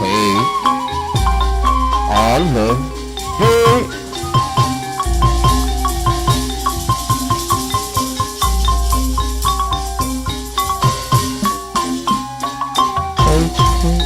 hey, Allah, hey, hey,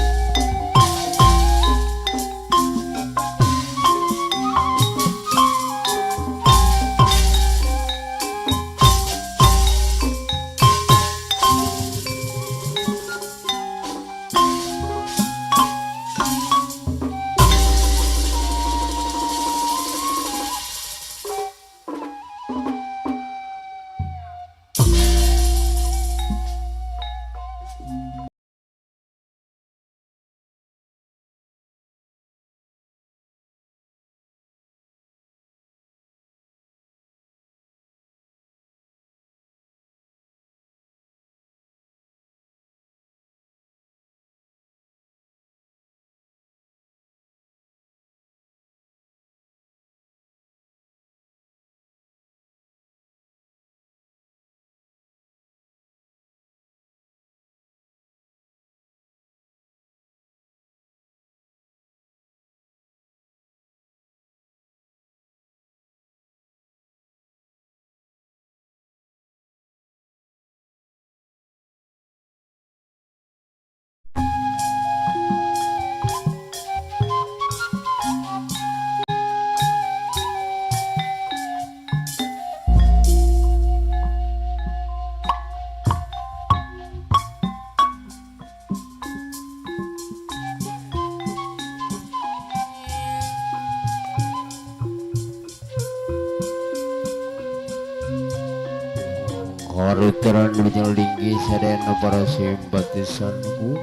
Karuteran bijang linggi sadayana para simpatisanku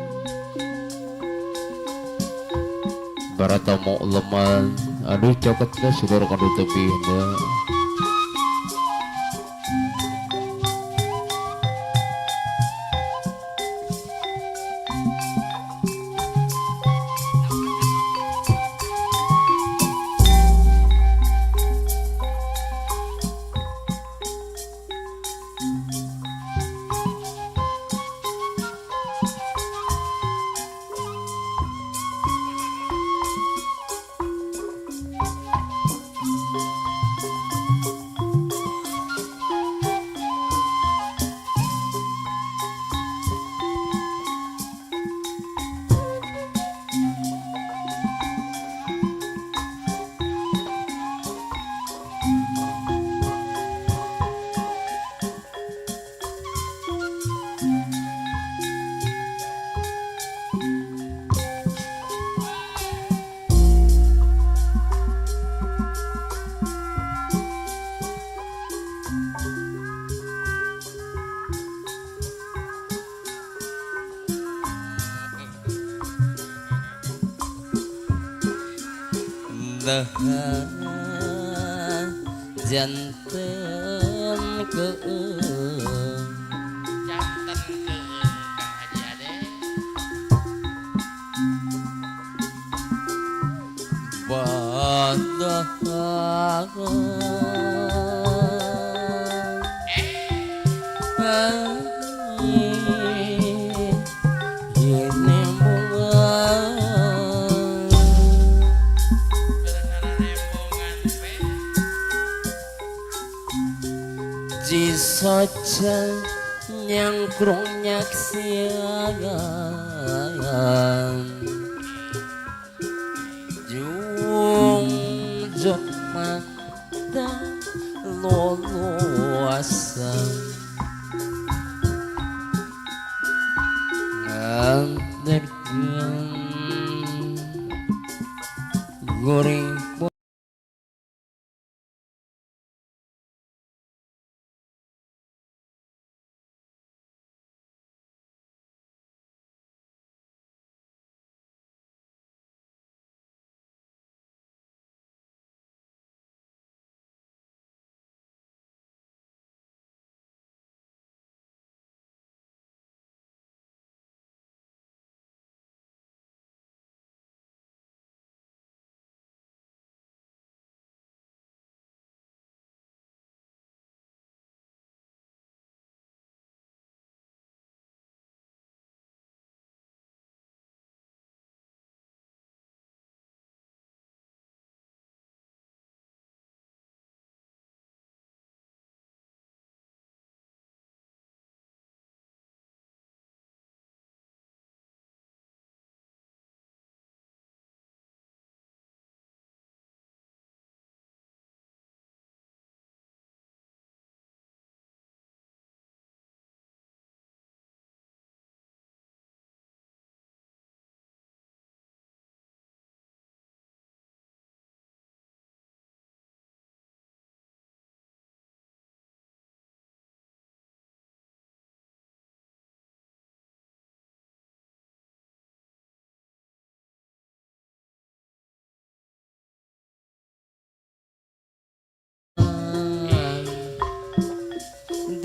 baratamu leman aduh cokot ka saudara kanu tebihna janten keung janten ke Kang Haji Ade ini bunga gara-gara rembongan pe jisoca nyangkrung nyaksiagan jung jok mata loluasa nganterkeun goreng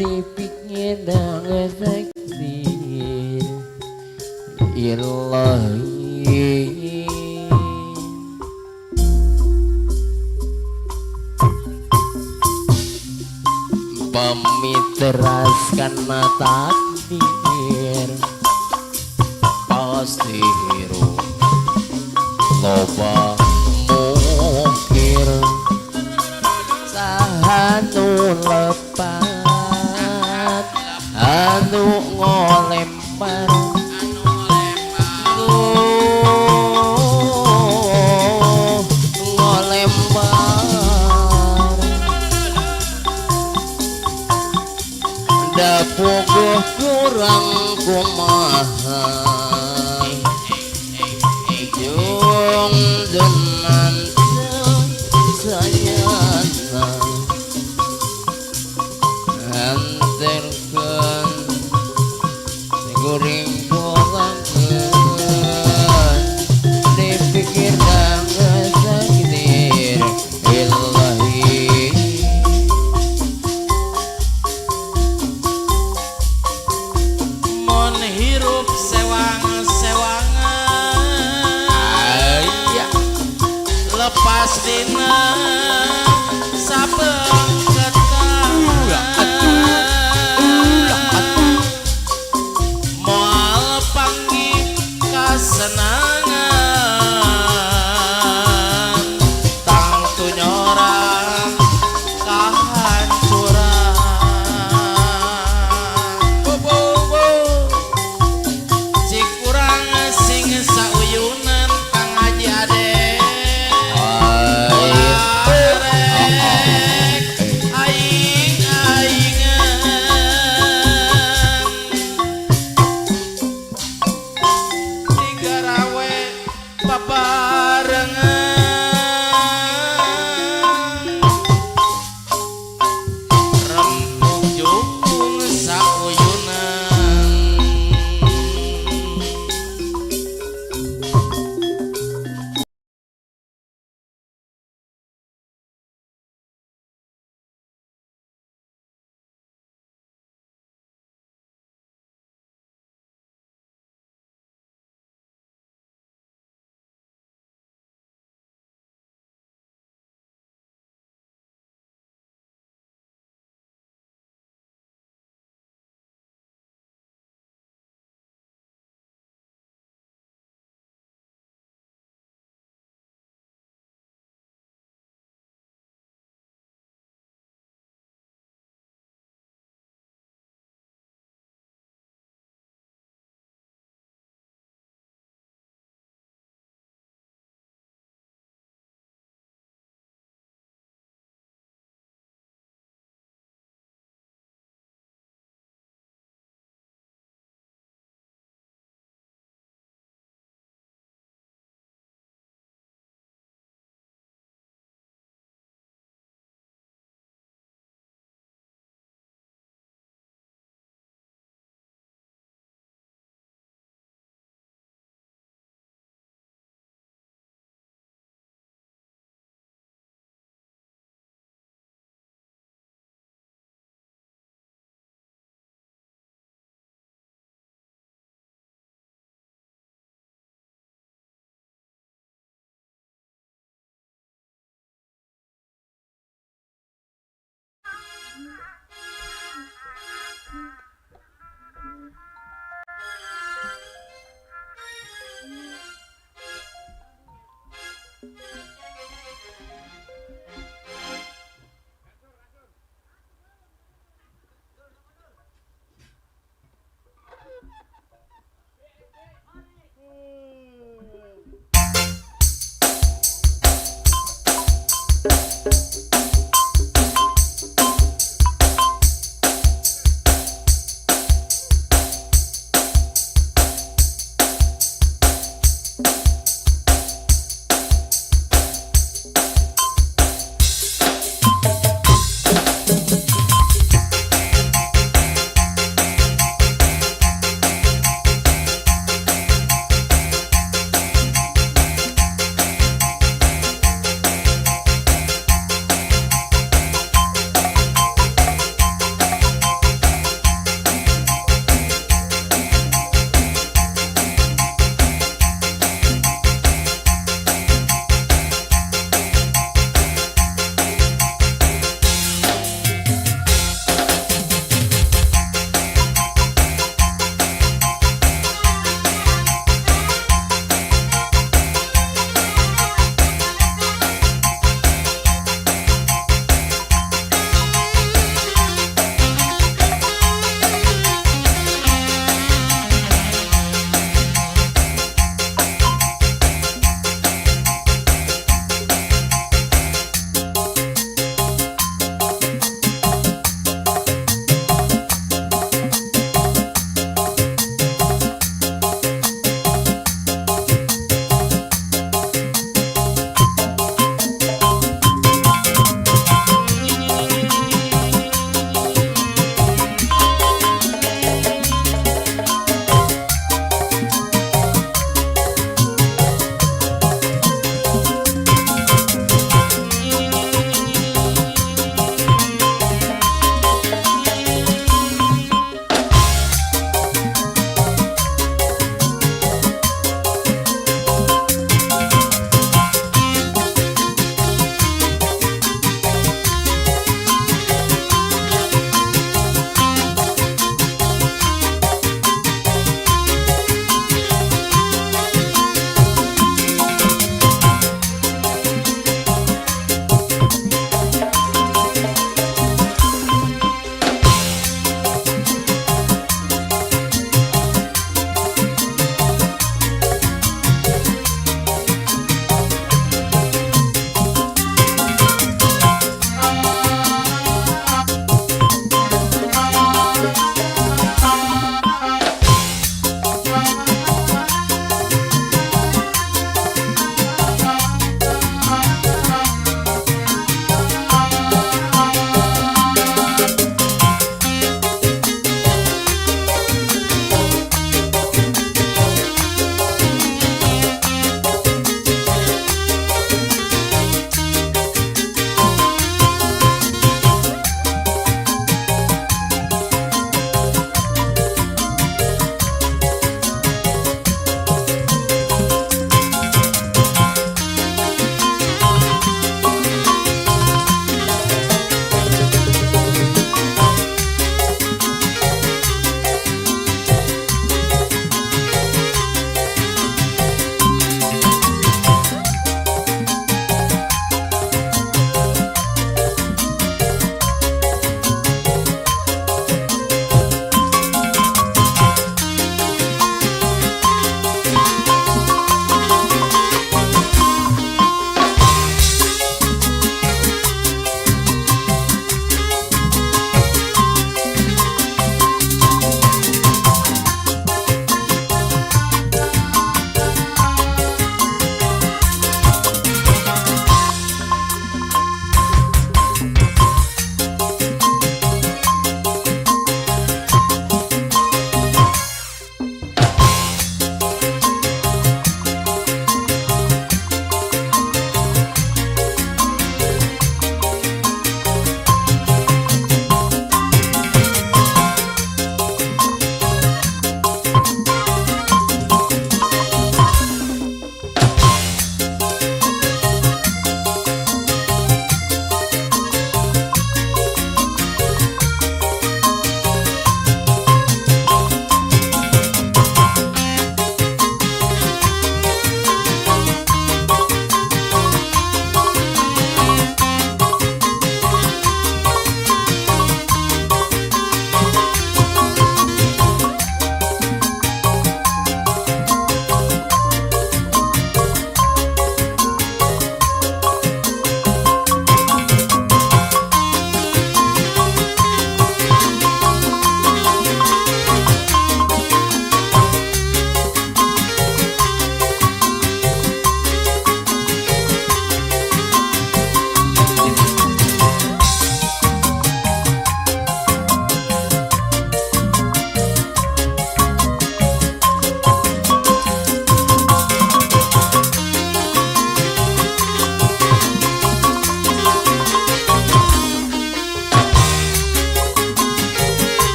dipikir dan seksi ilahi pemiteraskan takdir pasti hiru loba mukir sahanu lepat anu ngolempar ngolempar da pogoh kurang kumaha jung denan sayana anterkan guring bolangkan dipikir dan sakdir ilahi mon hirup sewang-sewangan lepas dina sabeng ketang moal panggih kasenangan tang tunyorang kahancuran cik kurang sing sauyunan Kang Haji Ade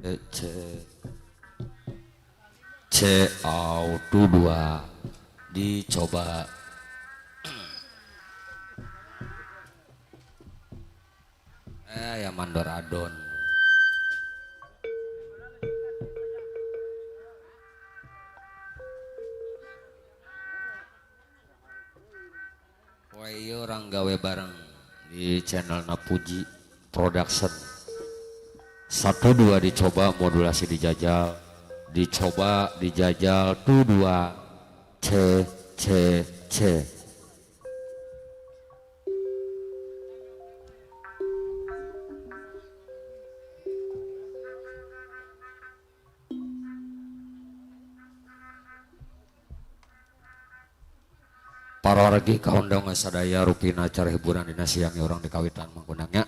C C auto 2 dicoba. Ya mandor adon. Woi orang gawe bareng di channel Napuji Production. 1-2 dicoba modulasi dijajal, dicoba dijajal tuh 2 C C C. Para wargi kaundang sadaya rupina acara hiburan dina siangnya orang dikawitan menggunangnya.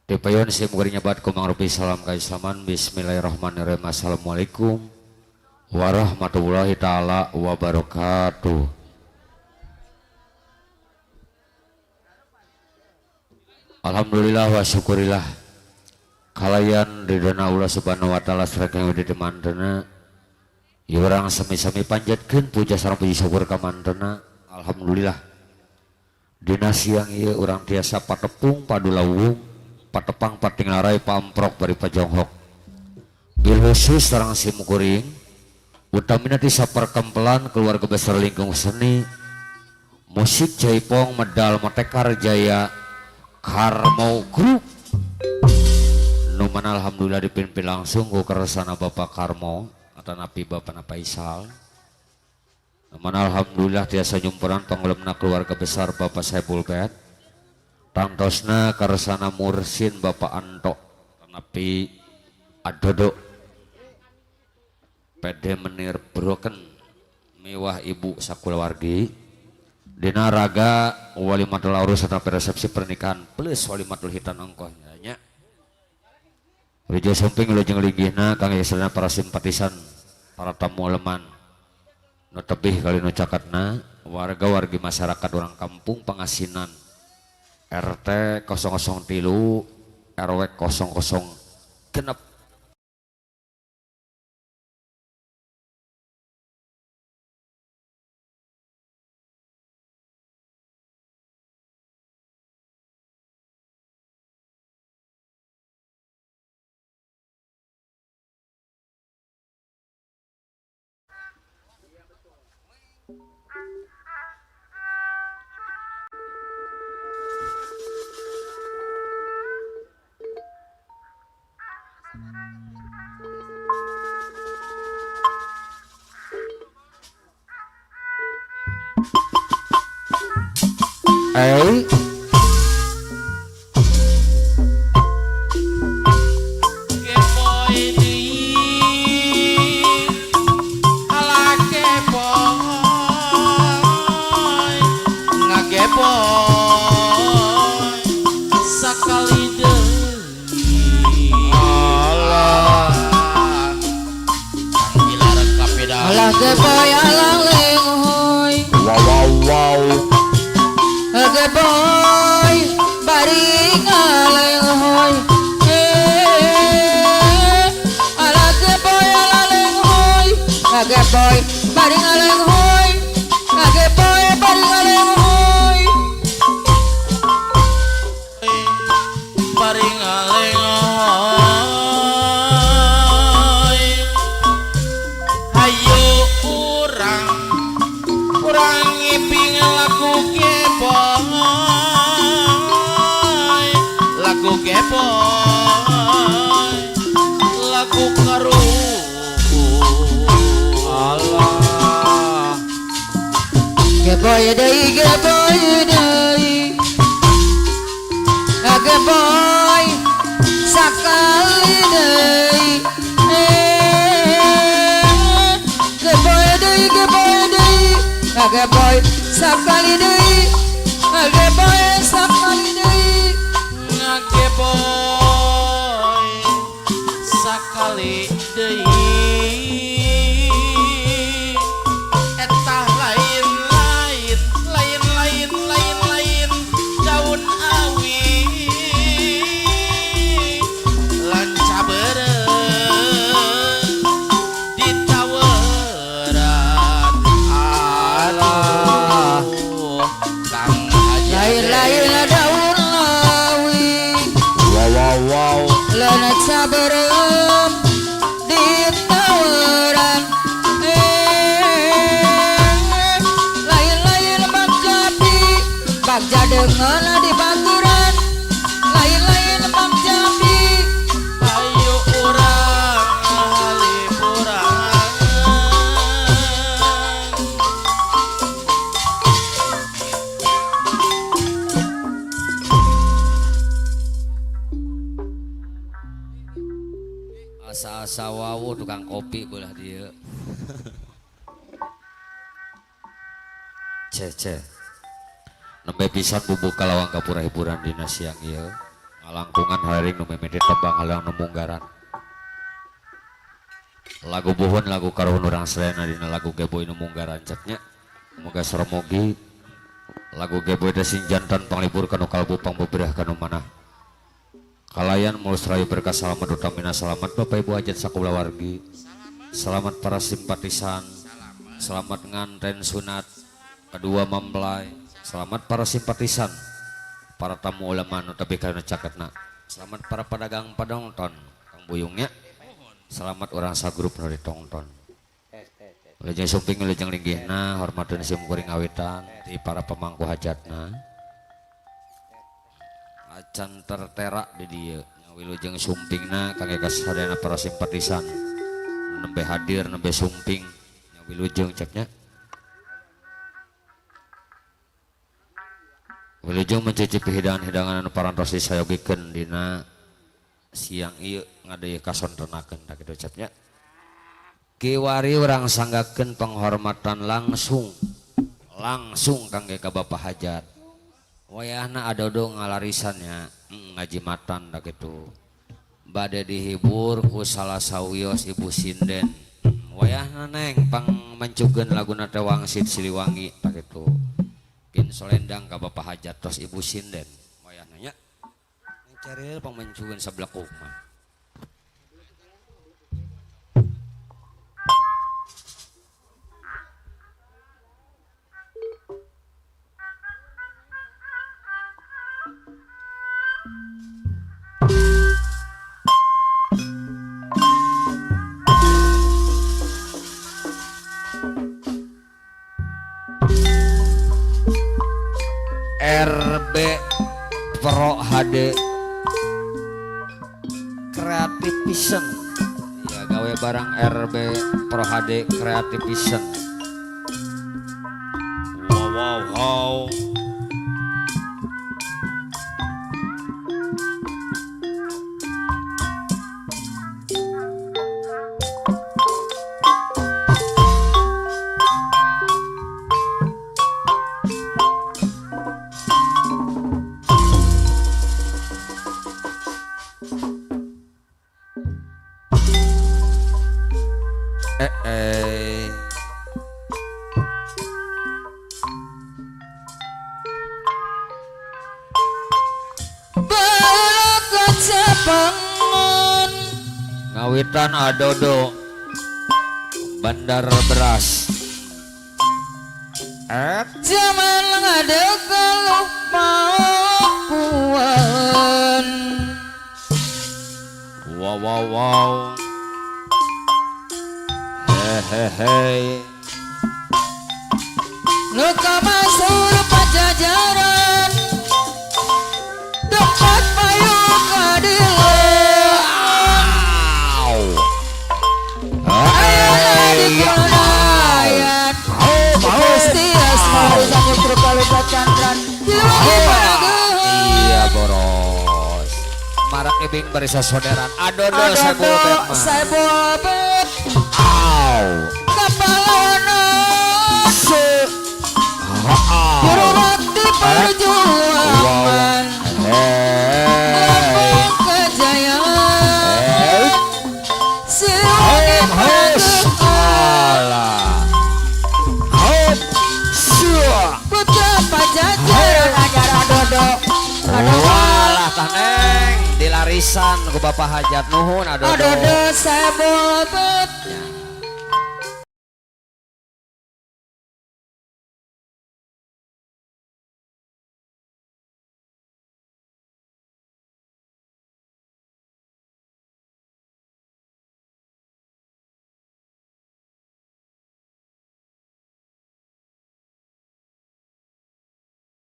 Dipayon si mugerinya bat kumang rupi salam kaislaman. Bismillahirrahmanirrahim. Assalamualaikum warahmatullahi ta'ala wabarakatuh. Alhamdulillah wa syukurillah kalayan ridana Allah subhanahu wa ta'ala seragam di demandana. Ya orang sami-sami panjatkan puja sareng puji syukur ka mantena. Alhamdulillah dina siang ieu urang tiasa patepung padulawung patepang pating larai pamprok bari pajonghok bil khusus sareng simukuring utamina ti saperkempelan keluarga besar lingkung seni musik jaipong medal motekar jaya Karmo Group numan alhamdulillah dipimpin langsung ku keresana Bapak Karmo atau napi Bapak Napaisal. Namun alhamdulillah tiasa nyumpuran tonglemna keluarga besar Bapak Saiful Bet. Tantosna karesana Mursin Bapak Anto napi Adodo. Pede menir broken mewah ibu sakulawargi. Dina raga walimatul aurus serta resepsi pernikahan plus walimatul hitan ongkohnya. Rejo samping lujeng linggihna kang yeselna para simpatisan para tamu leman nu tebih kali nu cakatna warga-wargi masyarakat orang kampung Pangasinan RT 003 RW 006. Daun awi berem di tawaran lain-lain bagja dengan di baturan lain-lain bagjabi Ayo urang liburan Asa-asa wawu tukang kopi belah dia. Cece. Nembe pisan bubuk kalawang kapura hiburan dina siang ieu. Ngalangkungan haring nu memede tembang halang nemunggaran. Lagu buhun lagu karuhun urang selena dina lagu geboy nemunggaran ceknya. Moga soromogi lagu geboy teh sing jantan panglibur kanu kalbu pangbeberah kanu manah. Kalayan mulus rayu berkah selamat utamina selamat Bapak Ibu hajat sakula wargi. Selamat para simpatisan. Selamat nganten sunat kedua mempelai. Selamat para simpatisan. Para tamu ulama nu tebih kana caketna. Selamat para pedagang padongton Kang Buyungnya. Selamat orang sagrup nu ditongton. Lejeng sumping lejeng linggihna hormatun sim kuring awitan di para pemangku hajatna. Acan terterak di dia wilujeng sumpingna kangge kasadayana para simpatisan nembe hadir nembe sumping wilujeng ceknya wilujeng mencicipi hidangan-hidangan anu parantos disayogikeun dina siang ieu ngadeu kasontonakeun da kitu cepnya kiwari urang sanggakeun penghormatan langsung kangge ka Bapak Hajat. Wayahna adodo ngalarisannya ngajimatan da kitu. Bade dihibur ku salah sawios Ibu Sinden. Wayahna neng pang mencugeun laguna teh Wangsit Siliwangi da kitu. Kin solendang ka Bapak Hajat tos Ibu Sinden. Wayahna nya. Cari pang mencugeun sablekuk mah. RB Pro HD Creative Vision ya gawe barang RB Pro HD Creative Vision. Wow. Ngawitan adodo bandar beras zaman ngade kelupaan wow hehehe nu kamasur pajajaran dekat payung kadileun iya boros marak ibing barisa soderan adodo saya bet kapalana buru bakti perjuangan lambung kejayaan Siliwangi pajajaran ajar adodo walah tah neng dilarisan ku Bapak Hajat nuhun adodo saya bet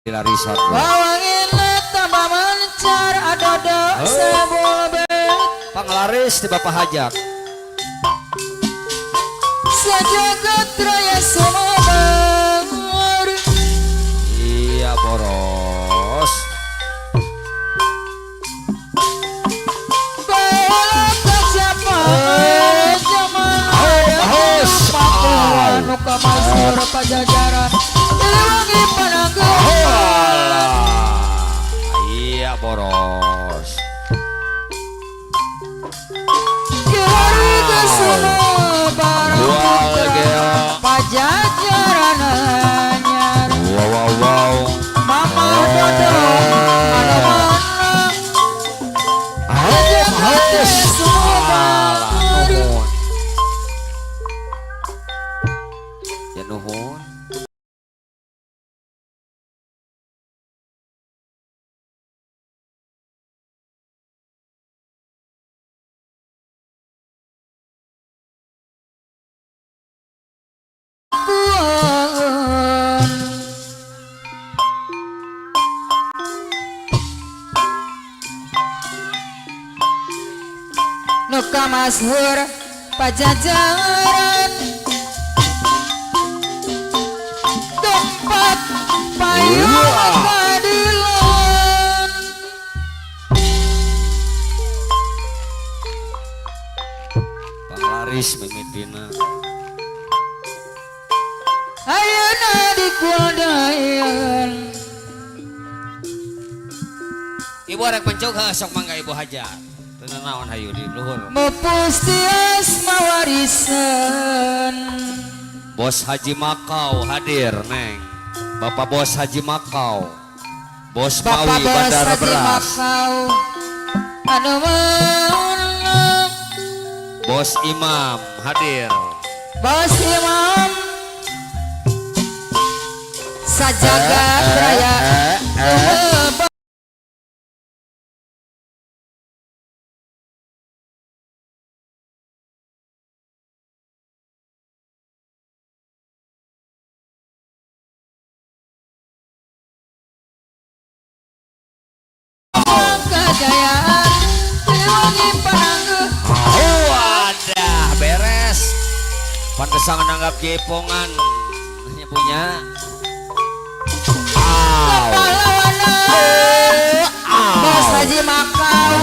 Larisan Wawangin tambah mencar adodo sebul bet panglaris di Bapak Hajat sejagat raya sumabar iya boros bawa siapa zaman anu kamasur pajajaran diwangi pananggelan iya boros hari ke sumabar pajajaran anyar wow mama dodo anu mana sumabar ya nuhun Nuka Masyhur Pajajaran tempat payung keadilan panglaris mimitina ayeuna dikuadayan ibu arek mencuk sok mangga Ibu Hajat naon hayu di luhur mepustias mawarisan Bos Haji Makau hadir neng Bapak Bos Haji Makau Bos Bapak Mawi Bos Bandar Haji Beras Makau anu menang Bos Imam hadir Bos Imam sajagat raya kejayaan diwangi pananggeut wadah beres pandesang nanggap jepongan hanya punya pahlawanan Bos Haji Makau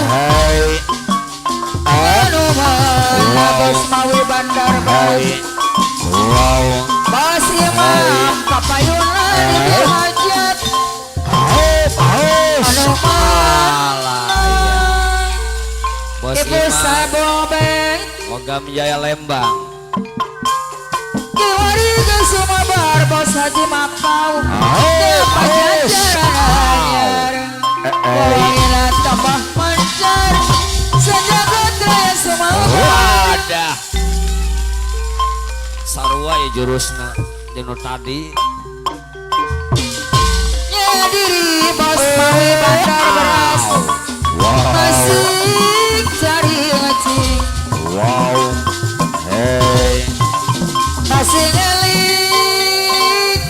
anu mana Bos Mawi Bandar Beras wow Bos Imam papayuna di hajat anu mana Bos Ibu Imam Sabobeng Mogam Jaya Lembang kiwari ke Sumabar Bos Haji Makau pajajaran anyar wawangina tambah mencar sejagat raya Sumabar wadah sarua ya jurusna jeung tadi diri Bos Mawi Bandar Beras masih cari ngecing wow hey masih ngelik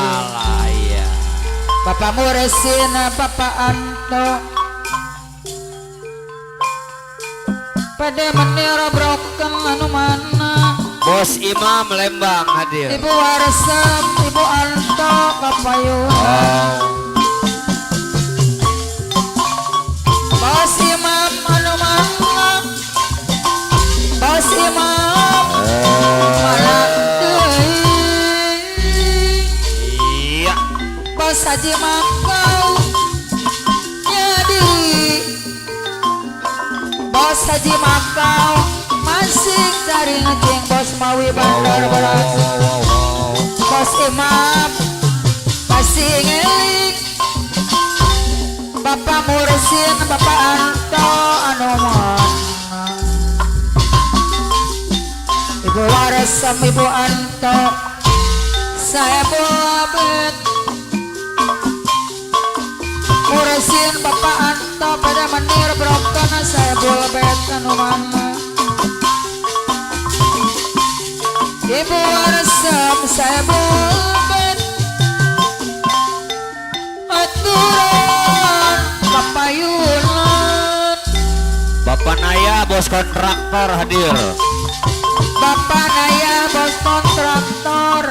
alaya Bapak Muresina Bapak Anto pada menir broken anu mana Bos Imam Lembang hadir Ibu Warsam Ibu Anto Kapayunan Bos Imam anu mana Bos Imam mana deui iya Bos Haji Makau jadi Bos Haji Makau masih cari ngecing Bos Mawi Bandar Beras Bos Imam masih ngelik Bapak Mursin Bapak Anto anu mana Ibu Warsam Ibu Anto saya buat Mursin Bapak Anto pada menir broken saya bulbet anu mana Ibu Warsam saya bulbet Bapak Naya bos kontraktor hadir. Bapak Naya bos kontraktor.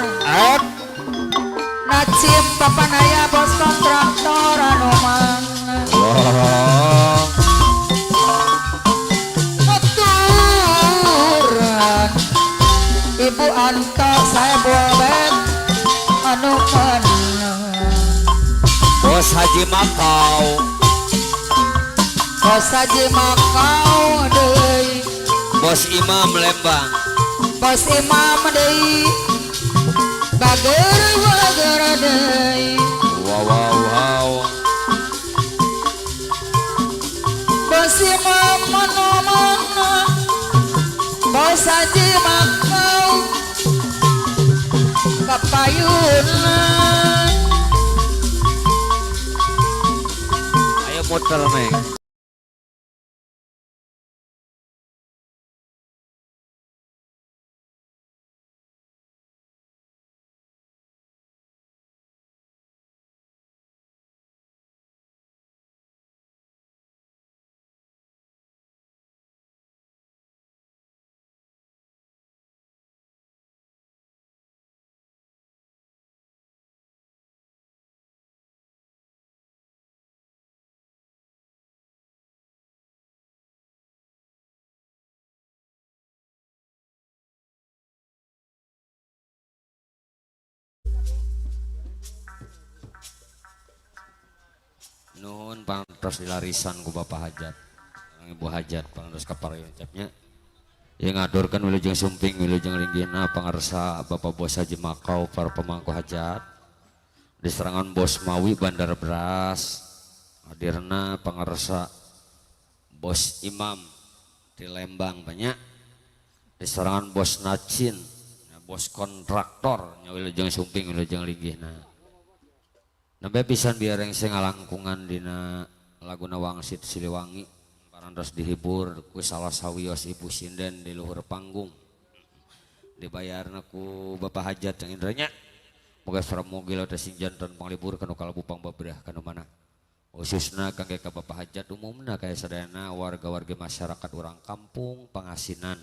Najib Bapak Naya bos kontraktor anu mana. Wow. Aturan Ibu Anto saya boleh anu mana. Bos Haji Makau. Bos Haji Makau deui. Bos Imam Lembang. Bos Imam deui. Bager deui. Wow wow wow. Bos Imam mana-mana. Bos Haji Makau kapayunan. Ayo muter neng. Nuhun pantos dilarisan ku Bapak Hajat, Ibu Hajat pantos kapal ucapnya. Yang ngadurkan wilujeng sumping wilujeng linggina pangarsa Bapak Bos Haji Makau para pemangku hajat. Di serangan Bos Mawi Bandar Beras hadirna pangarsa Bos Imam di Lembang banyak. Di serangan Bos Nacin, Bos kontraktor nya wilujeng sumping wilujeng linggina. Nambe pisan biar yang saya ngalangkungan dina laguna Wangsit Siliwangi parantos dihibur ku salah sawios Ibu Sinden di luhur panggung dibayarna ku Bapak Hajat yang indranya moga saramogi lo sing janten panglibur kanu kalabupang babrah kanu mana khususna kangge ka Bapak Hajat umumna kaya sadayana warga-warga masyarakat urang kampung Pangasinan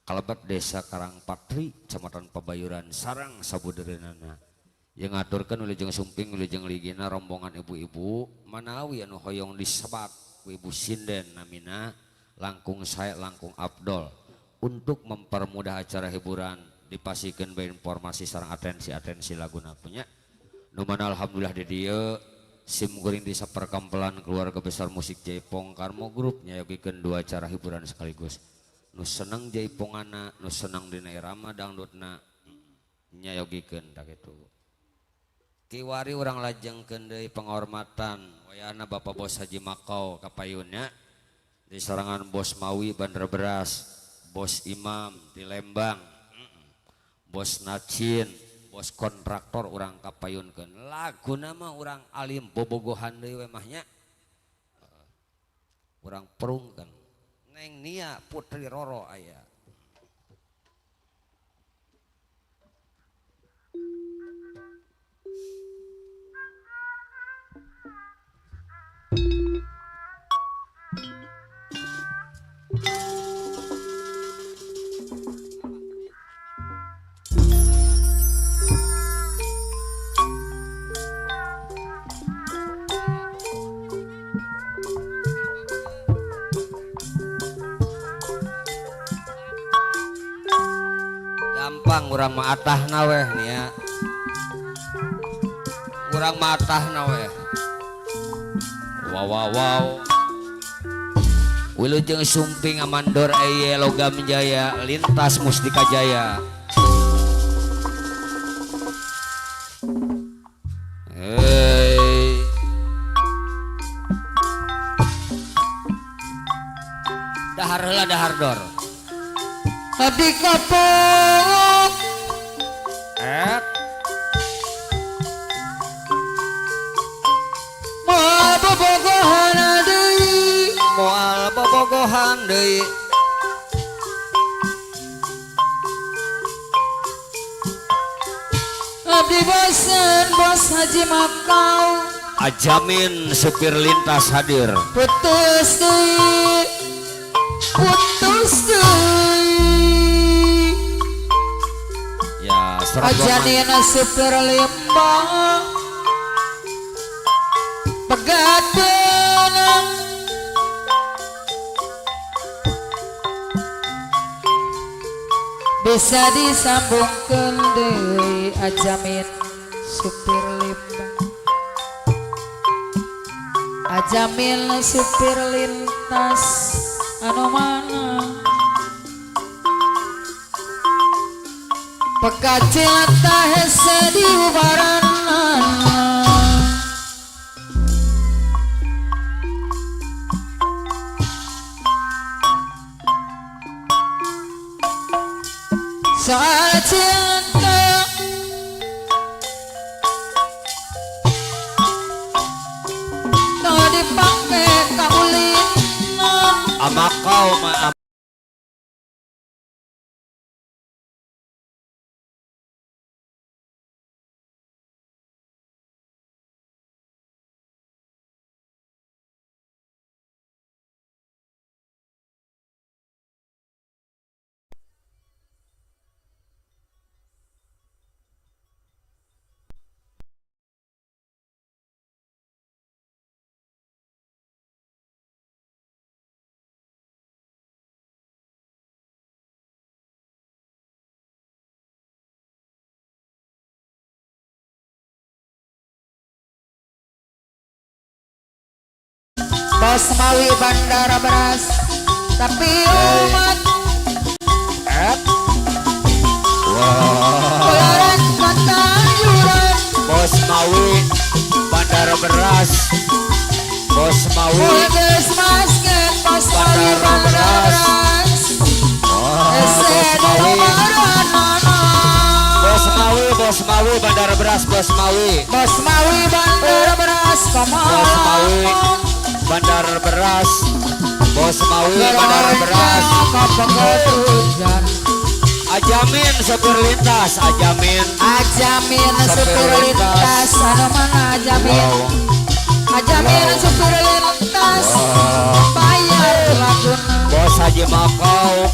kalebat desa Karangpatri Kecamatan Pabayuran sarang sabudereunana. Yang ngaturkan wilujeng sumping wilujeng ligina rombongan ibu-ibu manawi anu hoyong disebat ku Ibu Sinden namina langkung saya langkung Abdol untuk mempermudah acara hiburan dipasikeun bae informasi sareng atensi laguna punya nu mana alhamdulillah di dieu sim kuring di saperkampelan keluarga besar musik Jaipong Karmo Group nyayogikeun dua acara hiburan sekaligus nu seneng jaipongana nu seneng dina irama dangdutna nyayogikeun tak kitu. Kiwari urang lajengkeun deui penghormatan wayahna Bapak Bos Haji Makau kapayunnya di serangan Bos Mawi Bandar Beras, Bos Imam di Lembang, Bos Nacin, Bos kontraktor urang kapayunkeun. Laguna mah urang alim bobogohan deui we mah nya. Urang perungkeun. Neng Nia Putri Roro aya. Gampang urang mah atahna weh nia. Urang mah atahna weh. Wow wow wow. Wilujeng sumping amandor eye logam jaya lintas mustika jaya. Hey. Dahar heula dahar dor. Abdi kapok moal bobogohan deui moal bobogohan deui abdi bosen Bos Haji Makau Ajamin supir lintas hadir putus deui putus deui Ya serap ajanina supir limbang pegadeuna bisa disambungkeun deui ajamin supir limbang ajamin supir lintas anu mana pekacil tah hese diubaranana soal cinta no dipake kaulinan amakau ma Bos Mawi bandara beras tapi umat pelaran kata yuran Bos Mawi bandar beras Bos Mawi Mulges masken Bos Mawi bandara beras ese numaranana Bos Mawi bandar beras Bos Mawi Bos Mawi bandara beras Bos Mawi bandar beras Bos Mawi bandar beras kapengetujan ajamin sopir lintas ajamin ajamin supir lintas anu mana ajamin supir lintas bayar laguna Bos Haji Makau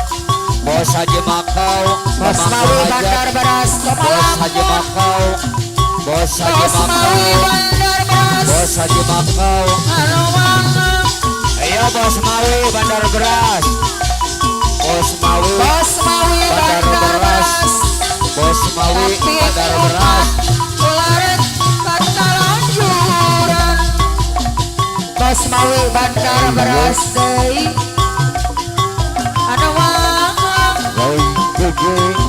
Bos Haji Makau Bos Mawi bandar beras Bos Haji Makau Bos Haji Bos Mawi Makau bandar beras Bos Haji Makau anu mana ayo Bos Mawi bandar beras Bos Mawi Bos Mawi bandar bandar beras beras Bos Mawi tapi bandar umat beras pelaran kata lanjuran Bos Mawi bandar beras deui anu mana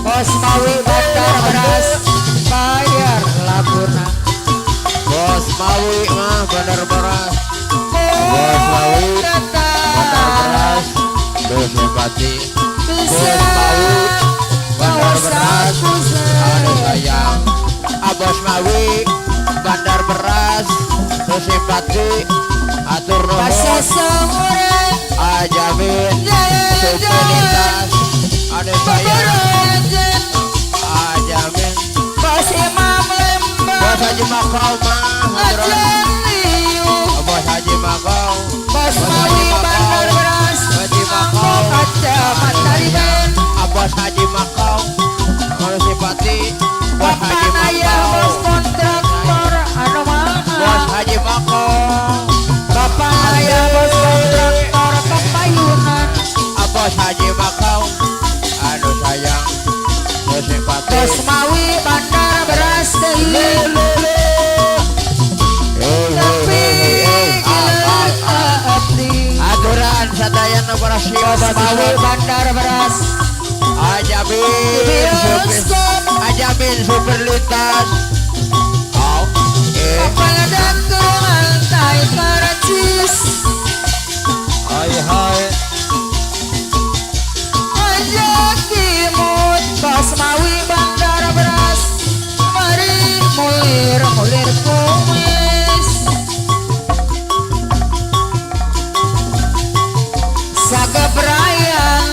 Bos Mawi bandar beras bayar laguna Bos Mawi mah bandar beras Bos Mawi bandar beras bersimpati bisa bandar beras ada sayang Bos Mawi bandar beras bersimpati atur Basa nuhun sore ajamin supelitas ada sayang ajamin Bos Imam Lembang Bos Haji Makau mah ajan liu Bos Haji Makau Bos Mawi bandar beras Haji Makau kaca Matariban Bos Haji Makau kalau simpati Bos Haji Bapak ayah bos Makau kontraktor anu Bos mana Haji Makau Bapak ayah bos kontraktor kepayunan Bos Haji Makau aduh sayang kalau simpati Bos Mawi bandar beras deui tapi abdi aturan sadayana para Bos Mawi bandar beras ajamin supir lintas Padakuan tai Karancis hai hai ajak imut Bos Mawi bandar beras mari mulir kumis sagebrayan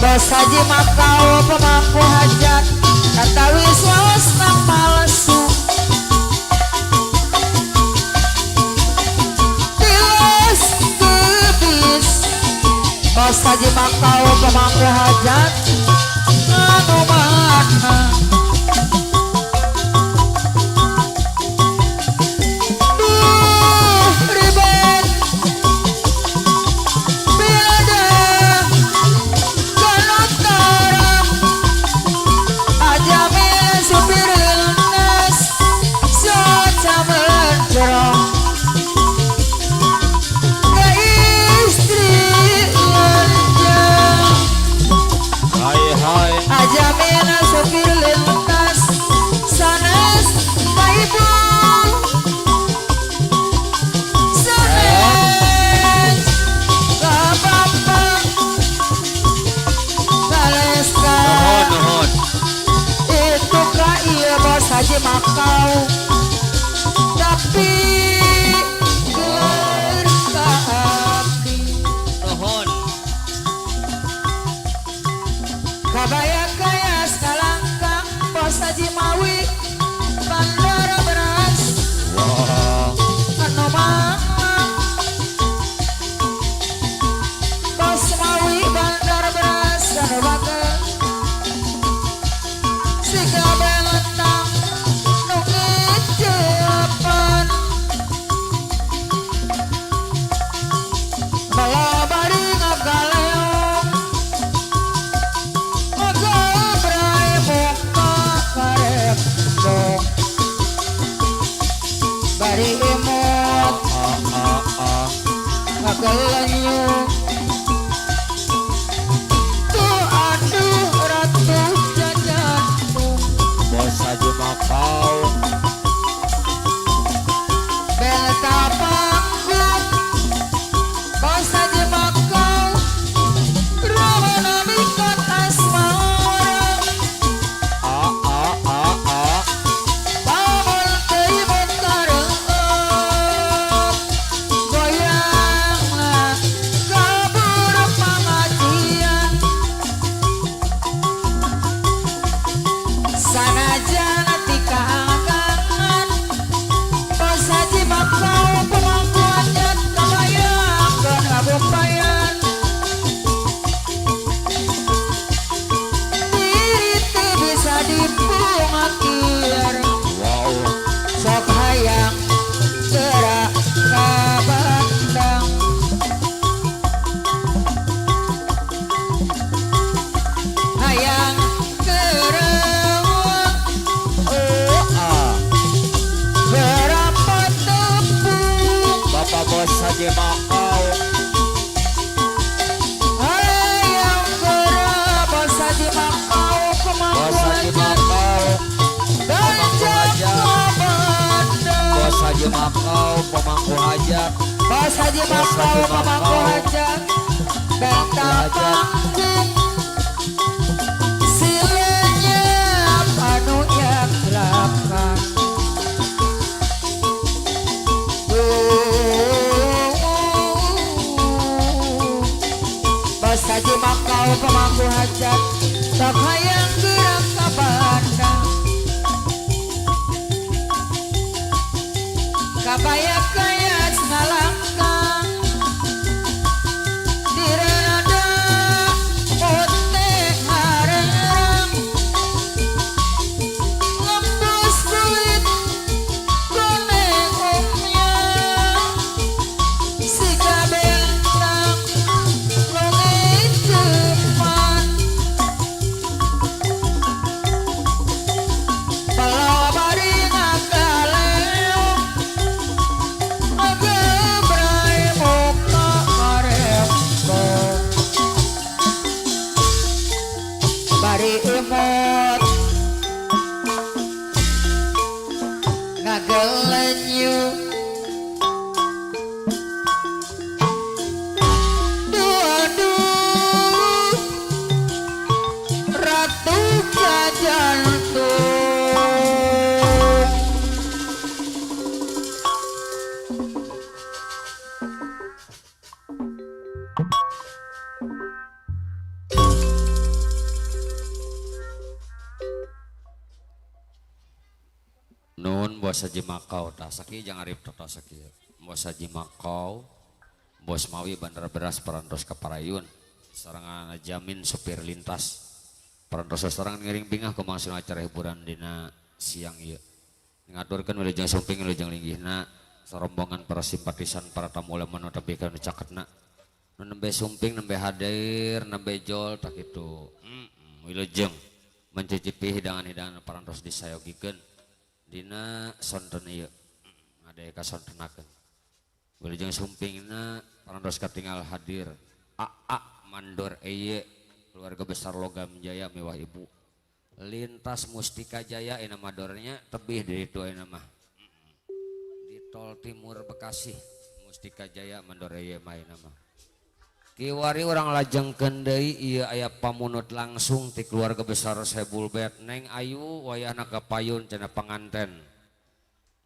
Bos Haji Makau pemangku hajat katawi swasta palsu Bos Haji Makau pemangku hajat anu mana ribet biada kanotara ajamin supir lintas soca mencerong ke istri lanjang Hai hai ajamin supir lintas sanes ka ibu sanes ka bapak sanes ka nuhun itu ka iya Bos Haji Makau tapi gelar ka abdi Nuhun. kabaya kaya sekalangkang Bos Haji Mawi bandara beras anu mang Bos Mawi bandara beras anu bakal siga belentang nu ngecepan balabari ngagaleong ngagabrai muka karep dong bari imut ngagalenyung tuh aduh ratu jajantung Bos Haji Makau Beta panggung Bos Haji Makau Ramana mikat asmara Bangun keibut karengep Goyanglah kabur pengajian Sanajan ti kaangan Bos Haji Makau pemangku hajat kabayakeun abupayan diri teu bisa dipungakir sok hayang cerak ka bandang hayang kerewek berapa tepung Bapak Bos Haji Makau hayang kerewek Bos Haji Makau pemangku Bos Haji hajat Makau Danjak kabandang Bos Haji Makau pemangku hajat Bos Haji Makau pemangku hajat Beta panggung silenya anu yang belakang Bos Haji Makau pemangku hajat sok hayang gerak ka bandang kabaya kaya ngalangkang direnada putih harerang lembus kulit kuning umnya siga bentang lungit depan balabari ngagaleong ngagabrai muka karep dong bari imut ngagelenyu duaduh ratu jajantung Nun Bos Haji Makau tasaki jangan arif tasaki Bos Haji Makau Bos Mawi Bandar Beras Perantos Kaparayun Sarangan jamin sopir lintas. Parantos seorang ngiring bingah kemangsun acara hiburan dina siang ieu. Ngaturkeun wilujeng sumping wilujeng linggihna sarombongan para simpatisan para tamu ulama tapi kana caketna. Nu nembe sumping nembe hadir nembe jol tak kitu. Wilujeng mencicipi hidangan-hidangan parantos disayogikeun dina sonten ieu. Ngadaeka sontenakeun. Wilujeng sumpingna parantos katinggal hadir AA Mandor Eye keluarga besar Logam Jaya mewah ibu lintas Mustika Jaya ini madornya tebih dari itu ini mah di tol timur Bekasi Mustika Jaya Mandor Eye mah ini mah kiwari orang lajeng kendai iya aya pamunut langsung ti keluarga besar Sebul Bet Neng Ayu wayahna kapayun cenah panganten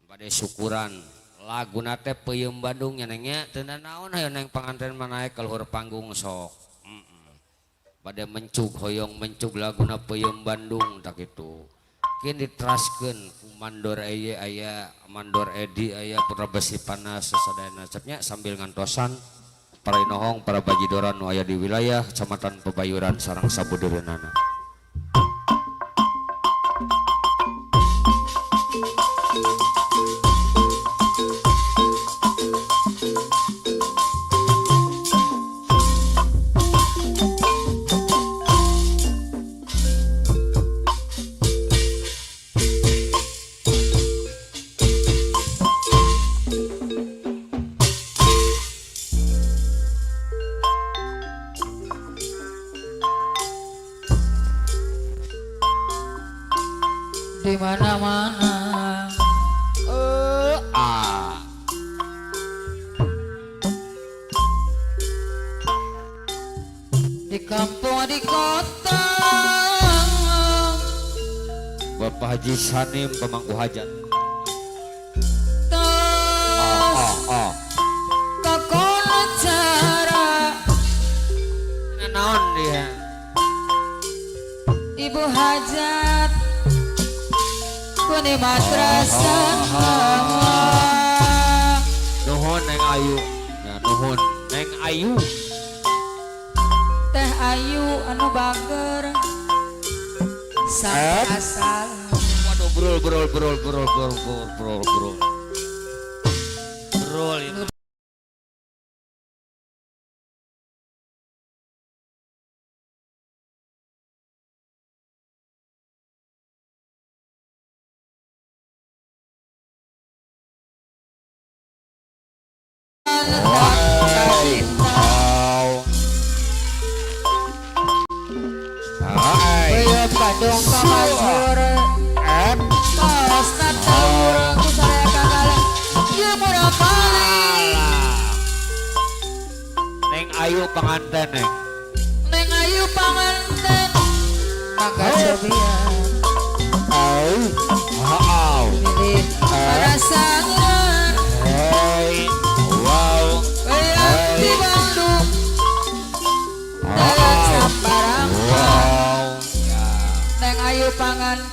bade syukuran lagu nate Peuyeum Bandung nya nengnya teu naon hayu neng panganten manaek ka luhur panggung sok pada mencug hoyong mencug laguna Peuyeum Bandung tak itu kini diteraskeun ku Mandor Eye aya Mandor Edi aya Putra Besi Panas sasadayana cepnya sambil ngantosan para inohong para bajidoran nu aya di wilayah Kecamatan Pebayuran sareng sabudeureunnana. Di mana-mana di kampung di kota Bapak Haji Sanim pemangku hajat kakono cara naon dia ibu hajat kuni madrasah nuhun Neng Ayu ya nuhun Neng Ayu Teh Ayu anu bager sang asal waduh brul ini Peuyeum Bandung Kamasur Tos natur kusaya kakala ieu murah kali Neng Ayu panganten Neng Neng Ayu panganten mangga cobian milih parasangan Peuyeum di Bandung dalam sambarang Neng Ayu panganten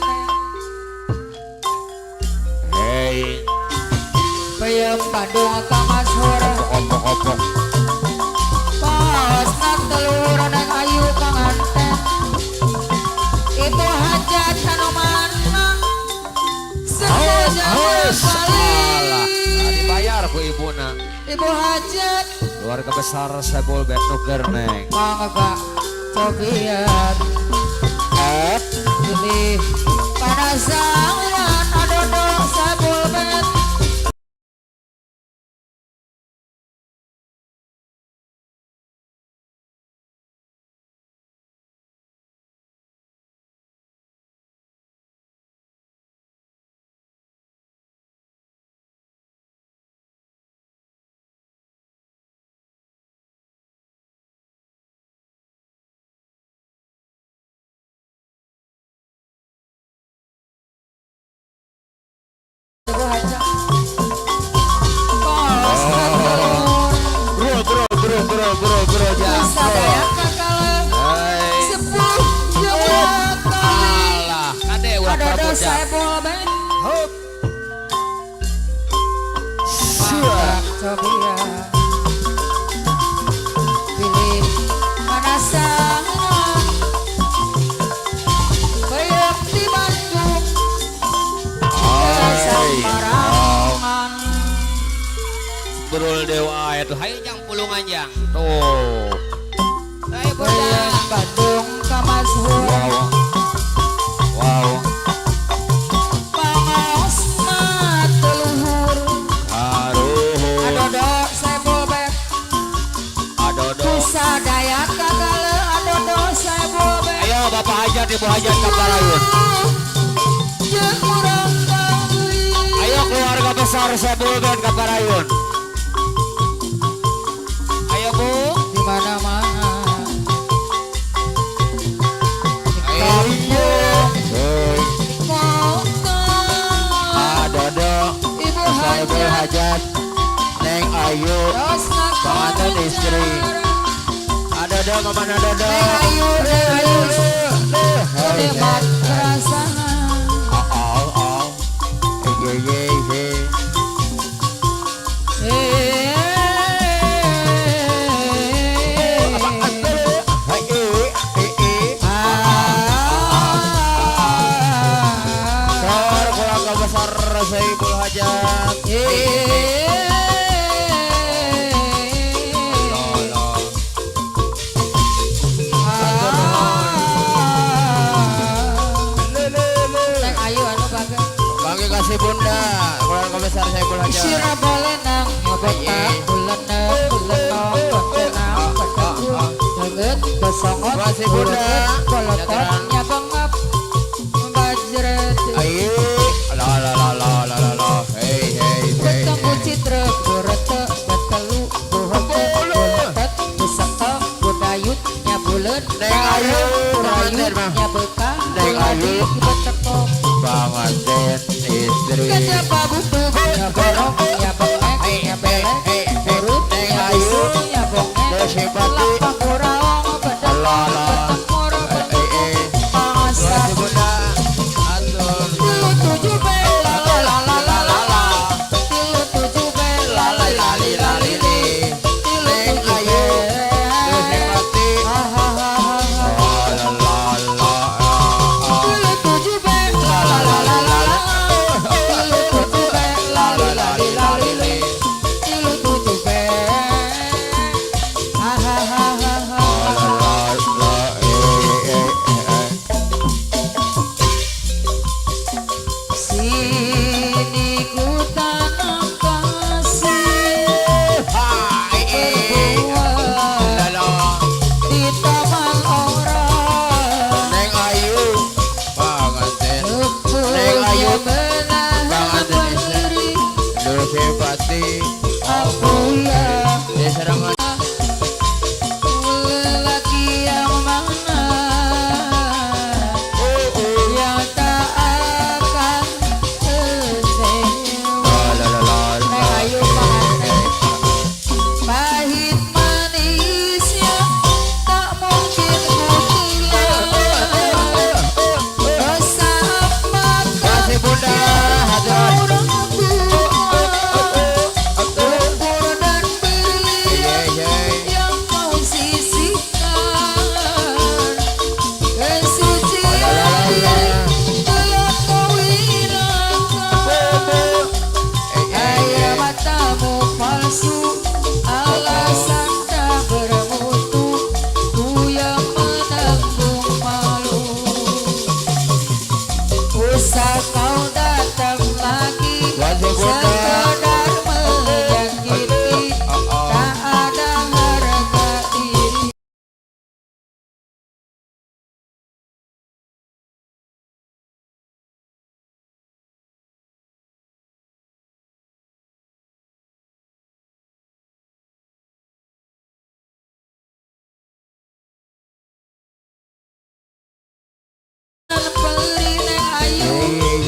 Peuyeum Bandung Kamasur opok Pos nak telur Neng Ayu panganten Ibu hajat anu mana sekolah kali dibayar ku ibuna Ibu hajat keluarga besar Sebul Bet Nuker Neng mangga cobian pilih panasangan adodo Sebul Bet Ibu hajat Pos nak telur bro Sadaya kakala sepuh jeung kali alah kade ulah adodo perbudak Sebul Bet hop mangga cobian pilih panas ya tuh hayu jang pulungan jang Tuh. Ayo bunda. Boyan Bandung Kamashur wow wow Pangaosna teluhur aduh Adodo sebobek adodo Kusadaya kagale Adodo sebobek ayo bapak hajat ibu hajat Kaparayun Jeung urang deui ayo keluarga besar Sebulben Kaparayun ayo bu di mana-mana ayo kota Adodo. Ibu Ibu hajat hajat. Neng Ayu. Rosna Pengantin istri. Adodo mama Adodo. Neng Ayu Hei, Demat rasana oh. Ye. Sor keluarga besar Saiful Hajat. Neng Ayu anu baga Bangga kasih bunda keluarga besar Saiful Hajat. Sira boleh nang nyobota buleneng bulenong kontenang kontenku Leget kesongot Kasih bunda. Kolokot nyabengap Bajret Ayo, la. Hey. Ketemu citra kurete betelu buhote buletet busaka budayut nyabuleun Neng Ayu, rayu pengantin mah. nyabekah Neng Ayu. beteko Pengantin istri. Kejaba bubuk nyaborok nyabengek nyabelek urut Neng Ayu. nyabongek Desipati. lapak uraong bedek La. betemur bedek pangasa Kasih bunda. Atur. tilu tujuh bela la la la la la la tilu tujuh bela la la li la li li tilu Neng tujuh Ayu. bela Desipati. ha ha ha ha tilu tujuh bela la la la la la tilu tujuh bela la la li la li li tilu tujuh bela ha ha ha ha ha sini ku tanam kasih berbuah di taman orang Neng Ayu. Pengantin. Neng Ayu menahan diri Desipati. aku yang Diserangan. lelaki yang mana yang tak akan kecewa Neng Ayu pengantin pahit manisnya tak mungkin ku hilang dosa apa Kasih bunda. Hajar. lumpur dan berlian Ye. yang kau sisihkan kesucian telah kau hilangkan air matamu palsu alasan tak bermutu ku yang menanggung malu usah kau datang lagi Kasih bunda. sekadar menyakiti tak ada harga diri Peri Neng Ayu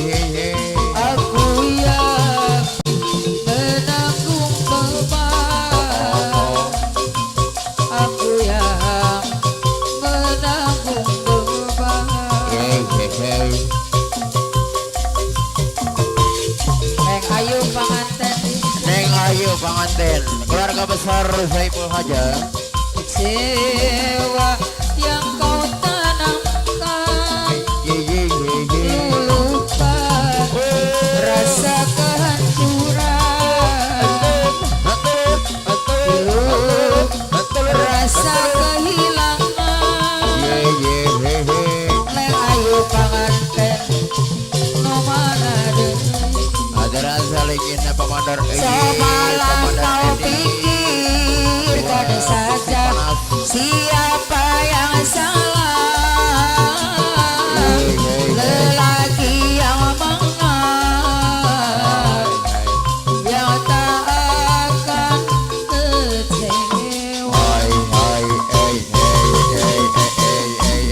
Ye. aku yang menanggung beban aku yang menanggung beban Neng Ayu pengantin Neng Ayu pengantin keluarga besar Saiful Hajat. kecewa yang kau tanamkan lupa rasa kehancuran ingin pemandar ini Semalam pemandar kau ini pikirkan saja siapa yang salah. Lelaki yang menang yang tak akan kecewa.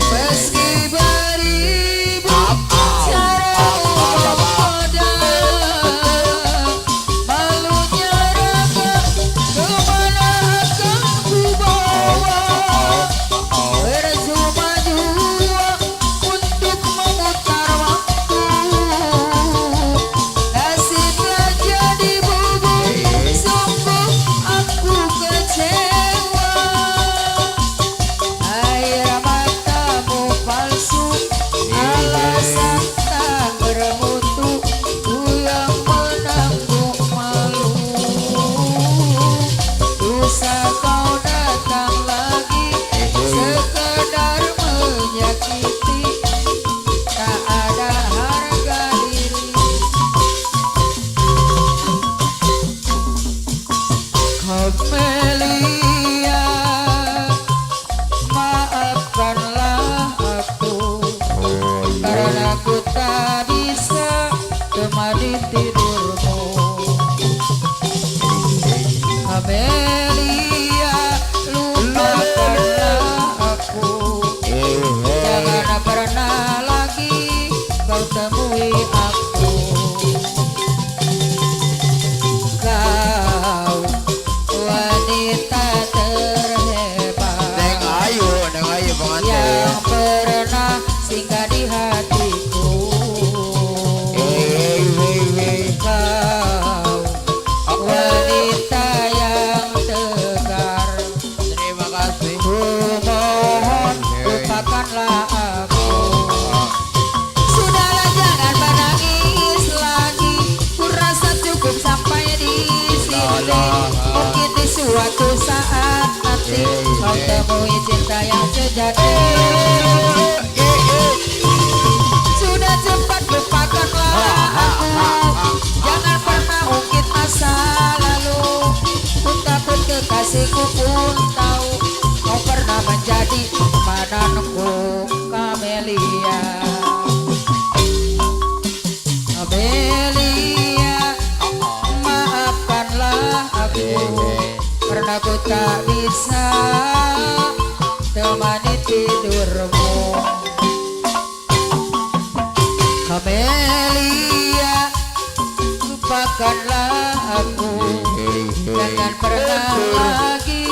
Meski beribu cara menggoda, malunya raga kemana akan ku bawa. Bercuma jua untuk memutar waktu, nasibnya jadi bubur, sungguh aku kecewa. Air matamu palsu, alasan tak bermutu, ku yang menanggung malu. Dosa kau datang lagi, sekedar menyakiti, tak ada harga diri. Kamelia, maafkanlah aku karena aku tak bisa temani tidurmu. Kamelia, lupakanlah aku, jangan pernah lagi kau temui aku. Kau wanita terhebat Neng Ayu pengantin yang pernah singgah di hatiku. Kau wanita yang tegar, terima kasih ku mohon lupakanlah aku. Sudahlah jangan menangis lagi, ku rasa cukup sampai di sini. Mungkin di suatu saat nanti kau temui cinta yang sejati. Sudah cepat lupakanlah aku, jangan pernah ungkit masa lalu. Ku takut kekasihku pun tahu kau pernah menjadi mananku. Kamelia, Kamelia, maafkanlah aku karena ku tak bisa temani tidurmu. Kamelia, lupakanlah aku, jangan pernah lagi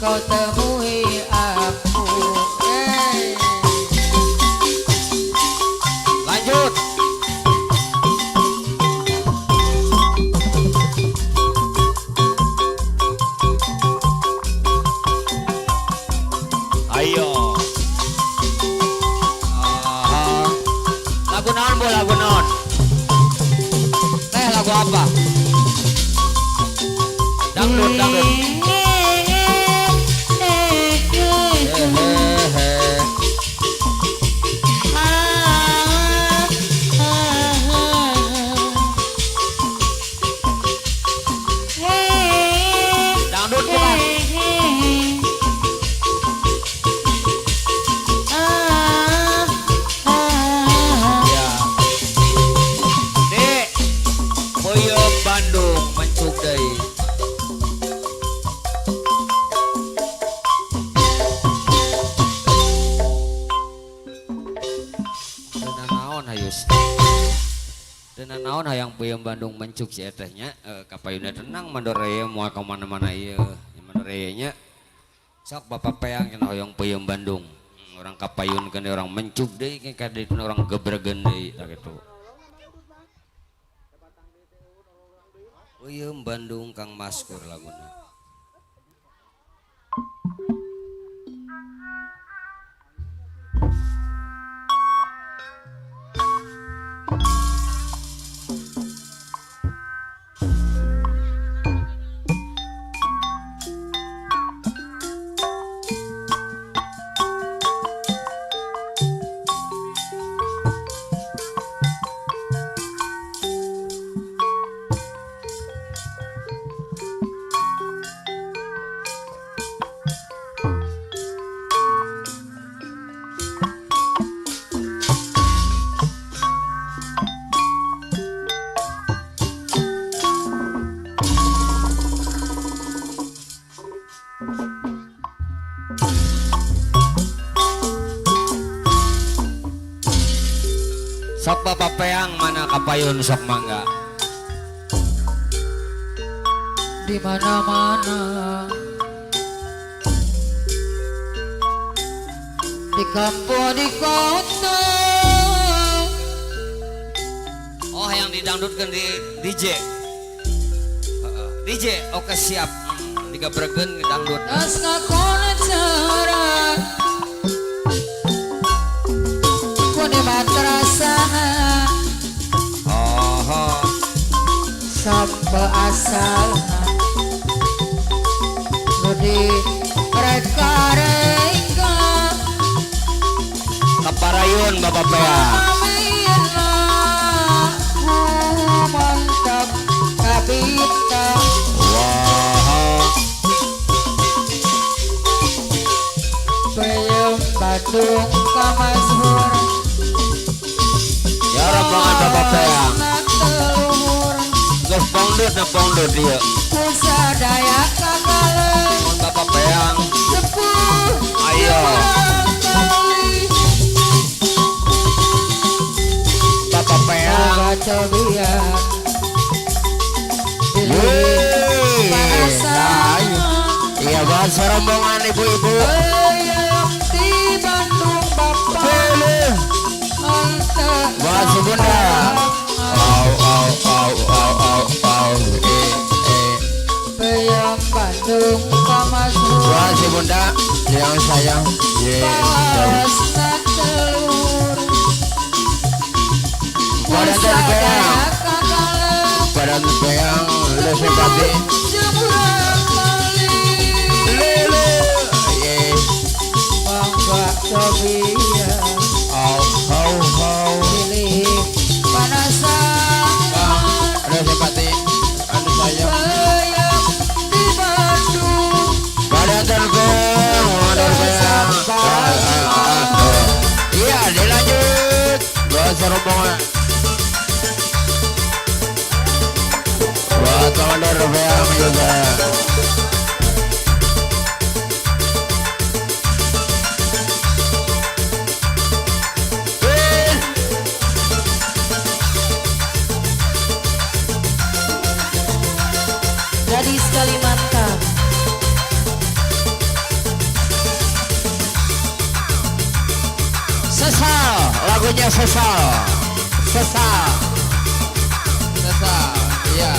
kau temui aku. Lanjut. Ayo. Lagu naon bu, lagu naon? Lagu apa? Dangdut, dangdut. Dangdut bukan? Ya. Dek, Boyong Bandung mencuk deui. Dina naon hayus? Dina naon hayang Boyong Bandung mencuk si eta nya kapayuna tenang mandoreye moal ka mana-mana ieu. Mandoreye nya sok Bapak Peang cenah hoyong Boyong Bandung. Orang kapayun kan orang mencuk deui ka orang gebregeun deui tah kitu. Boyong Bandung Kang Maskur laguna. Sok Bapak Peang mana kapayun sok mangga. Di mana-mana, di kampung di kota. Oh yang didangdutkan di DJ. DJ oke siap. Digabregeun dangdut. Das ngakona cara kone matrasana Oh. sampai asal Nudi reka-reka Kaparayun Bapak Peang. Amina mantap kabita Wah. Peyem Badung Kamashur Ya rombongan Bapak Peang. Telur Geus pongdut dia. Kusadaya kakale Mohon Bapak Peang. sepuh Ayo. Bapak Peang. baca biar Yeay. Pasan Iya bahasa rombongan ibu-ibu. Peyem di Bandung Bapak Ante Bahasa Bunda. Au. Peyem Bandung Kamashur Bahasa Bunda yang sayang. Pasna telur Badan Peang. kakale Badan Peang lu simpati. Jemuran kali Lele. Ye. Bangga Tobia Au. Pilih panasan Lu simpati. Anu sayang. Peyem di Bandung Badan Peang. Iya dilanjut. Bahasa rombongan. Buat Badan Peang juga. Gadis Kalimantan Sesal, lagunya Sesal. Iya.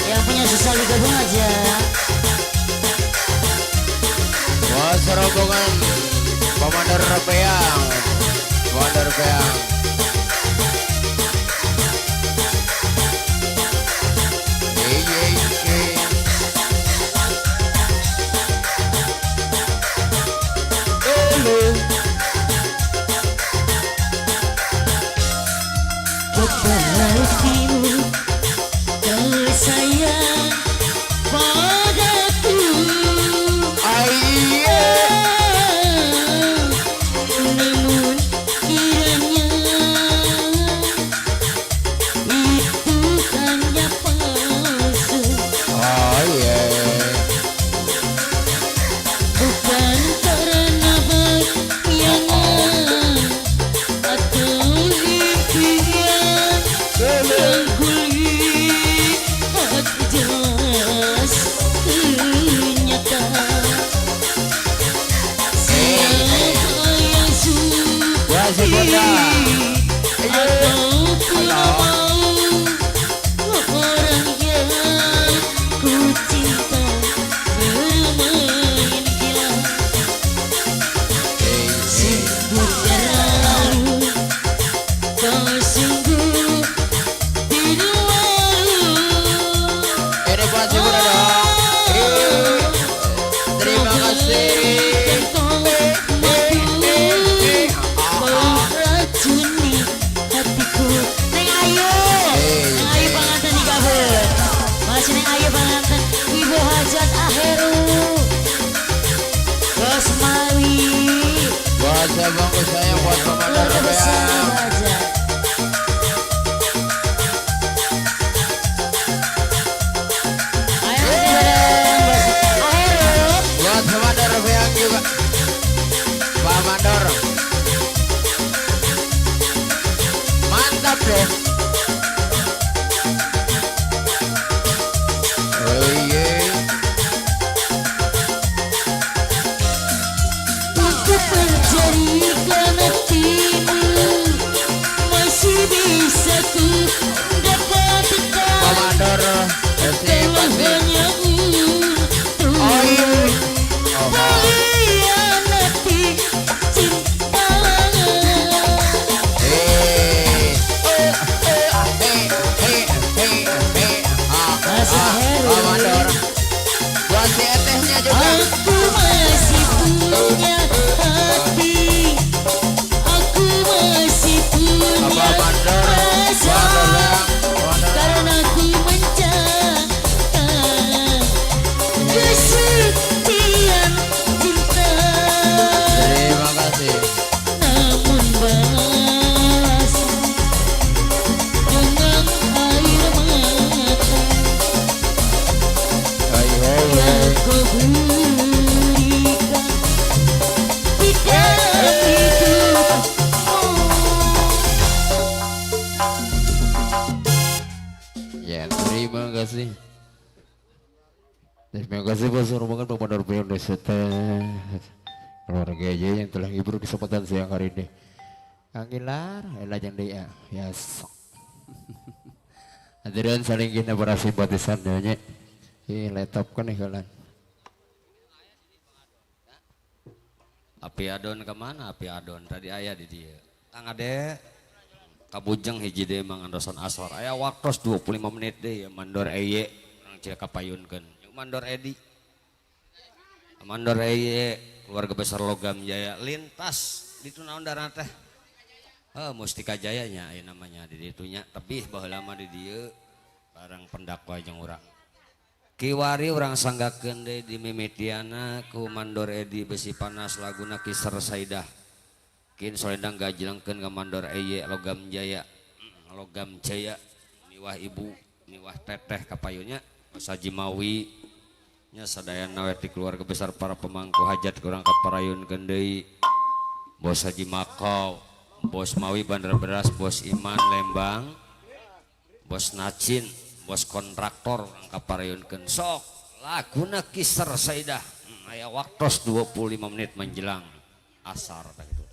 Yang punya sesal digabung aja Bahasa rombongan Komander Peang. Kekasihmu kau sayang padaku Namun kiranya itu hanya palsu Bukan karena bayangan atau impian yang kulihat jelas kenyataan siapa yang suci atau mau orang yang ku cinta bermain gila sibuk terlalu kau sungguh tidak malu Ini buat si Bunda dong. Terima kasih. meracuni hatiku Neng Ayu panganten di kabel masih Neng Ayu panganten Ibu Hajat Aheru Bos Mawi Buat bangku saya buat Komander keluarga besar Peang. Hajat Ya, terima kasih. Terima kasih bos rombongan Pemandur Indonesia keluarga aja yang telah hibur kesempatan siang hari ini. Anggilar, elah yang dia, ya sok. Hadirin saling kita para simpatisan nanya. Laptop kan nih kalian. Api adon kemana? Api adon tadi ayah di dia. Kang Ade, kabujeng hiji deh mang andoson asor. Ayah waktos 25 menit deh ya mandor eye, orang cek kapayunkeun. Yuk mandor Edi. Mandor eye keluarga besar Logam Jaya lintas di naon darah teh. Mustika Jayanya aya namanya di ditunya tapi baheula lama di dieu barang pendakwa jeung urang. Kiwari orang sanggakeun deui di mimitiana ku Mandor Edi besi panas laguna Kisar Saidah. Kin soledang gajlengkeun ka Mandor Eye Logam Jaya. Logam Jaya miwah ibu, miwah teteh kapayunya Mas Haji Mawi nya sadayana we ti keluarga besar para pemangku hajat kurang kaparayunkeun deui. Bos Haji Makau, Bos Mawi Bandar Beras, Bos Iman Lembang, Bos Nacin, Bos kontraktor kaparayunkeun sok laguna Kisar Saidah. Aya waktos 25 menit menjelang asar tah kitu.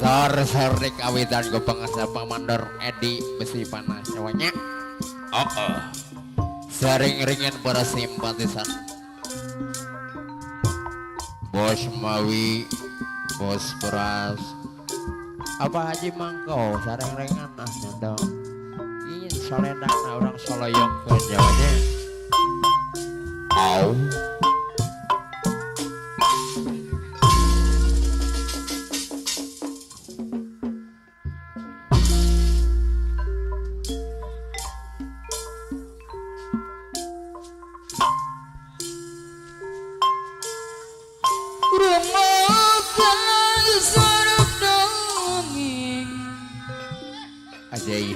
Sar-sarik awitan ku pangasa Mandor Edi besi panas nyawanya. Saring-ringan para simpatisan. Bos Mawi, Bos Beras, apa Haji Mangkau saring-ringan nyandang. Ingin soledang orang soloyok ke Jawanya.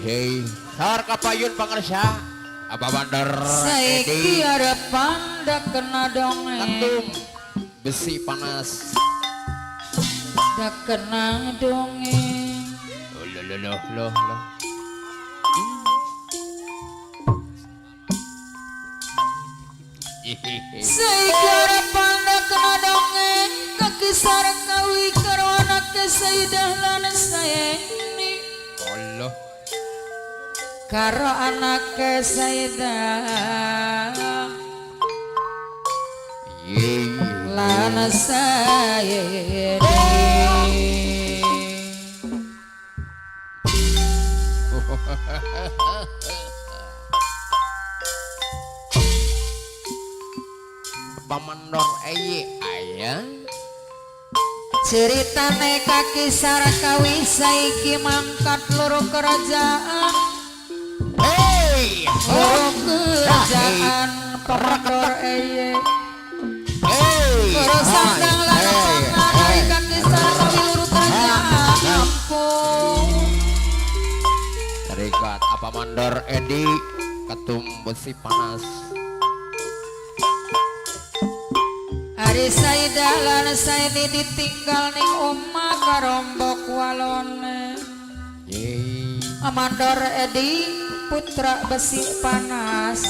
Hei, sar kapayun pangersa, apa Mandor Saiki ada panda kena dongeng. Ketum besi panas. Da kena dongeng. Loh. Saiki ada panda kena dongeng. Kaki sarang kawi karo anak Saidah lan saeni. Allah. Karo anak Saidah lan saeni. Pamandor Eye ayah Ceritane kaki sarakawi saiki mangkat loro kerajaan. Hey, Loro kerajaan Pamandor Eye. Loro sandang lan panganai kaki sarakawi loro kerajaan. Ampun. Terikat apa Mandor Edi ketum besi panas. Ari Saidah lan saeni ditinggal ning omah karombok walone. Mandor Edi putra besi panas.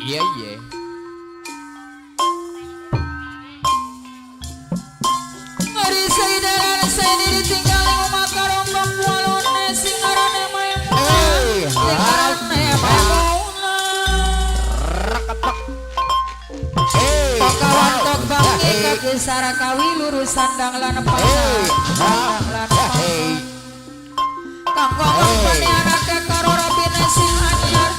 Iya. Ari Saidah lan saeni ditinggal ning omah karombok walone sing arane Pakawantok bangki kaki sarakawi lurus sandang lan panah. Kangkong pani anake karo robine sing anyar.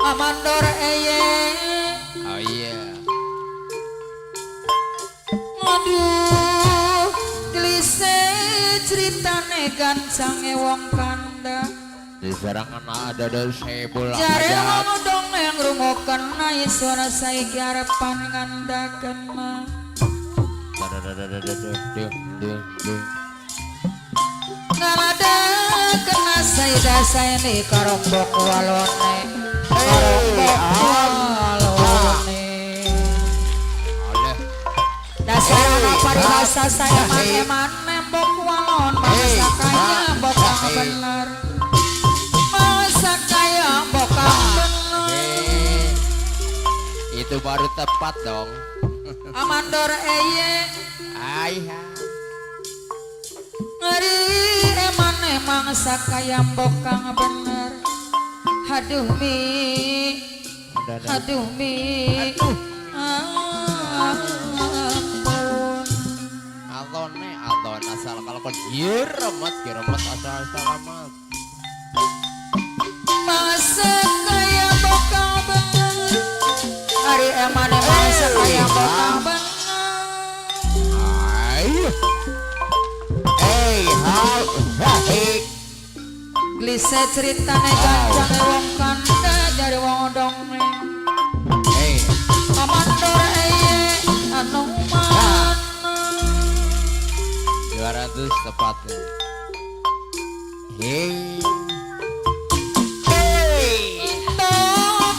Mandor Eye. Oh iya. Aduh, klise cerita ceritane gancange wong kanda Di serangan ada sebul jare aja. ngomong yang rungokan naik suara saiki arepan ngandakan mah ngalada kena saida saini karombok walone karombok walone dasar anak paribasa saya mane mbok walon masa kaya mbok kang bener masa kaya mbok kang bener Itu baru tepat dong. amandor eye Ayah. ngeri emang sakaya mbok kang bener haduh mi ampun Alon asal kalau kon remet asal amat. masa kaya mbok kang bener hari emang sakaya mbok kang bener Ayah. Hey. glise ceritane gancange wong kanda dari wong dongeng Hey. amandor eye anu mana 200 tepatnya. Hey.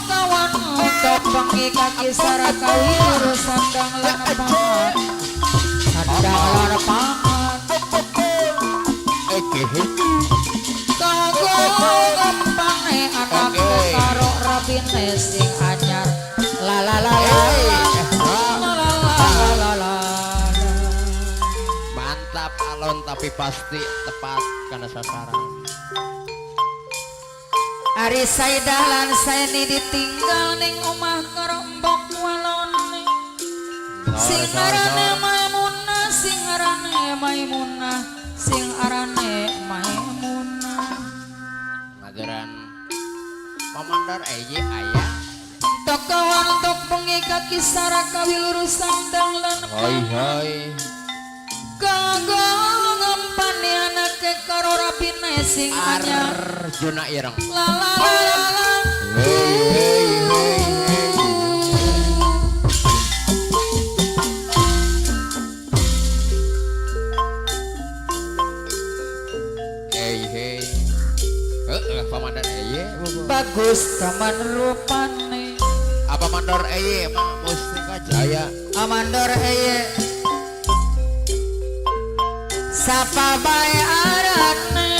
kawan untuk pengi kaki sarakawi urus sandang lapangan sandang lapangan kanggo gampang anak karo rabine sing anyar la la la la Mantap alon tapi pasti tepat karena sasaran. Ari Saidah lan Saini ditinggal ning omah kerombok walone sing arane Maimunah sing arane Maimunah sing arane Maimunah Ngaturan Komandor Eji ayah. tok kawan tok bengi kaki sarakawi lurus sandang lan Hoi. kanggo ngempani anake karo rabine sing anyar Arjuna ireng. la la la la Hey. Komandan Eji. bagus taman rupane Apa Mandor Eji mah Mustika Jaya. amandor eye sapa bae arane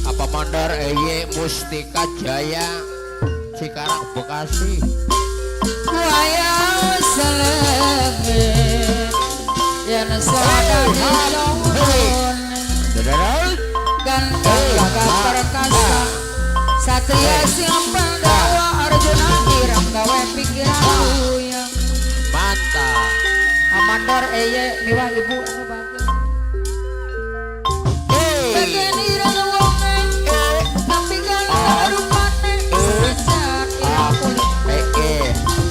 Apa Mandor Eji Mustika Jaya. Cikarang Bekasi. kuaya selenge yen sadar dilawun Saudara. ganteng gagah perkasa satria sing Pandawa Arjuna ireng gawe pikiran buyang Mantap. amandor eye miwah ibu anu bagus bagian ireng wonge tapi ganteng rupane senajan ireng kulit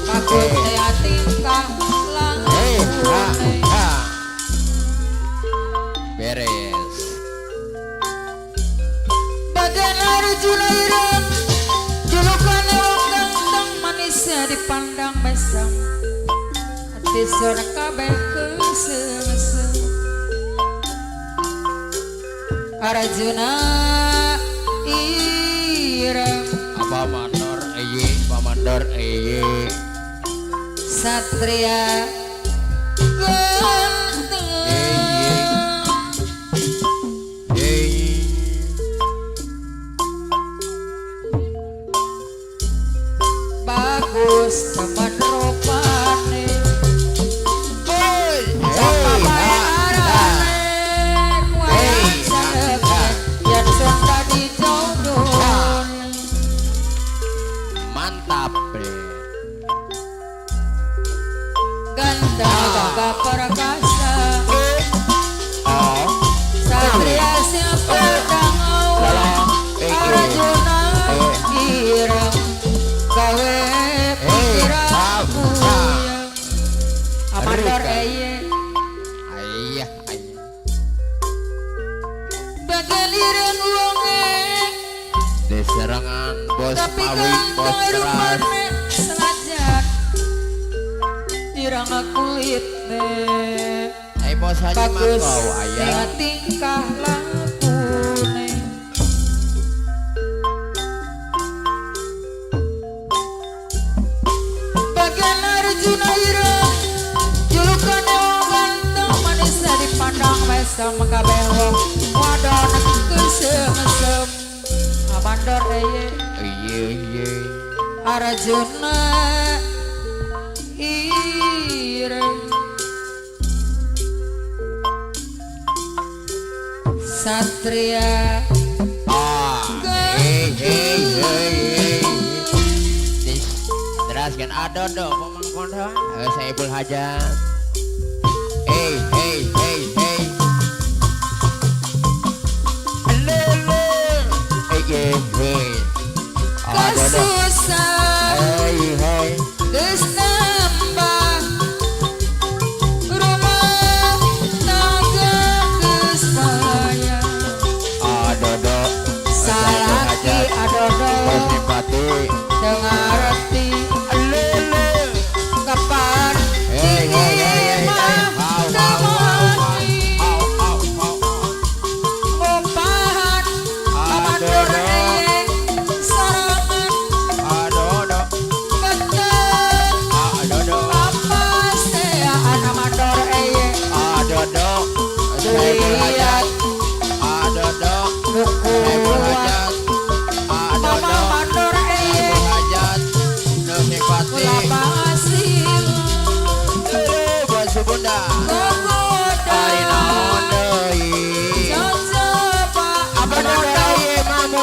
bagus daya tingkah langkune Beres. bagian Arjuna ireng julukane wong ganteng manisnya dipandang mesem hati sore kabeh kesem-sem Arjuna ireng Apa Mandor Eji, Pak Mandor Eji. satria ganteng bagus teman rupane sapa bae arane kuayang sareke yen sun tadi jodoh Mantap deh. ganteng gagah perkasa satria sing pedang awal Arjuna ireng gawe pikiran buyang amandor eye Ayah. geliran uangnya Diserangan bos tapi mawing bos ganteng keras. rumahnya selajan irang kulit teh Bos Haji bagus Mangkau ayah. tingkah lakune bagian Arjuna ireng julukan wong ganteng manisnya dipandang wesel mengkabeh wong wadon kesem-sem amandor eye Iya. Arjuna ireng Satria Teraskan ada dong pemangkon saya Ibul Hajat. Hey. Kasusan Hey. geus nambah rumah tangga geus payah Adodo. salaki adodo Simpati. dengarti kapan mah temani ngumpahan amandor eye sarangan betul apa saya amandor eye lihat nukuat mama mandor eye kula pasir gogoda coba adodo saya bober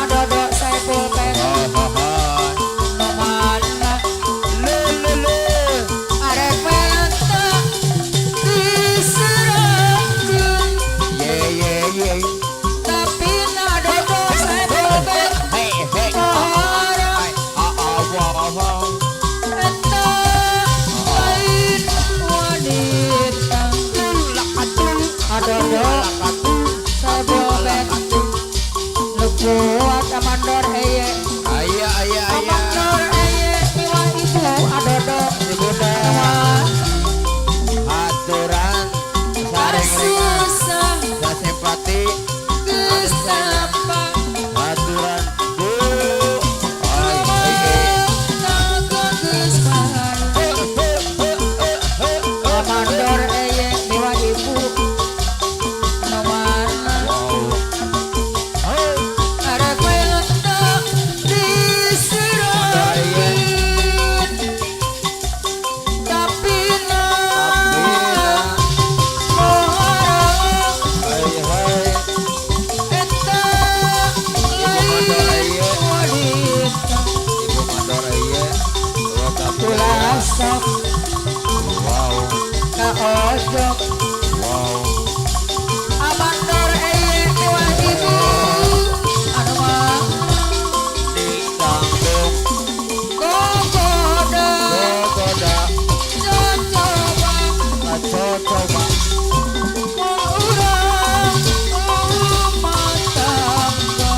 adodo saya bober nomana arek menta diserahkeun tapi adodo saya bober eta lain wanita adodo saya bober lu kuat amandor eye amandor eye milah ibu adodo teman susah geus nambah tangga geus payah amandor eye milah ibu nomana arek menta diserahkeun tapi eta lain wanita ulah sok ka ojok amandor eye milah ibu anu mah gogoda coba urang rumah tangga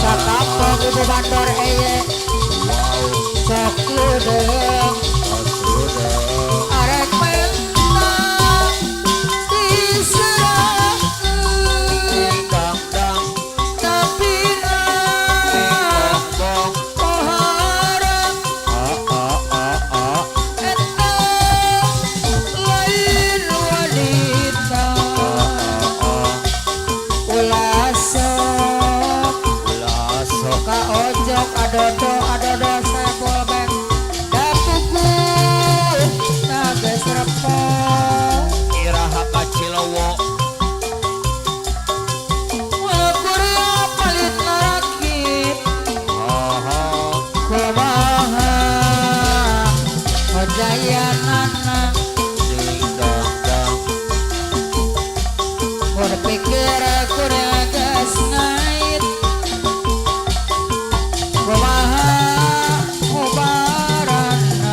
sakapok ibu mandor eye sok ludeng arek menta diserahkeun tapi poharap eta lain wanita ulah sok ka ojok adodo saya bolbek dapuku nages repot kuria palit laki kumaha hojayanana berpikir kuria gas ngait kumaha ubarana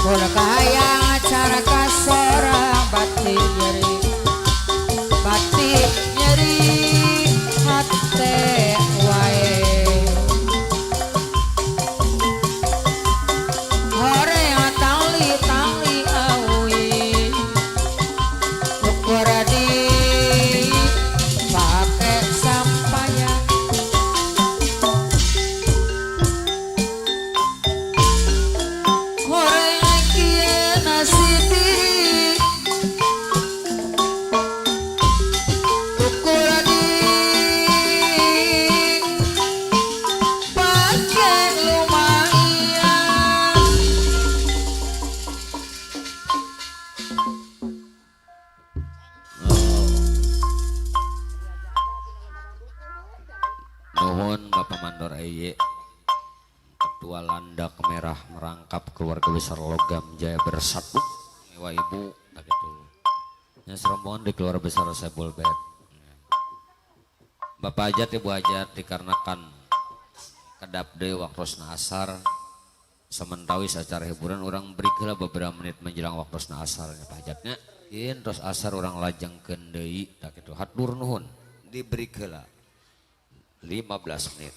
Bola kayang acara kasorang batik nyeri hati wae hore tali awi ukur di pakai sampahnya hore kia nasi diri ukur di pakai lumayan Nuhun Bapak Mandor Eye Ketua Landak Merah merangkap keluarga besar Logam Jaya bersatu Iwa Ibu tak gitu nya serombongan di keluarga besar Sebul Bed Bapak Hajat Ibu Hajat dikarenakan kedap deui waktosna asar sementawis acara hiburan orang beri heula beberapa menit menjelang waktosna asar Pak Hajatnya yen tos asar orang lajengkeun deui tak gitu hatur nuhun diberi heula 15 menit.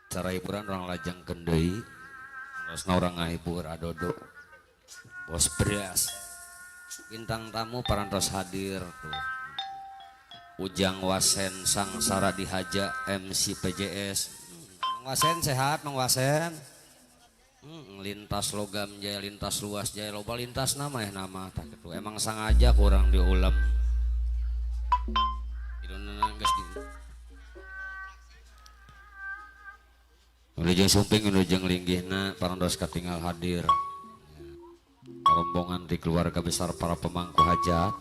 cara hiburan orang lajang kendai terus orang ngahibur adodo bos beras bintang tamu parantos hadir tuh Ujang Wasen Sangsara Dihaja MC PJS Mang Wasen sehat Mang Wasen lintas logam jaya lintas luas jaya loba lintas nama nama tak gitu emang sengaja kurang diulam udah jeung sumping udah jeung linggihna parantos katinggal hadir rombongan di keluarga besar para pemangku hajat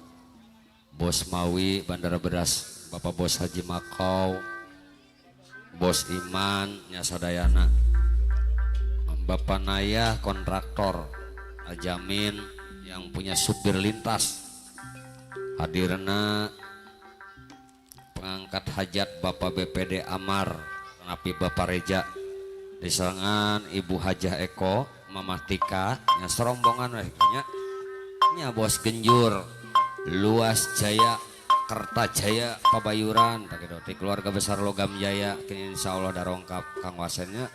Bos Mawi Bandara Beras Bapak Bos Haji Makau Bos Iman Nyasadayana Bapak Naya kontraktor Ajamin yang punya supir lintas hadirna pengangkat hajat Bapak BPD Amar Napi Bapak Reja diserangan Ibu Hajah Eko Mama Tika nya serombongan nya Bos Genjur Luas Jaya Kertajaya Pabayuran tak gitu di keluarga besar Logam Jaya kini insyaallah darongkap Kang Wasennya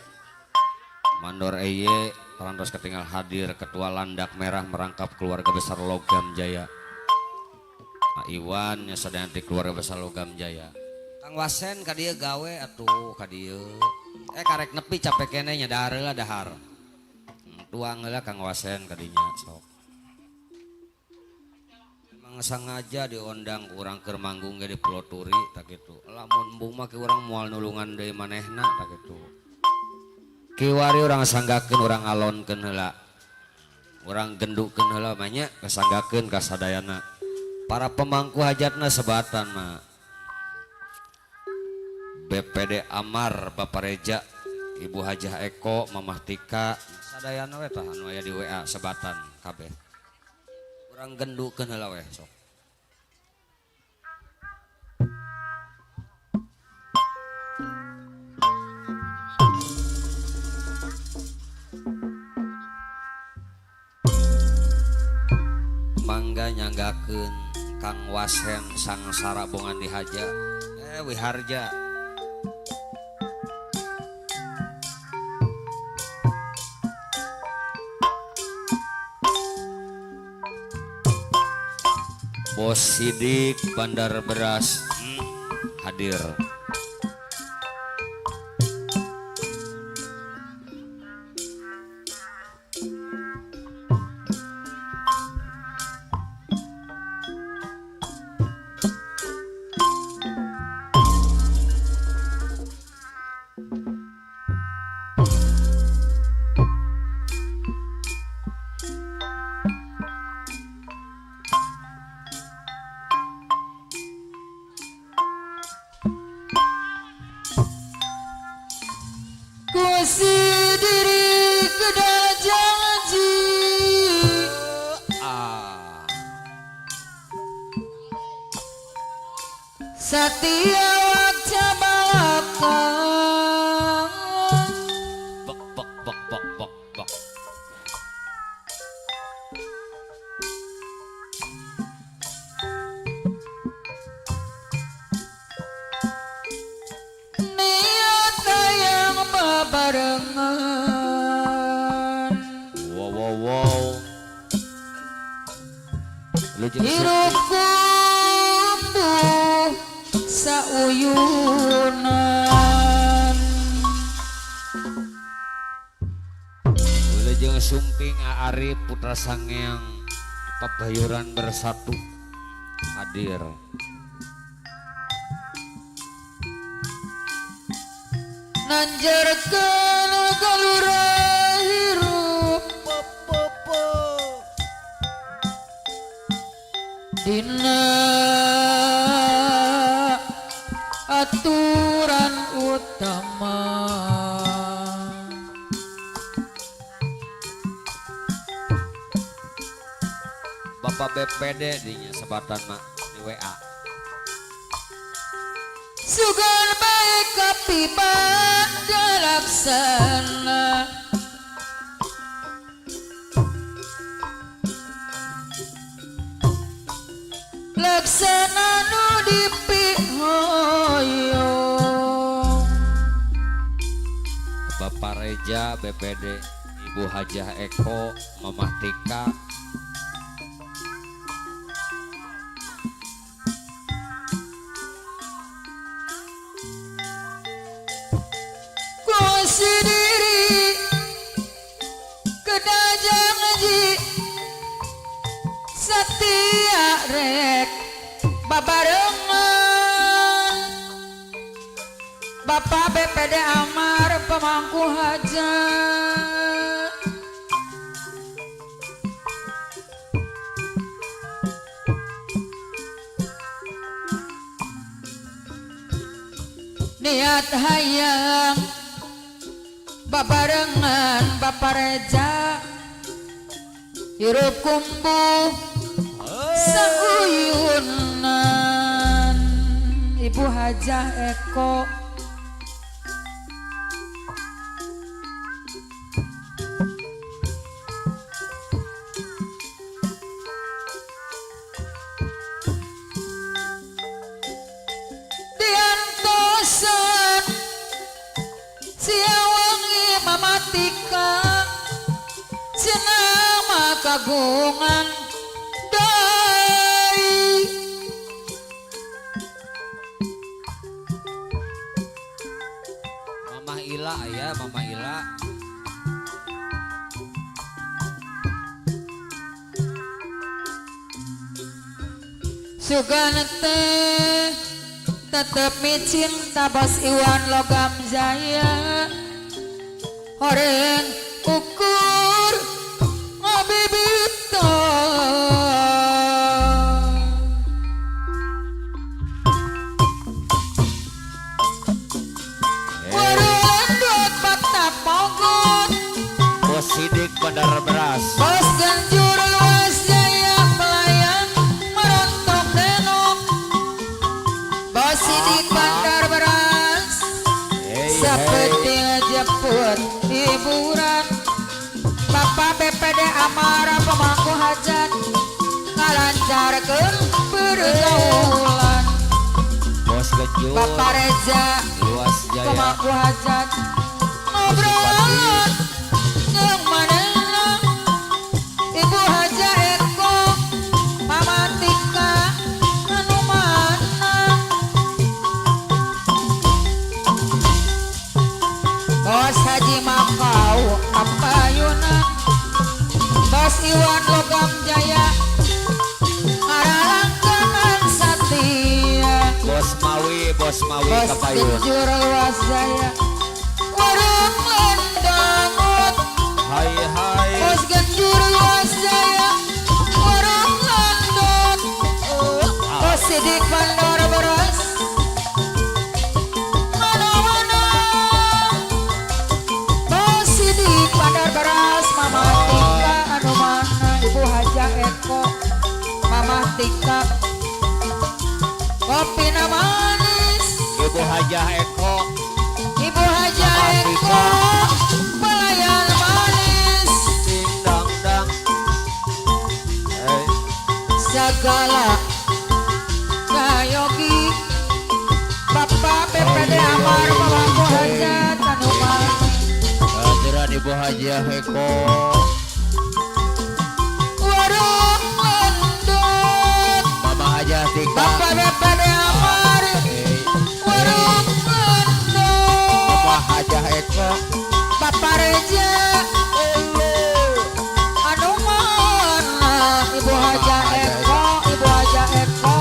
Mandor Eye parantos ketinggal hadir Ketua Landak Merah merangkap keluarga besar Logam Jaya Pak Iwan nya sedang di keluarga besar Logam Jaya Kang Wasen ka dieu gawe atuh ka dieu karek nepi capek kene nya dahareula dahar tuang heula Kang Wasen kadinya sok emang sengaja diundang urang keur manggung ge di Pulau Turi tak kitu lamun embung mah ki urang moal nulungan deui manehna tak kitu kiwari urang sanggakeun urang alonkeun heula urang gendukeun heula mah nya kasanggakeun ka sadayana para pemangku hajatna sebatan mah BPD Amar Bapak Reja Ibu Hajah Eko Mamah Tika sadayana we tah anu aya di WA sebatan kabeh urang gendukeun heula we sok mangga nyanggakeun Kang Wasen Sangsara Bongan Dihaja Wiharja Bos Sidik Bandar Beras hadir kusi diri kedah janji Satya wakja balakang bok bok bok bok bok bok niat yang babarengan wow wow wow lu jeung hirup kumbuh sauyunan Wilujeng Sumping Arif Putra Sangeang Pabayuran Bersatu hadir nanjarkan galura hirup dina aturan utama Bapak BPD dinya sebatan mak di WA sugan baik kapiban galaksana laksana nu dipihoyo Reja BPD, Ibu Hajah Eko, Mamah Tika, Kusi diri kedajang ngaji setia rek babarengan Bapak BPD Amar pemangku hajat niat hayang babarengan Bapak Reja hirup kumbuh sauyunan Ibu Hajah Eko diantosan siawangi Mama Tika senama kagungan dai Mamah Ila ya, Mamah Ila. sugan teh tetep micin tabas Iwan Logam Jaya horeng ukur ngabibito warung dot batak mogot Bos Sidik Bandar Beras, bos ganjur luas jaya pelayan merontok denok bos sidik bandar beras seperti jemput hiburan Bapak BPD Amara pemangku hajat ngalancarkeun pergaulan Bos Genjur, Bapak Reja Luas Jaya, pemangku hajat ngobrolan jeung manehna Ibu Hajah Eko Mama Tika anu mana Bos Haji Makau Apayuna Bos Iwan Logam Jaya Aralanggangan Satya Bos Mawi Bos Kapayun, Genjur Luas Jaya Warung Lendangut Hai Hai, Bos Genjur Luas Jaya Warung Landot Bos Sidik Bandar Beras mana-mana Bos Sidik Bandar Beras Mama Tika anu mana Ibu Hajah Eko Mama Tika kopi manis Ibu Hajah Eko, Ibu Hajah Eko pelayan manis Ding Dang Dang, segala gayogi Bapak BPD Amar pemangku hajat anu manis Hadiran Ibu Hajah Eko. warung lendut Mama Hajah Tika. Bapak BPD Amar warung lendut Mama Hajah Eko. Bapak Reja anu mana Ibu Hajah Eko Ibu Hajah Eko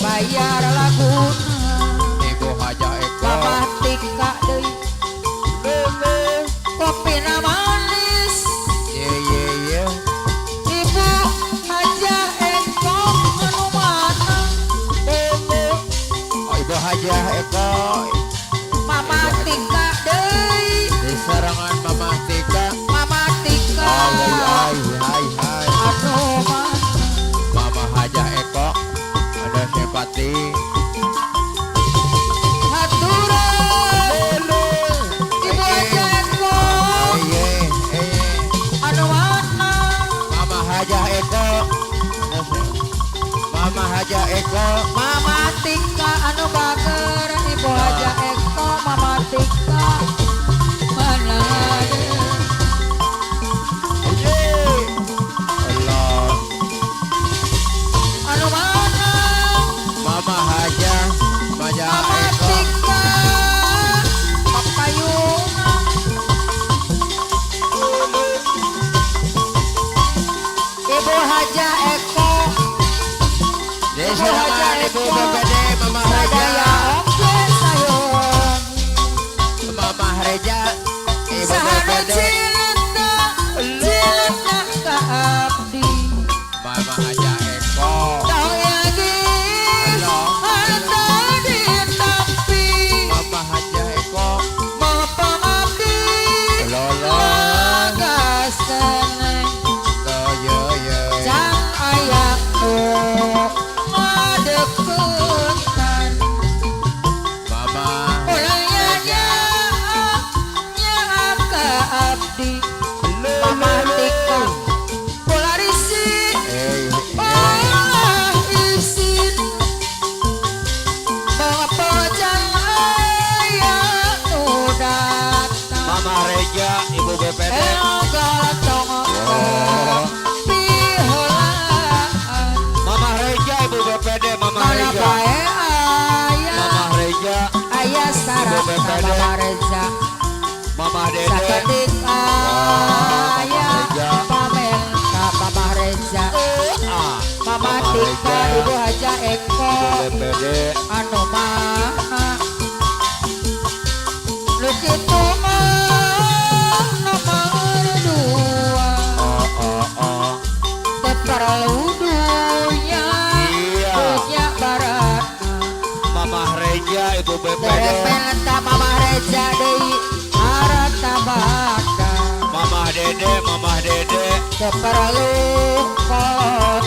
bayar laguna Ibu Hajah Eko. Mama Tika deui kopi manis Ye ye ye. Ibu Hajah Eko anu mana Oh, Ibu Hajah Eko. Mama Tika deui Di serangan Mama Tika. Mama Tika Hai hai hai. anu mana Mama Hajah Eko. Ada simpati. haturan Ibu Hajah Eko Ye ye. anu mana Mama Hajah Eko. Mama Hajah Eko. Mama Tika anu bager Ibu Hajah Eko Mama Tika mana Reja Sahana Cilena Cilena ka abdi Mama aja Eko. Tong yagis Harta ditampi Mama aja Eko. Mga pangabdi Lolo. Lagas teneng Yo yo. Jang ayak Ngadekutan Mama. Ulangnya ka abdi Mama Tika Polarisi Allah isin Mga pojang ayah nu datang Mama Reja, Ibu BPD. Galatong piholaan Mama Reja, Ibu BPD. Mama Mana Reja. bae ayah Mama Reja. Ayah Sarah Ibu BPD. Mama Reza Mama Dede. Sakedik ayah Reja. pamer ka Mama Reza Mama Tika Reja. Ibu Haja Eko BPD. anu mah lu kitu mah nomor dua teu perlu dunya Iya. dunya barat Mama Reja, Ibu BPD. terepelta Mama Reza deui harata bada Mama Dede, Mama Dede. teu perlu kolot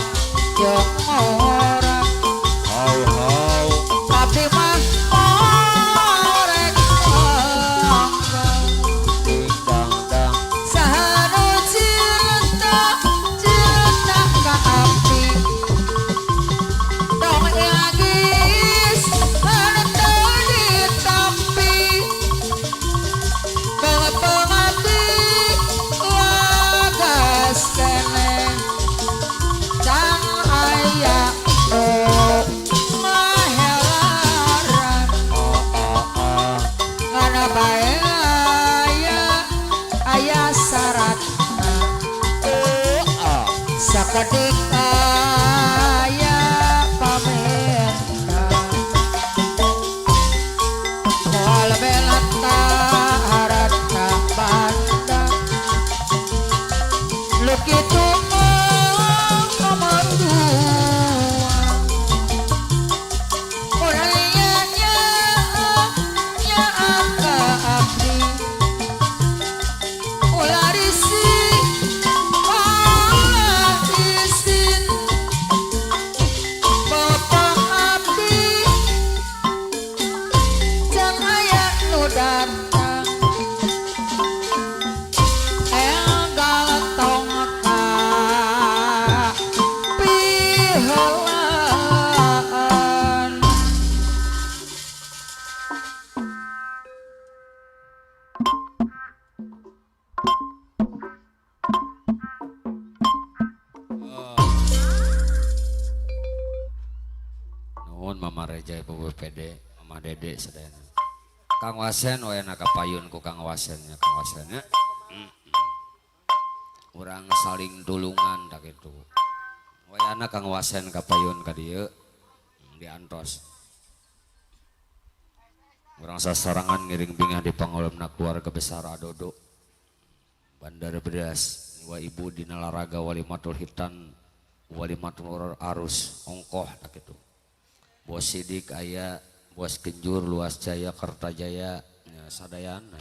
jeung orang Hau hau. tapi mah orek Ding dang dang. Sahanu cinta cinta ka api dong yagis harta ditampi banget pengabdi lagas keneh can aya mahelaran ngana bae aya syaratna sakedik aya pamenta moal belanta harata banda lu kitu mah nomor dua orangnya nya angka abdi ularisi Allah isin bapak abdi jang aya nu datang galatong ka piholaan Nuhun Mama Reja, Ibu BPD, Mama Dede sadayana. Kang Wasen we na kapayun ku Kang Wasennya, Kang Wasennya. Urang saling tulungan tak itu. Wayana Kang Wasen kapayun ka dieu diantos. Urang sasarangan ngiring bingah di pangolemna keluarga besar Adodo. Bandar Bedas, wa ibu dina laraga Walimatul Hitan, Walimatul Arus, ongkoh tak itu. Bos Sidik aya, Bos Kenjur, Luas Jaya, Kertajaya, ya, sadayana,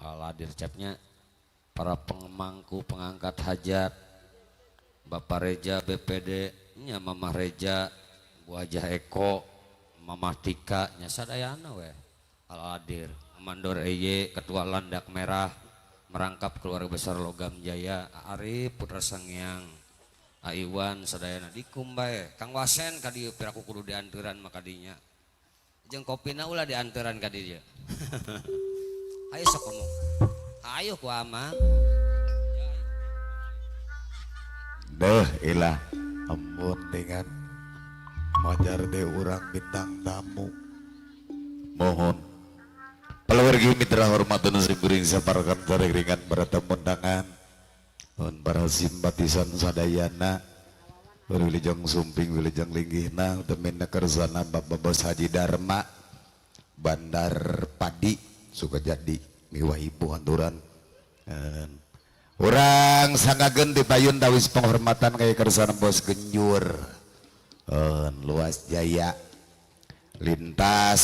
aladir cepnya, para pemangku pengangkat hajat, Bapak Reja BPD, nya Mama Reja, Bu Hajah Eko, Mama Tika, nya sadayana we, aladir, Mandor EY, Ketua Landak Merah, merangkap keluarga besar Logam Jaya, Arif Putra Sangyang, Aiwan sadayana dikumbae Kang Wasen ka dieu piraku kudu dianturan maka dinya jeung kopina ulah dianturan ka dieu ayo sok ngomong ayo ku ama deh ilah ampun dengan majar deh urang bintang tamu mohon paluwargi mitra hormatun simkuring saparkan ringan para undangan mohon para simpatisan sadayana wilujeng sumping wilujeng linggihna utamina kersana Bapak Bos Haji Dharma Bandar Padi Sukajadi miwah ibu handuran. Urang sangagen di payun dawis penghormatan kaya kersana Bos Genjur. Luas Jaya lintas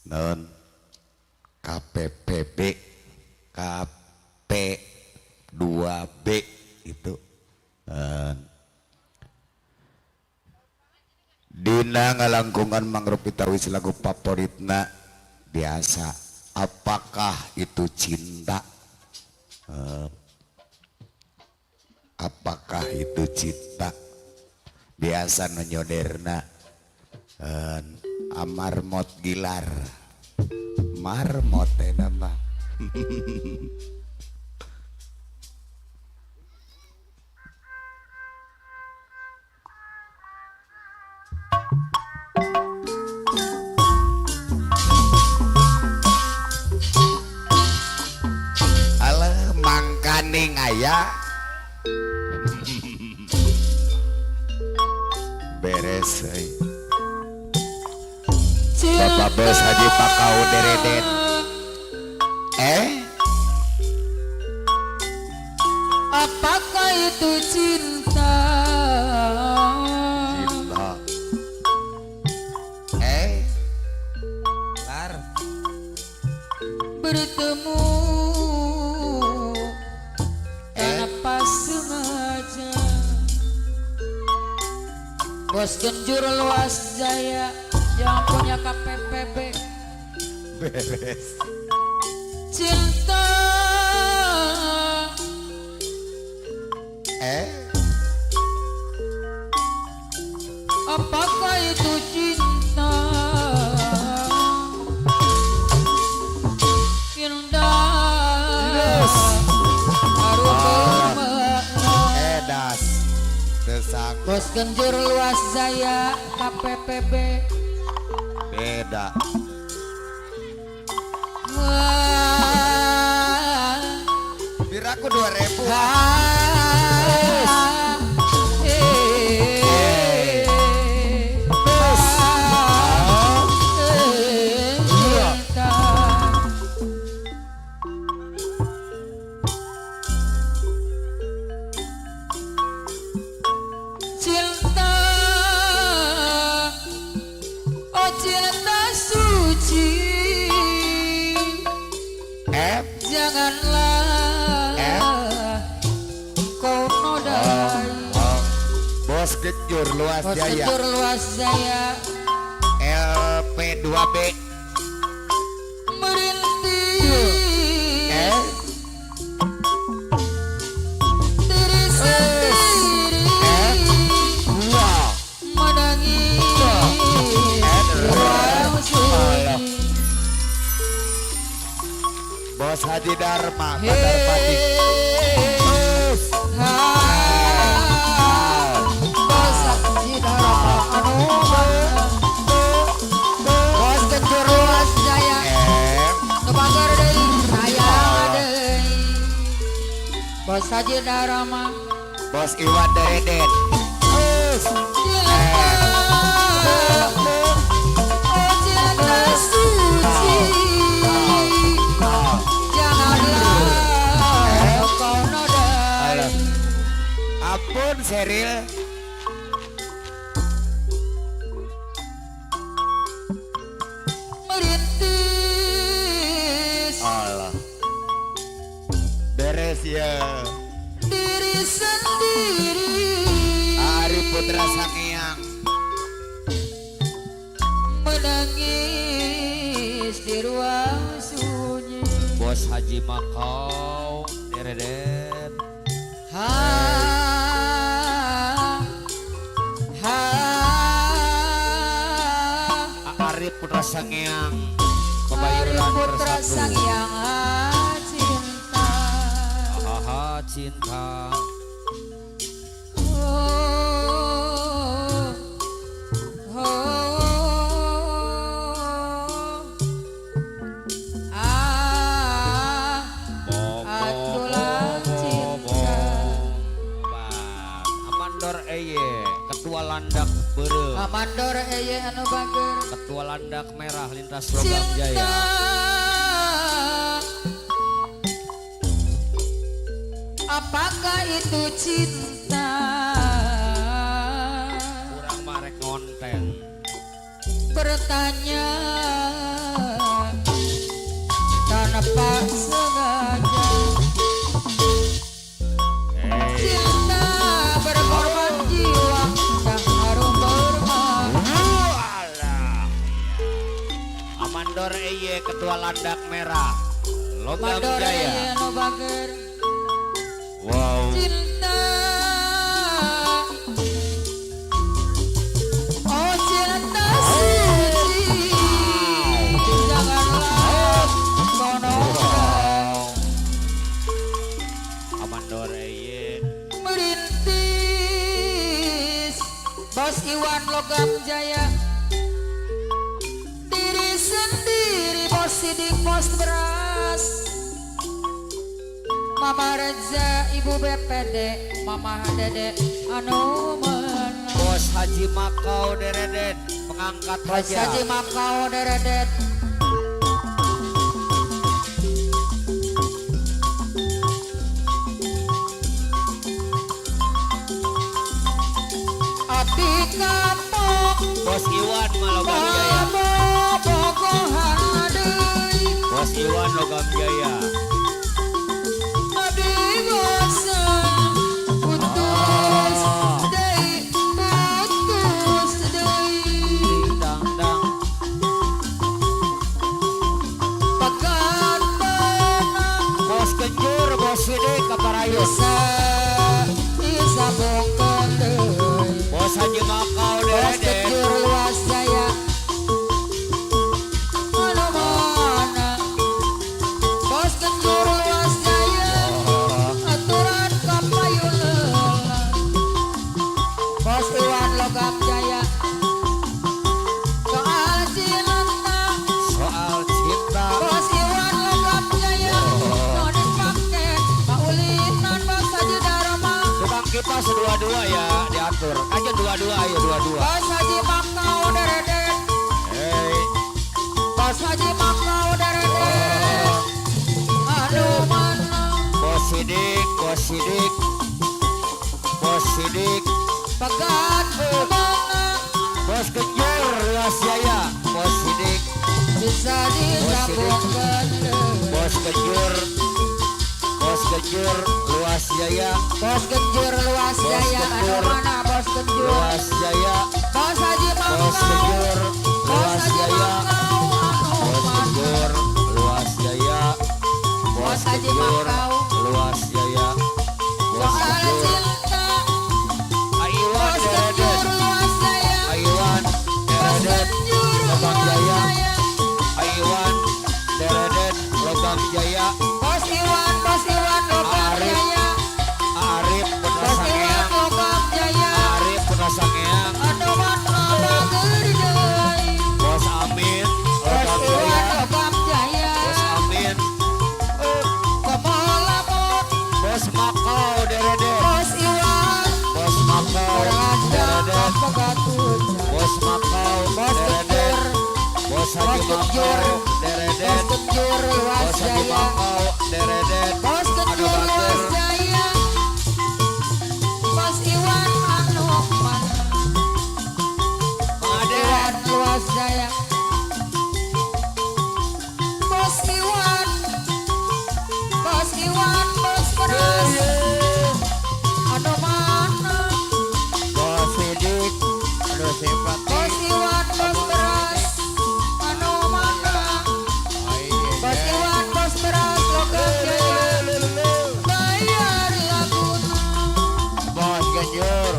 non KPPB KP 2B itu dina ngalangkungan mangrupi tawis lagu favoritna biasa apakah itu cinta. Apakah itu cinta biasa nonyoderna amarmot gilar marmot nama alah mangkaning aya beres Bapak Bos Haji Pakau Dereden. Apakah itu cinta? Cinta. Lar. Bertemu enak pas sengaja. Bos Genjur Luas Jaya yang punya KPPB Beres. cinta. Apakah itu cinta? Indah harum bermakna. Das. Tesang Bos Genjur Luas Jaya KPPB beda. Biraku 2000. Cinta, oh cinta suci, janganlah kau nodai. Bos Genjur Luas Bos Jaya Genjur Luas Jaya LP2B merintih diri sendiri menangis ruang sunyi. Bos Haji Dharma Bandar Pati. Bos Haji Dharma Bos Genjur Luas Jaya kebanggar deui saya deui. Bos Haji Dharma Bos Iwan Dereden. cinta, oh cinta suci, janganlah kau nodai. Ampun Seril. Merintis Allah. Beres ya. diri sendiri Ari Putra Sangiang. menangis di ruang sunyi. Bos Haji Makau Dereden. Ha, ha, Arif Putra Sangiang Ari Kebayoran Putra Bersatu. Sangiang cinta. Haha cinta. Oh, oh, atulah cinta. Amandor Eye Ketua Landak Beureum. Amandor eye anu bager Ketua Landak Merah Lintas Logam Jaya. cinta. itu cinta kurang marek konten bertanya tanpa sengaja cinta berkorban jiwa dan harum bermahal Amandor Eye Ketua Landak Merah Logam Mandor Jaya no bager wow cinta oh cinta suci janganlah kau nolak Amandor Eye merintis Bos Iwan Logam Jaya diri sendiri Bos Sidik Bos Beras Mama Reza Ibu BPD Mama Dede anu menang Bos Haji Makau Deredet pengangkat Bos raja Haji Makau Deredet Ati kapok Bos Iwan Logam Jaya bogohan deui Bos Iwan Logam Jaya abdi bosan putus deui putus deui dang dang pegat benang Bos Kenjur Bos Sidik Kaparayun bisa bongkar deui Bos Haji Makau Bos Deredet kecur luas jaya anu mana Bos kecur luas jaya aturan kapayun Bos Iwan Logam Jaya soal cinta soal cinta Bos Iwan Logam Jaya no dipake paulinan Bos Haji Dharma tukang kipas dua-dua ya diatur aja dua-dua ayo dua-dua Bos Haji Makau Deredet hey Bos Haji Makau Deredet anu mana Bos Sidik Bos Sidik Bos Sidik pegat benang Bos Kenjur Luas Jaya Bos Sidik bisa disambungkan Bos Kenjur Luas Jaya Bos Kecur luas jaya anu Kecur. mana Bos Kecur Luas Jaya Bos Haji Bos Makau Kenjur Bos Luas Haji Jaya Makau anu Bos mana Kenjur Luas Jaya Bos Haji Kenjur Makau Luas Jaya Bos soal Kenjur cinta Aiwan Bos Kecur Deredet luas jaya Aiwan Bos Deredet Kecur Logam luas Jaya jaya Aiwan Deredet Logam Jaya Bos Iwan Logam Arif. Jaya Arif Bos Putra Iwan Sangeang Logam Jaya Arif Putra Sangeang anu mana bager deui Bos Amin Bos Logam Iwan Jaya Logam Jaya Bos Amin Kepala Bos Makau Deredet Bos Iwan Bos Makau berada Deredet pegatun Bos Makau Bos Deredet Kecur Bos Haji Bos Kecur. Makau Bos Deredet Kecur luas Bos Haji jaya Makau Deredet Bos Anu Kecur luas Bager jaya Bos Iwan anu mana Pengaderet Iwan luas jaya Bos Iwan Bos Iwan Bos Beras anu mana Bos Sidik Aduh simpati Bos Iwan Bos Beras anu mana Bos Iwan Bos Beras Logam Jaya bayar laguna Bos Kenjur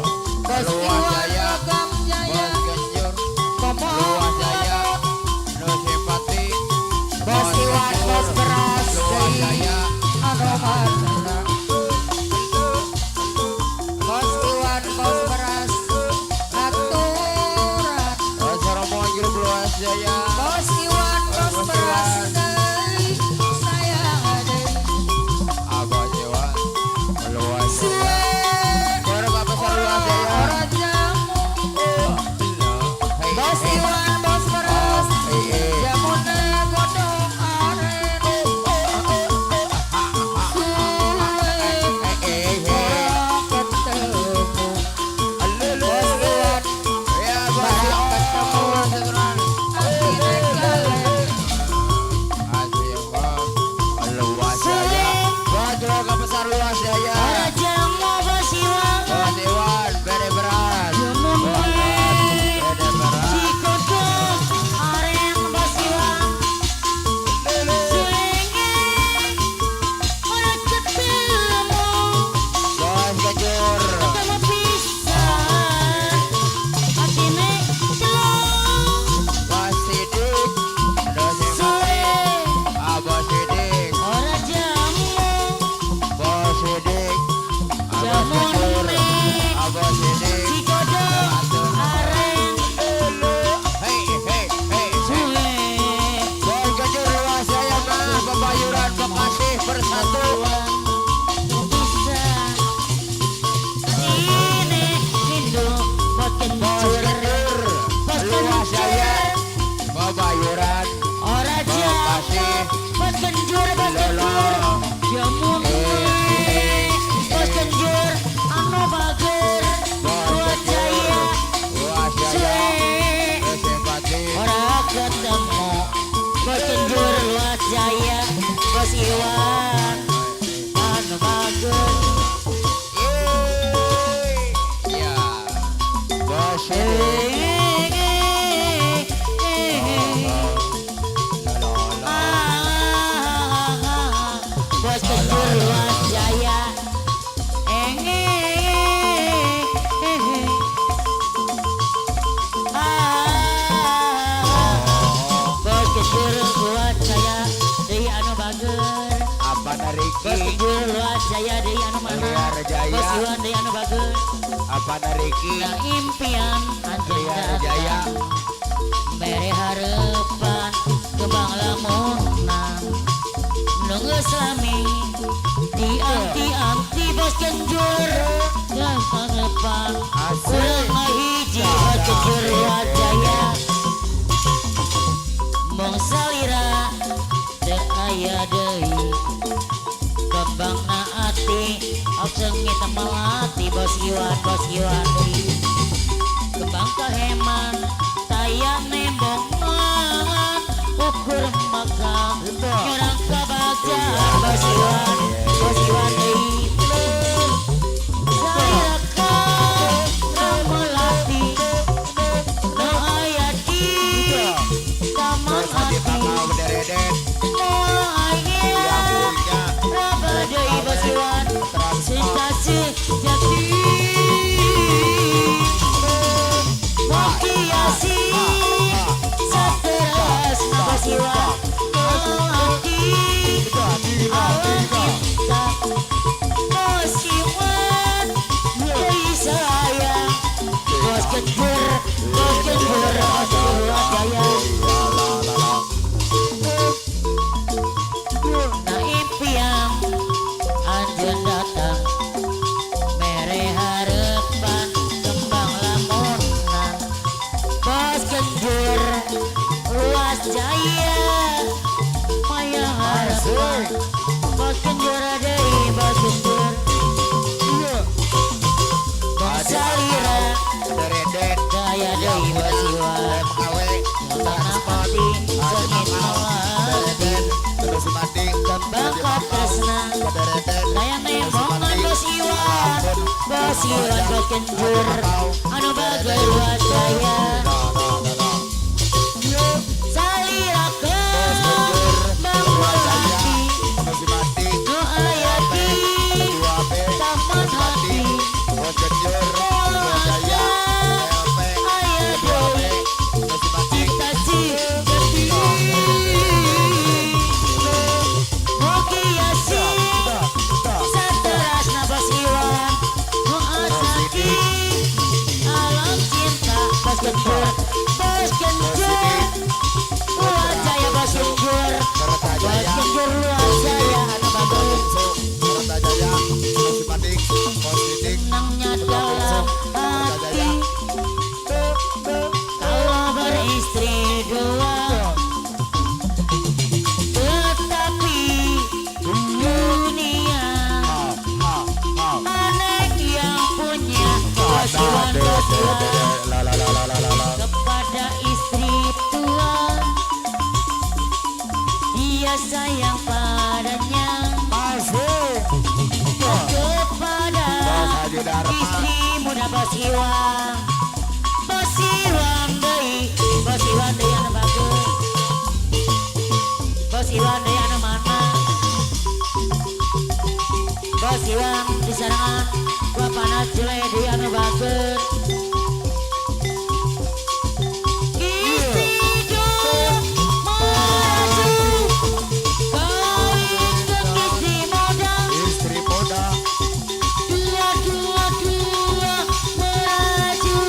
Bos Luas Iwan Jaya Logam Jaya Bos Kenjur Komo Luas Jaya Aduh simpati Bos Iwan Kenjur satu. Bisa ini Indo bos kenjur bos kenjur Babayuran. ora jauh bos kenjur jamun bos kenjur anu bager buat saya ora ketemu bos kenjur luas jaya bos Iwan anu bager Ya. Bos bos kenjur luas jaya bos kenjur luas jaya deui anu bager apa nariki? bos kenjur luas jaya deui anu mana Liar Jaya. bos Iwan deui anu bager Apa nariki? na impian anjeun Liar Jaya. mere harepan kembang lamunan nunggu selami di anti bos kenjur yang pangepan kurang mahiji bos kenjur luas jaya mong salira teu aya deui kembang naati sengit melati bos Iwan deui kembang kaheman tayang nembongan ukur makan nyerang kabajaan bos Iwan deui saya kan melati no aya di taman hati no aya raba deui bos Iwan cinta sejati menghiasi seteras bos Iwan hati awan cinta bos Iwan deui sayang bos kenjur luas jaya na impian anjeun datang mere harepan kembang lamunan bos kenjur luas jaya maya harapan bos kenjur deui bos kenjur salira daya deui bos Iwan tanah pati sengit melati kembang katresna daya nembongan bos Iwan bos kenjur anu bager luas jaya salira kembang melati nu aya di taman hati aya deui cinta sejati menghiasi seterasna bos Iwan nu asaki alam cinta bos kenjur luas jaya bos kenjur luas jaya anu bagus senangnya dalam hati kalau beristri dua tetapi dunia aneh yang punya bos Iwan kepada istri Tuhan dia sayang padanya kepada istri muda bos Iwan deui anu bagus bos Iwan deui anu mana bos Iwan disarangan gua panas jelek deui anu bagus Istri muda dua meraju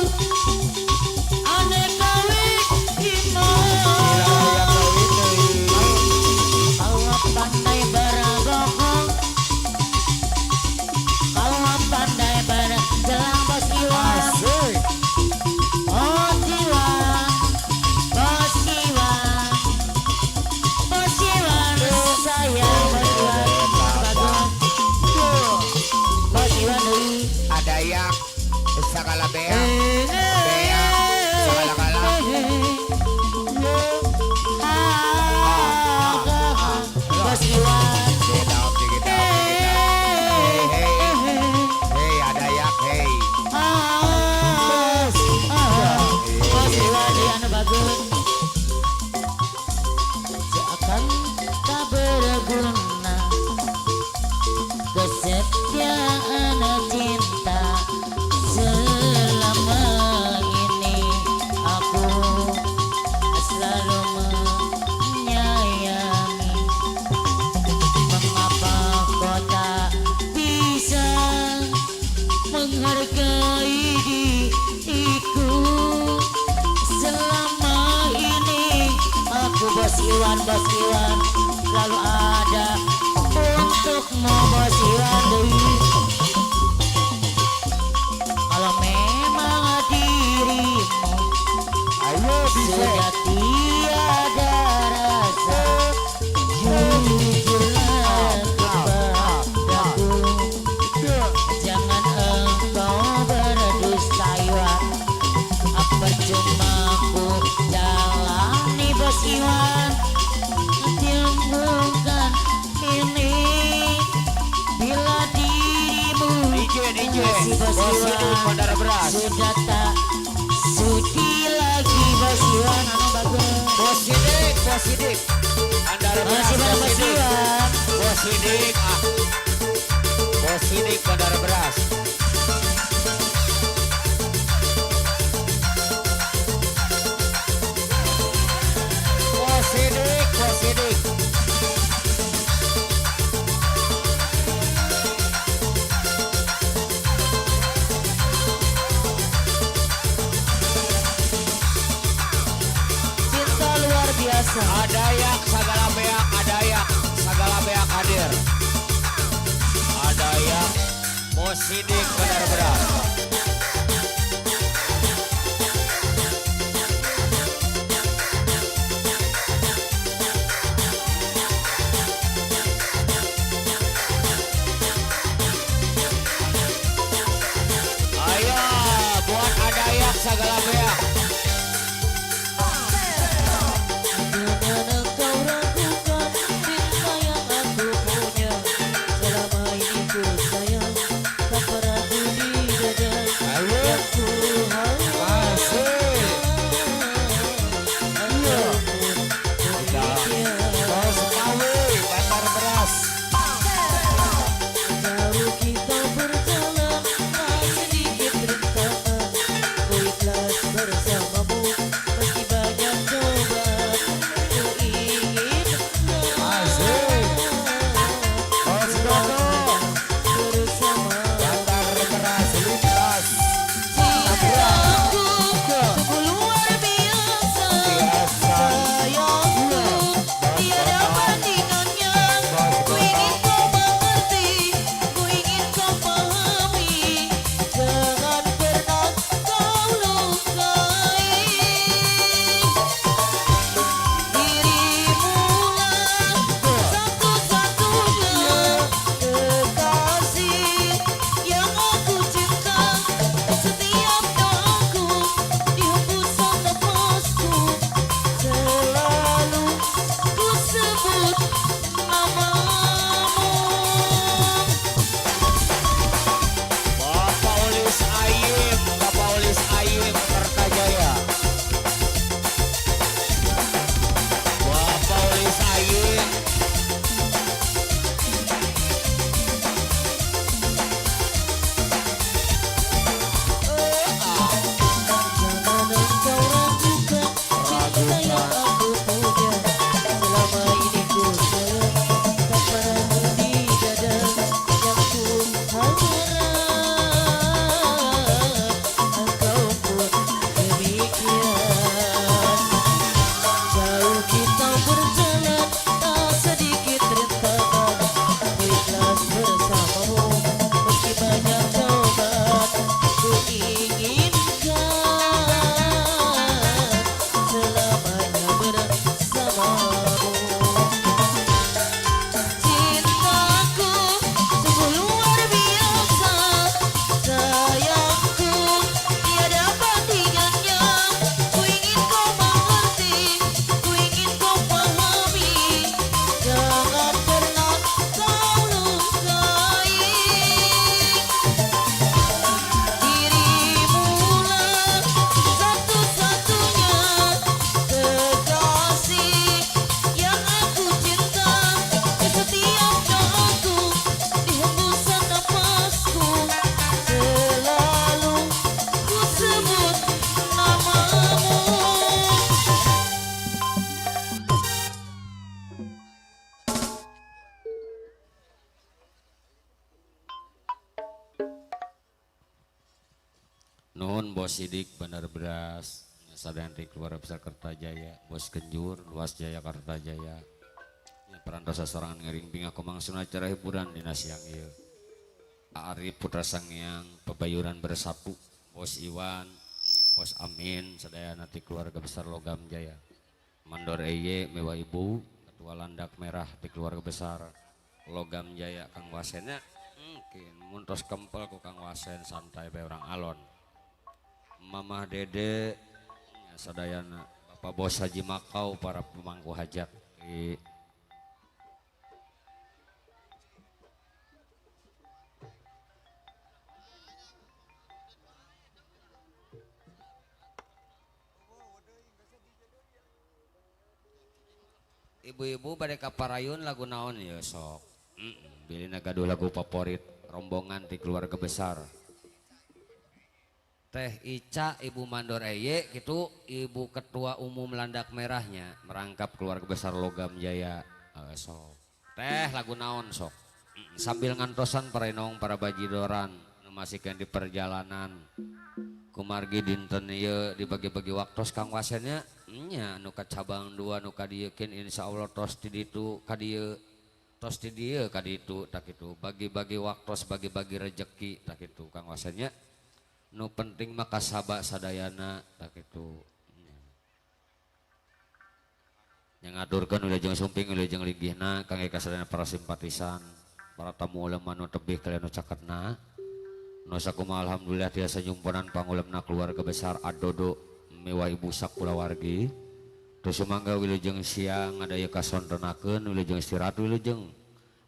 aneh kawin wilayah kawin deui. Allah pandai barabok segala bea. Bea, segala-gala. Bos Iwan. Digidap, digidap, digidap. Hey, hey. Hey, ada yak, hey. Bos Iwan yang bagus. Seakan tak berguna kesetiaan cinta selama ini aku selalu menyayangi. Mengapa kau tak bisa menghargai diriku selama ini? Aku Bos Iwan selalu ada untukmu Bos Iwan deui. Kalau memang dirimu sudah tiada rasa, jujurlah kepadaku. Jangan engkau berdusta Iwan. Percuma ku jalani Bos Iwan, timbulkan ini bila dirimu masih Bos Iwan sudah tak sudi lagi Bos Iwan. Anu bagus Bos Sidik. Bandara Beras, masih Bos Bos Sidik. Iwan. Bos Sidik, Bos Sidik, Bandara Beras. Bos Sidik. Cinta luar biasa. Ada yak, sagala beak hadir. Ada yak, Bos Sidik, Bandara Beras. Ayo, buat ada yak, sagala beak. Jangan engkau ragukan cinta yang aku punya. Selama ini ku sayang, tak pernah ku Nuhun Bos Sidik Bandar Beras, sadayana ti keluarga besar Kertajaya, Bos Kenjur Luas Jaya Kertajaya. Ya perantos sasorangan ngering bingah kumangsuna acara hiburan dina siang ieu. Arif Putra Sangyang Pebayuran Bersatu, Bos Iwan, Bos Amin sadayana ti keluarga besar Logam Jaya. Mandor Eye Mewah Ibu, Ketua Landak Merah ti keluarga besar Logam Jaya Kang Wasennya. Mungkin muntos kempel ku Kang Wasen santai bae orang alon. Mamah Dede ya sadayana Bapak Bos Haji Makau para pemangku hajat ibu-ibu pada kaparayun lagu naon ya sok. Bilina gaduh lagu favorit rombongan ti keluarga besar. Teh Ica Ibu Mandor Eye gitu, Ibu Ketua Umum Landak Merahnya merangkap keluarga besar Logam Jaya. Sok teh lagu naon sok. Sambil ngantosan para inong para bajidoran masihkan di perjalanan kumargi dinten ieu dibagi-bagi waktu Kang Wasennya nya nu ka cabang 2 nu ka dieu kin insyaallah tos di ditu ka dieu tos di dieu ka ditu tak kitu bagi-bagi waktu bagi-bagi rejeki tak kitu Kang Wasennya. Nu penting mah kasaba sadayana tak itu yang ngaturkeun wilujeng sumping wilujeng linggihna kangge kasadayana para simpatisan para tamu ulama nu tebih kalian nu caketna nu sakumaha alhamdulillah tiasa nyumpunan pangulemna keluarga besar Adodo Mewah Ibu Sakulawargi terus sumangga wilujeng siang ngadaya kasontonakeun wilujeng istirahat wilujeng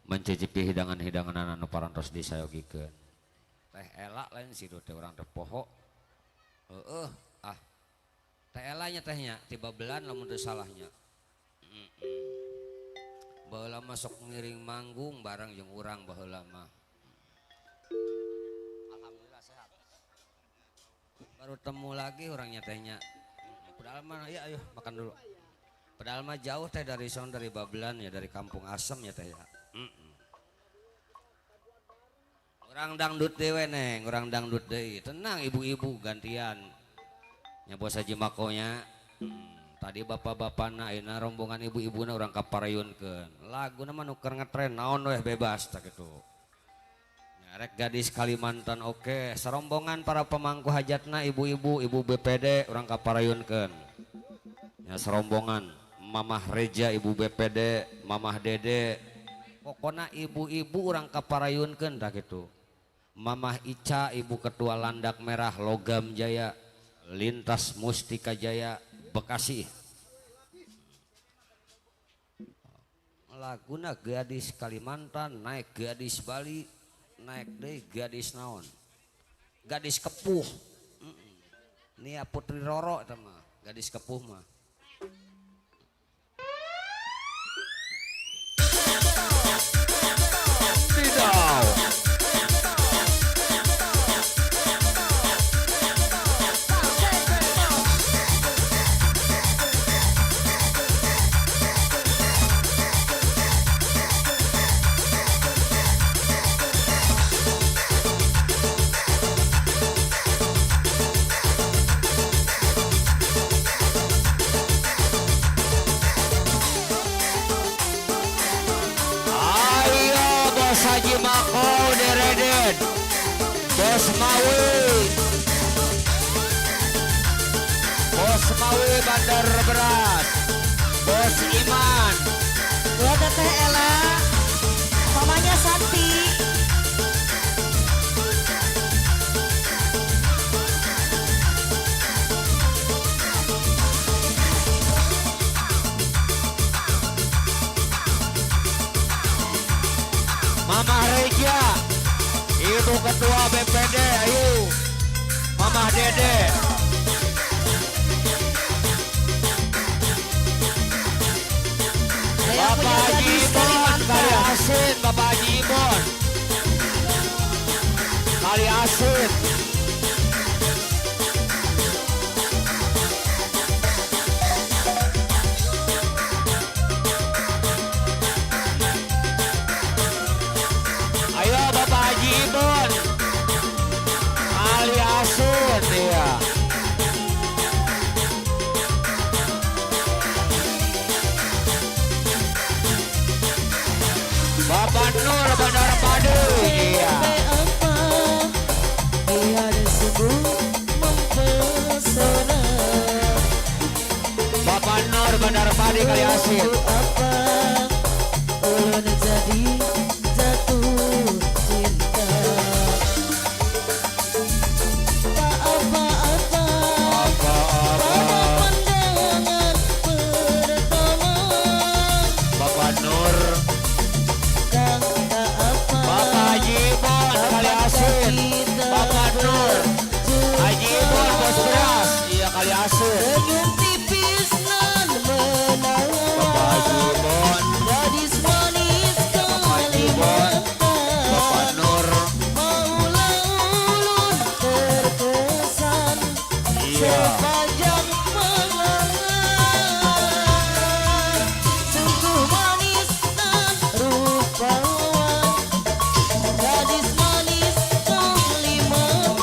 mencicipi hidangan-hidangan anu parantos disayogikeun. Teh Ela lain sih teh orang teh poho. Teh Elanya tehnya tiba belan lamun teu salahnya. Baheula masuk ngiring manggung bareng jeung urang baheula mah. Alhamdulillah sehat. Baru temu lagi orangnya tehnya. Padahal mah ya ayo makan dulu. Padahal mah jauh teh dari son dari Babelan ya dari Kampung Asem ya teh ya. Orang dangdut dewe neng, orang dangdut deui. Tenang ibu-ibu gantian. Nya Bos Haji Makonya. Tadi bapak-bapakna ayeuna rombongan ibu-ibuna urang kaparayunkeun. Laguna mah nu keur ngetren naon weh bebas tak kitu. Nya rek gadis Kalimantan oke, sarombongan para pemangku hajatna ibu-ibu, ibu BPD urang kaparayunkeun. Nya sarombongan Mamah Reja ibu BPD, Mamah Dede. Pokona ibu-ibu urang kaparayunkeun tak kitu. Mamah Ica Ibu Ketua Landak Merah Logam Jaya Lintas Mustika Jaya Bekasi. Laguna gadis Kalimantan naik gadis Bali naik deh gadis naon gadis kepuh. Nia Putri Roro itu mah gadis kepuh mah. Tidak. Haji Makau dereden Bos Mawi Bandar Beras Bos Iman Buat Teteh Ela, mamanya Santi. Mamah Reja Ibu Ketua BPD ayo Mamah Dede Bapak Haji Ibon Kali Asin Bapak Haji Ibon Kali Asin Ayo Bapak Haji Ibon Kali Asin Bapak Nur Bandar Padu. Iya. apa biar sungguh mempesona. Bapak Nur Bandar Padi Kali Asin. Apa ulun jadi jatuh cinta. Tak apa-apa pada pandangan pertama. Bapak Nur, Kang tak apa Bapak Haji Ibon Kali Asin. Bapak Nur, Haji Ibon Bos Beras. Iya Kali Asin. dengan tipis nan menang. Bapak Haji Ibon, Gadis manis Ibon, Bapak Kalimantan. Nur. Maulah ulun terkesan Iya. sepanjang malam. Sungguh manis dan rupawan, gadis manis Kalimantan.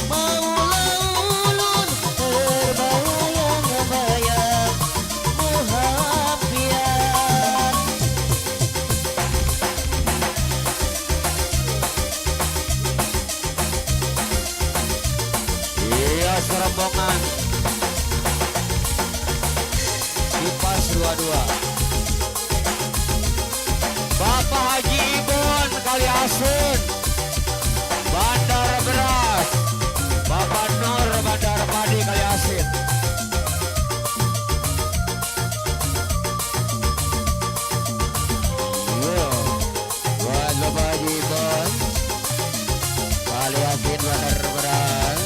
Maulah ulun terbayang-bayang muhafiat. Iya serombongan. Kipas 22. Bapak Haji Ibon Kali Asin. Bandar Beras. Bapak Nur Bandar Padi Kali Asin. Iya. Buat Bapak Haji Ibon Kali Asin Bandar Beras.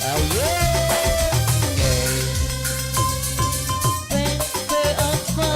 Ayo. Apa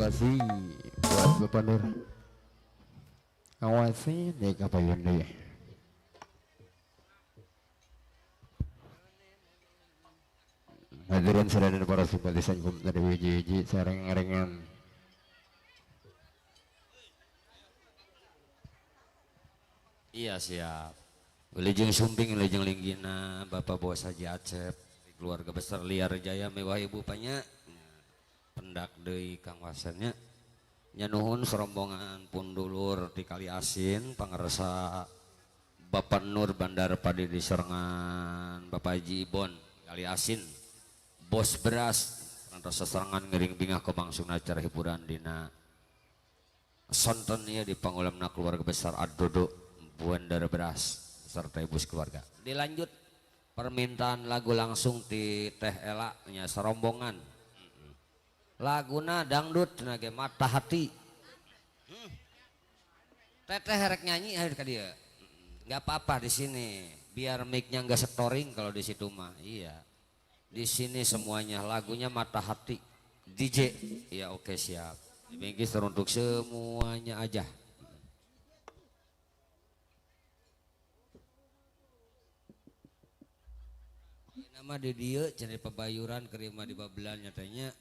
kasih buat Bapak Nur. Awasi nih kapayan deh. Hadirin sekalian para simpatisan Komite WJJ sareng-arengan. Iya siap. Wilujeng Sumping, Wilujeng Linggina, Bapak Bos Haji Acep, keluarga besar Liar Jaya, mewah ibu banyak. Pendak deui Kang Wasennya. Nyanuhun serombongan pundulur di Kali Asin, pangarsa Bapak Nur Bandar Padi di Serengan, Bapak Haji Ibon, Kali Asin. Bos beras rasa serangan ngering bingah ke bangsung acara hiburan dina sonton ya di pangulamna keluarga besar Adodo Bandar Beras serta ibu keluarga. Dilanjut permintaan lagu langsung di Teh Ela nya serombongan. Laguna dangdut tenaga mata hati. Teteh herek nyanyi akhir ka dia. Nggak apa-apa di sini biar mic-nya nggak storing kalau di situ mah. Iya. Di sini semuanya lagunya mata hati. DJ ya oke siap. Dibingkis teruntuk semuanya aja. Nama di dia cari pebayuran kerima di Babelan nyatanya.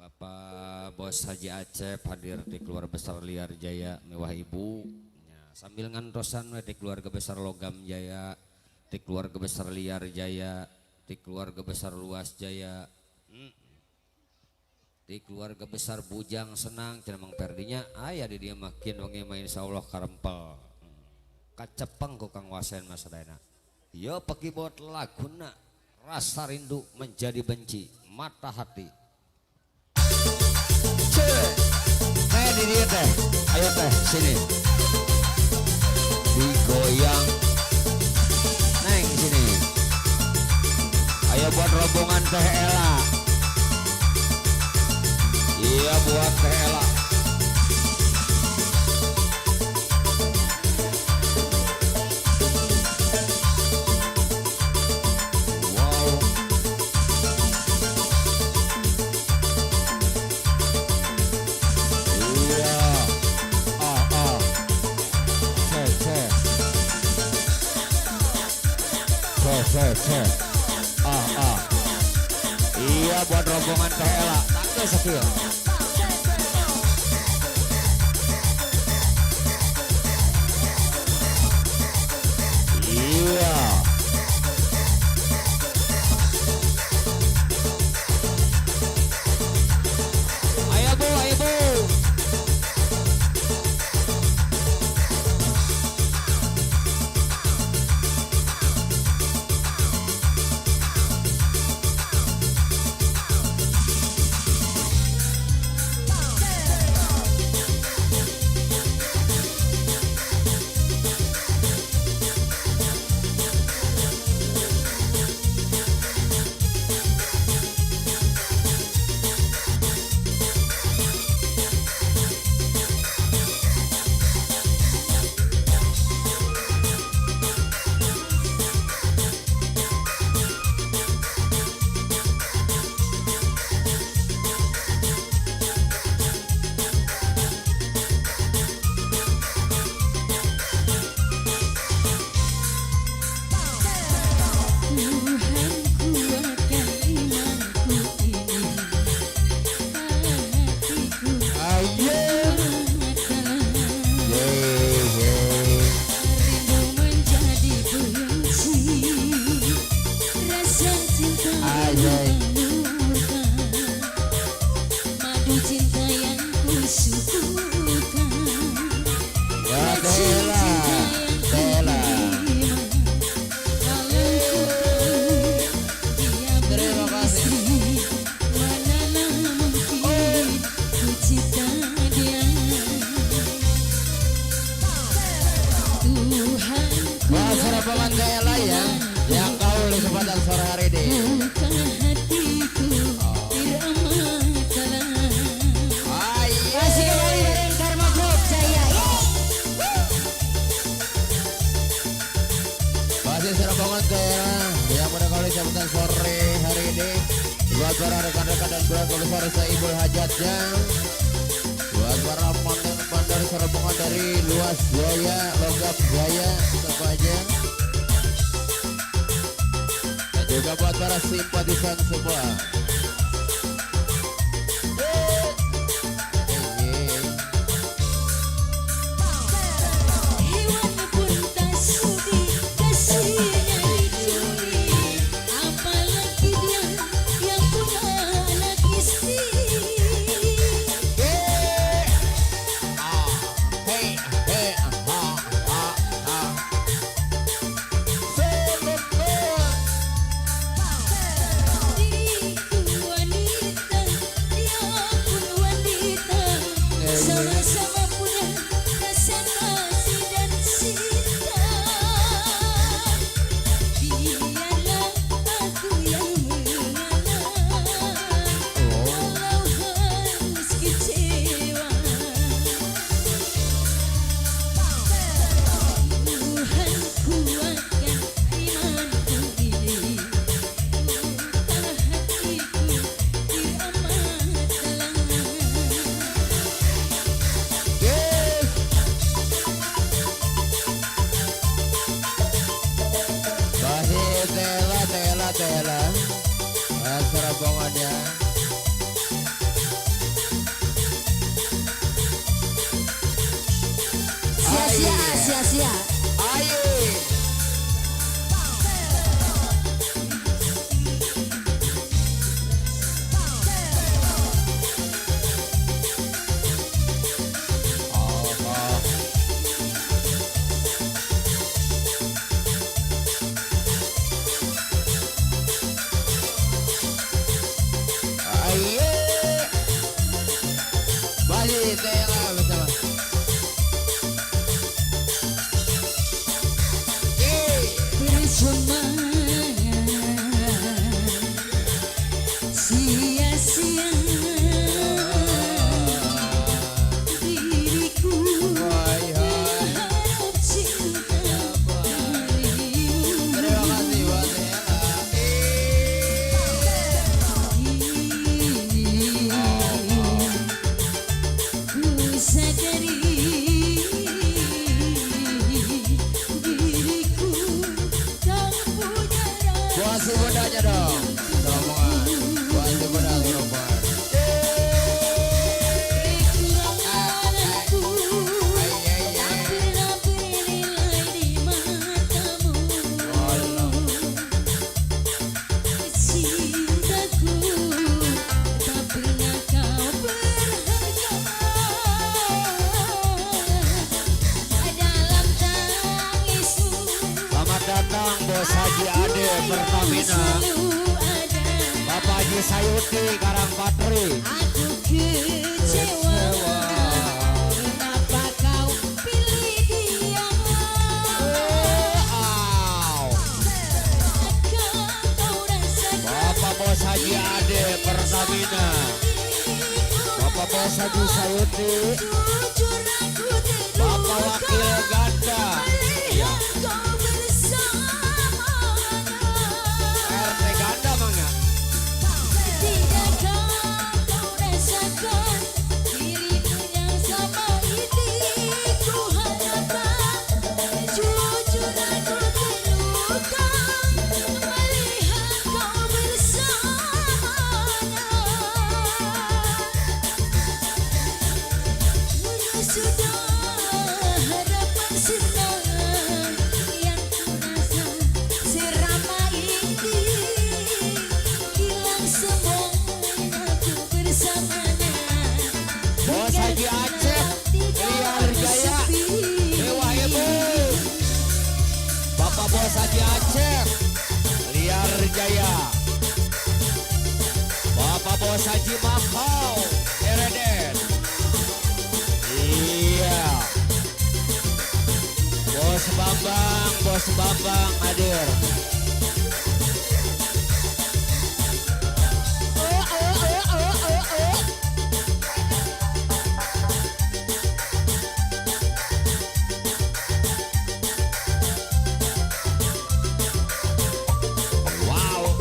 Bapak Bos Haji Acep hadir di keluarga besar Liar Jaya mewah ibu. Ya, sambil ngantosan di keluarga besar Logam Jaya. Di keluarga besar Liar Jaya, di keluarga besar Luas Jaya, di keluarga besar Bujang Senang, cina Mang Perdinya, ayah di dia makin wangi main insya Allah karempel, kacepeng ku Kang Wasen masa dana, yo pakai buat laguna, rasa rindu menjadi benci, mata hati. Kayak di dia teh, ayo teh sini, digoyang. Neng sini. Ayo buat rombongan Teh Ela. Iya buat Teh Ela. Wow. Iya. Cek. Iya buat rombongan Teh Ela. Tangga sekil. Iya. Ayo bu. Rombongan Teh Ela ya, yang kau kesempatan sore hari ini. buat para rekan-rekan dan keluarga besar seibul hajatnya. Buat para mantan bandar serabungan dari luas Jaya, Logam Jaya semuanya. Dan juga buat para simpatisan semua. Hewan pun tak sudi kasihnya dicuri, apalagi dia yang punya anak istri. Diriku wanita, dia pun wanita, sama-sama punya rasa kasih dan cinta. Biarlah aku yang mengalah, walau harus kecewa. Tuhan kuatkan imanku ini, buka hatiku di amat dalam. Masih tela serabungannya. Sia-sia. Ayo. Ayo. Masih tela bersama. Percuma sia-sia diriku berharap cinta darimu. Terima kasih buat Tela. Ku sadari diriku tak punya Buat si rasa. bundanya dong. Serabungan. Buat si bunda serabungan. Kekuranganku tak pernah bernilai di matamu. Cintaku tak pernah kau berharga dalam tangismu. Selamat datang Bos Haji Ade Pertamina, Selalu ada. Bapak Haji Sayuti Karangpatri. Aku kecewa, kenapa kau pilih dia? Kau rasakan Bapak Bos Haji Ade Pertamina, Bapak Bos Haji Sayuti, jujur aku Bapak Wakil Ganda, melihat kau bersamanya. RT Ganda Mangga. Tidakkah kau rasakan dirimu yang sama ini ku harapkan? Jujur aku terluka melihat kau bersamanya. Sudah harapan sirna yang ku rasa serama ini hilang semuanya aku bersamanya. Bos Haji Aceh, Liar Jaya, Dewa Ibu. Bapak Bos Haji Aceh, Liar Jaya. Bapak Bos Haji Mahau, Ereden. Iya. Bos Bambang hadir. Wow.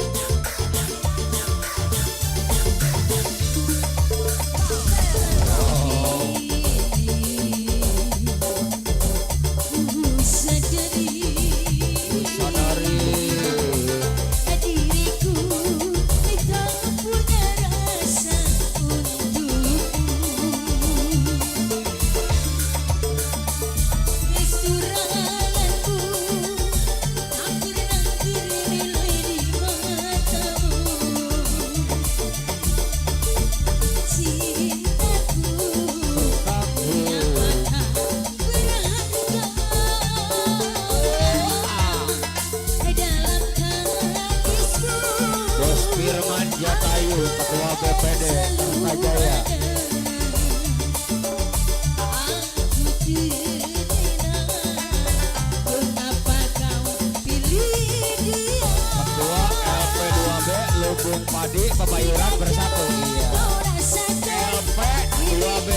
Sudirman Jatayu Ketua BPD Kertajaya. Ketua LP2B Lubung Padi Pebayuran Bersatu. Iya. LP2B.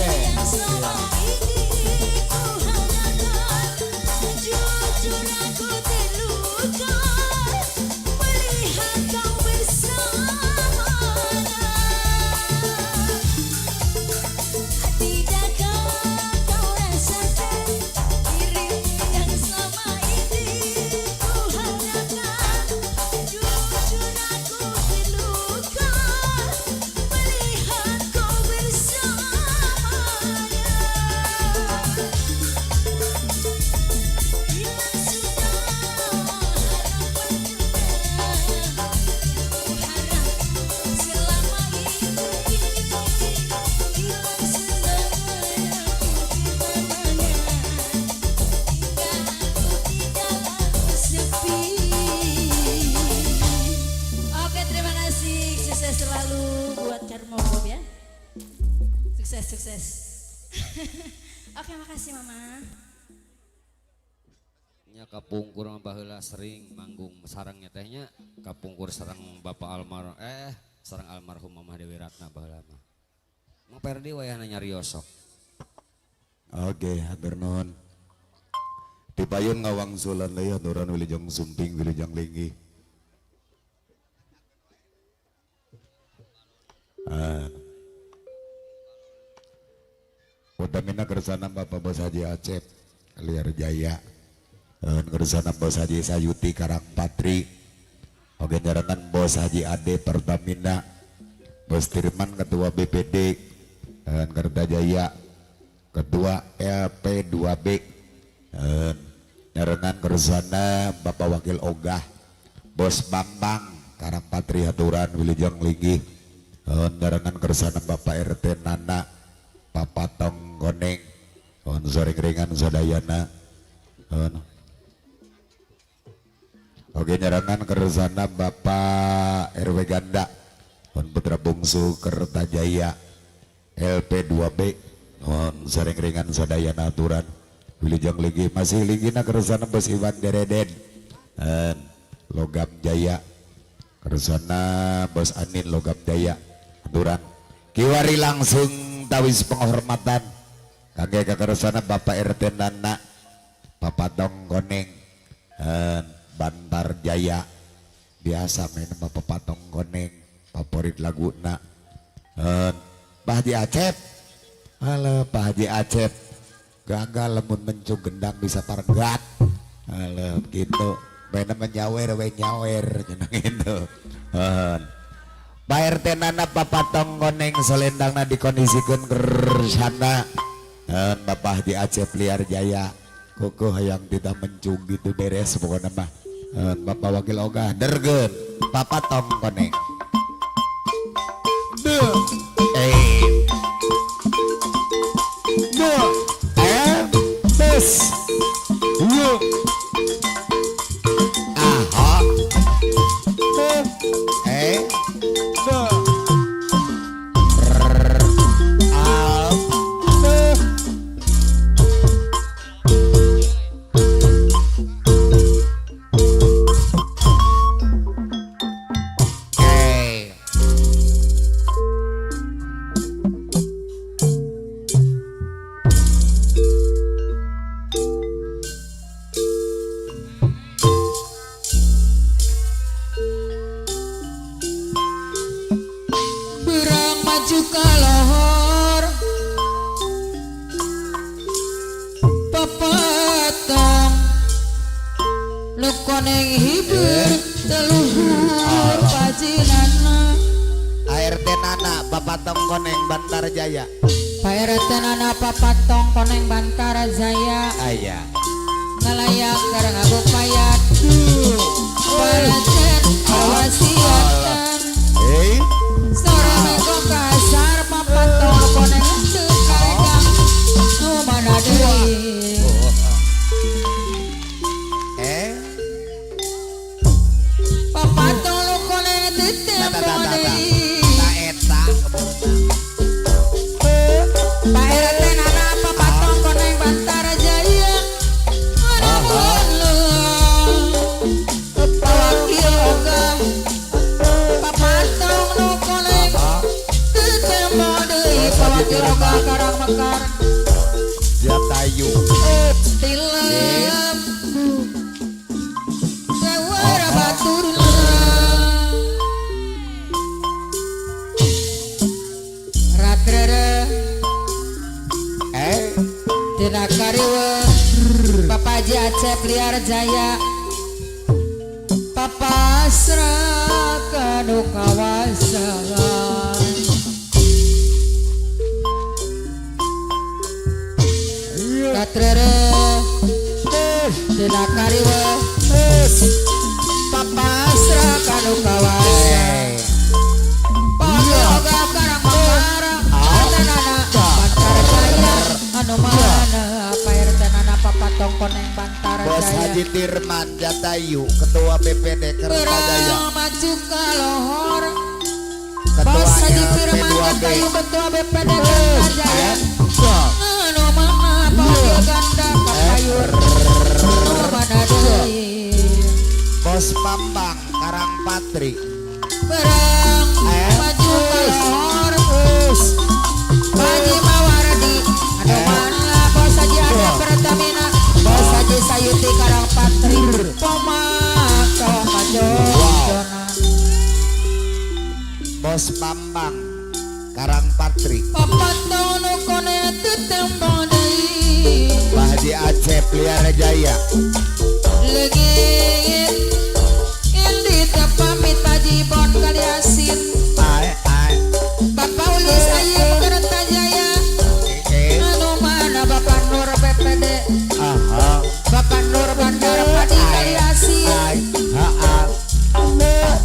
Oke, terima kasih. Sukses selalu buat Karmo Bob ya. Sukses, sukses. Oke, makasih Mama. Nya kapungkur mah baheula sering manggung sarangnya tehnya kapungkur sarang Bapak sarang almarhum Mamah Dewi Ratna baheula mah. Mang Perdi wayahna nyariosok. Oke, hatur nuhun. Dipayun ngawang sulan leuy haturan Wilujeng Sumping Wilujeng Linggi. Utamina kersana Bapak Bos Haji Acep Liar Jaya. Kersana Bos Haji Sayuti Karangpatri. Oke nyarangan Bos Haji Ade Pertamina. Bos Tirman Ketua BPD Kertajaya. Ketua LP2B. Nyarangan kersana Bapak Wakil Ogah. Bos Bambang Karangpatri haturan Wilujeng Linggi. Nyarangan kersana Bapak RT Nana. Papa Tong Goneng. Sore keringan sadayana. Oke nyarangan kersana Bapak RW Ganda. Putra Bungsu Kertajaya. LP2B. Sore keringan sadayana aturan. Wilujeng Linggi masih Linggina kersana Bos Iwan Dereden. Logam Jaya. Kersana Bos Anin Logam Jaya. Aturan. Kiwari langsung tawis penghormatan kangge kekersana Bapak RT Nana Bapak Dong Goneng Bantar Jaya biasa main Bapak Patong Goneng favorit laguna Pak Haji Acep. Halo Pak Haji Acep gagal lemun mencung gendang bisa pargat. Halo gitu main menyawer we nyawer jeneng itu. Pak RT Nana Bapak Tong Goneng selendangna dikondisikan kersana Bapak Haji Acep Liar Jaya kukuh hayang tidak mencung gitu beres pokoknya mah. Bapak Wakil Ogah dergen Bapak Tong Goneng bes aha Berang maju ke lohor Papatong Lu koneng hibur Teluhur Pajinana ART Nana Bapak Tong Goneng Bantar Jaya. Pak RT Nana Papatong koneng Bantara Jaya Ayah Ngalayak garang aku payat Parajen awasiatan Sore minggu kasar Papatong koneng untuk karegang Nu mana deui Papatong lu koneng titik mode wakil loga karang mekar Jatayu tilam sawara baturna ratrere tina kariwa Papa Haji Acep liar jaya Papa serahkan kawasan katrere tina kariwa Papa serahkan kawasan Pagi oga karang mangara Ananana Bantar Jaya Anu mana PRT nana Papa Tongkon yang Bantar Bos Jaya Haji Tirman Jatayu Ketua BPD Kertajaya Berang maju ke lohor Ketua Bos Haji Firman LP2B Jatayu Ketua BPD Kertajaya Anu mana panggil ganda kapayur Anu mana deui Bos Bambang Karangpatri Berang maju ke lohor Haji Mawardi Anu mana Bos Haji Ade Pertamina Bos Haji Sayuti Karangpatri Pemaka Majojonan Bos Bambang Karangpatri Papat tono kone tetembang deui Pak Haji Acep Liara Jaya Legit Indi pamit Haji Bon Kaliasin Bapak Ulis Ayub Kertajaya Anu mana Bapak Nur BPD Bapak Nur Bandar Padi Kaliasin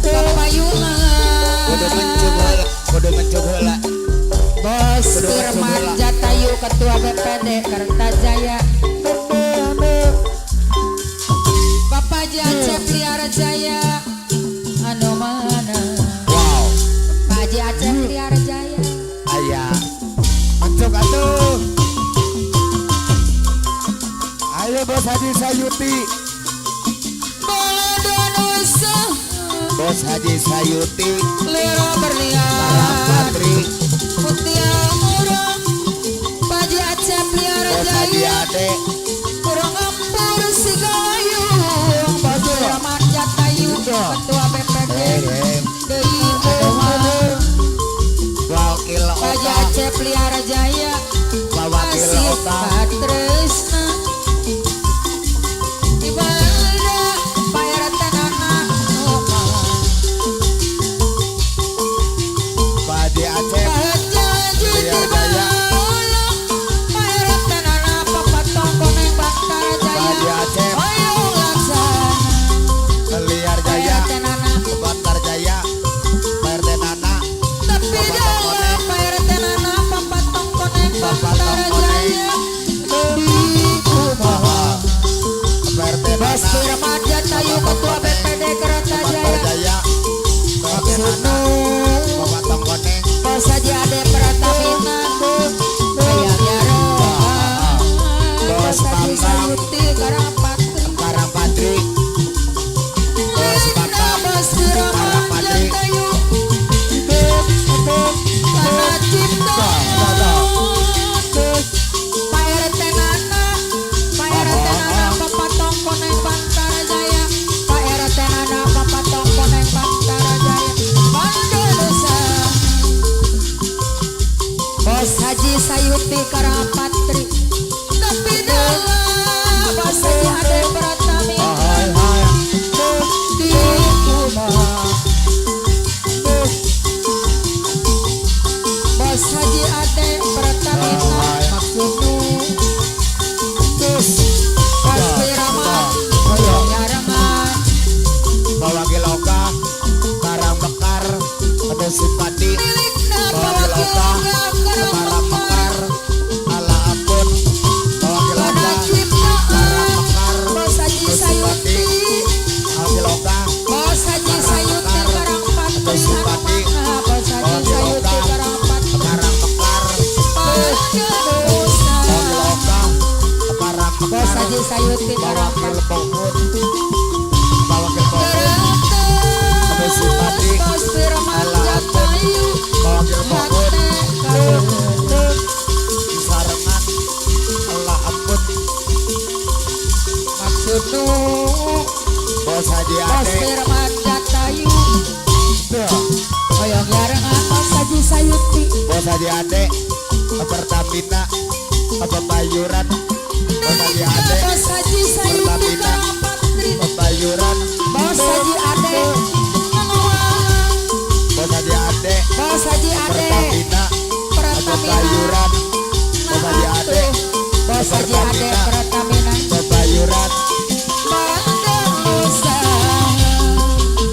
Bapak Yuna Kudu mencoba Bos Firman Jatayu Ketua BPD Kertajaya Bapak Haji Acep Liara Jaya Anu mana Wow Pak Haji Acep Liara Jaya Ayah Mencok atuh Ayo Bos Haji Sayuti Baladonusa Bos Haji Sayuti Lero berlian Karangpatri Mutia Murang Pak Haji Acep Liara Bos Haji Jaya Ade Kurang ampur si gayung Bos Firman Jatayu Ketua BPD Deui anu mana Wakil Pak Haji Oka Acep Liara Jaya Wakil Asih Oka Patresna Ibadah Pak RT Nana Pak Haji Acep Pak Haji Liar Jaya Pak RT Nana Papa Tongkon yang Bantar Pak Haji Jaya Acep Ayo laksana Liar Pak Jaya RT Nana Bantar Jaya PRT Nana Tapi dalam Pak RT Nana Papa Tongkon yang Bantar Jaya Di kumaha PRT Bos Nana Firman Jatayu Ketua BPD Kertajaya Bantar Jaya PRT Nana Bapak Tongkoneng Bos Haji Ade Pratamina Ayang Yaro Bos Haji Sayuti Karangpatri Karangpatri Bos Batam Bos Firman Karangpatri Jatayu Tanah Cipta Pak RT Nana Pak RT Nana Bapak Tongkoneng Bantar Jaya Pak RT Nana Bapak Tongkoneng Bantar Jaya Bandonusa Bos Haji Sayuti Karangpatri Tapi dalam Bos Haji Ade Pratamina Di kumaha Bos Haji Ade Pratamina Maksudnu Bos Firman Nyarengan Wakil Oka Karang Mekar Ada Simpati Milikna Wakil Oka Karang Mekar Ala Ampun Wakil Oka Tanah Cipta Karang Mekar Bos Haji Sayuti Wakil Oka Bos Haji Sayuti Karangpatri Anu mana Bos Haji Sayuti Karangpatri Karang Mekar Bandonusa Wakil Oka Karang Bos Mekar Haji Sayuti Wakil Karangpatri Pohon Wakil Pohon Ada Simpati Bos Firman Ala Ampun Jatayu Wakil Pohon Ngate Haji Bos Ade. Firman Jatayu Tuh, Hoyong yarengan Bos Haji Sayuti Bos Haji Ade Pertamina Pebayuran. Bos Haji Ade Bos Haji Sayuti Karapatri Pebayuran. Bos Haji Ade Bos Haji Ade Bos Haji Ade Pertamina Pebayuran. Bos Haji Ade Bos Haji Ade Pertamina Pebayuran. Nusa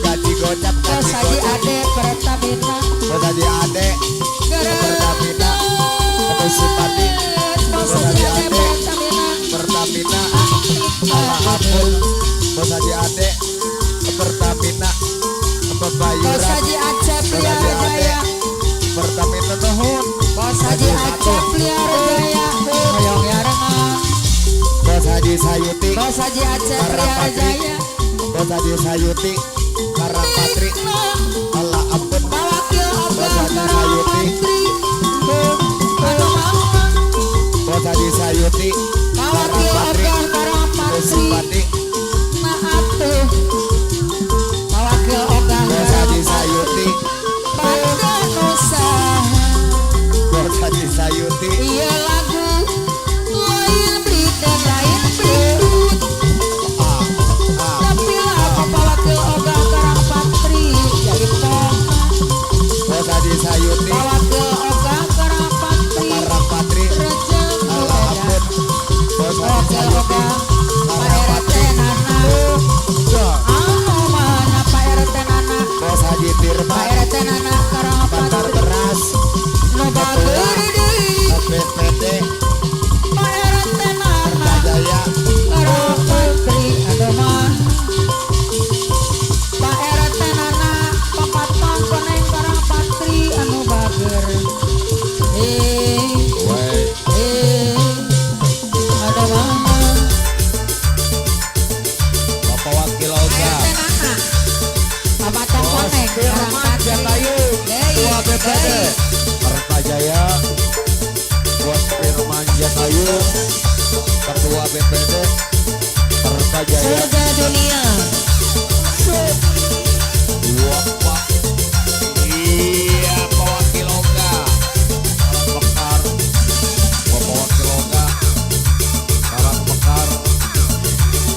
Gaji gocap Bos gaji Haji gocap. Ade Pertamina Bos Haji Ade Pertamina Pesipati. Bos Haji Ade Pertamina Pertamina Allah ampun. Bos Haji Ade Pertamina Bos Pebayuran. Haji Acep Bos Haji Liara Ade Jaya Pertamina nuhun. Bos Haji Acep Liara Jaya Hoyong yarengan Bos Haji Sayuti. Bos Haji Acep Liara Jaya Bos Haji Sayuti Karapatri. Allah ampun. Mawakil Bos Oka Haji Sayuti. Bos Haji Sayuti Mawakil Karapatri. Oka Karapatri Pesipati. Maatuh Mawakil Oka Bos Haji Sayuti. Banda Nusa Bos Haji Sayuti. Iya lagu lain brid dan lain bridut Ah, ah. tapi lagu Mawakil Oka Karapatri jadi poma Bos Haji Sayuti Mawakil Oka Karapatri Karapatri. Rejeng Allah ampun. Bos Haji Mawakil Oka Sayuti Pak RT Nana Ya. anu mana Pak RT Nana Bos Haji Pak Firman RT Nana Bandar Karapatri Beras. nu bageur deui BPD Pak RT Nana Jaya. Karapatri adoman Pak RT Nana papat pangkoneng Karapatri anu bageur Woi. adoman Bapak Wakil Oga. RT Nana papat pangkoneng Firman Jatayu Ketua BPD Kertajaya. Bos Firman Jatayu Ketua BPD Kertajaya. surga dunia Bapak. Iya Pak Wakil Oga. Karang Bekar. Bapak Wakil Oga. Karang Bekar.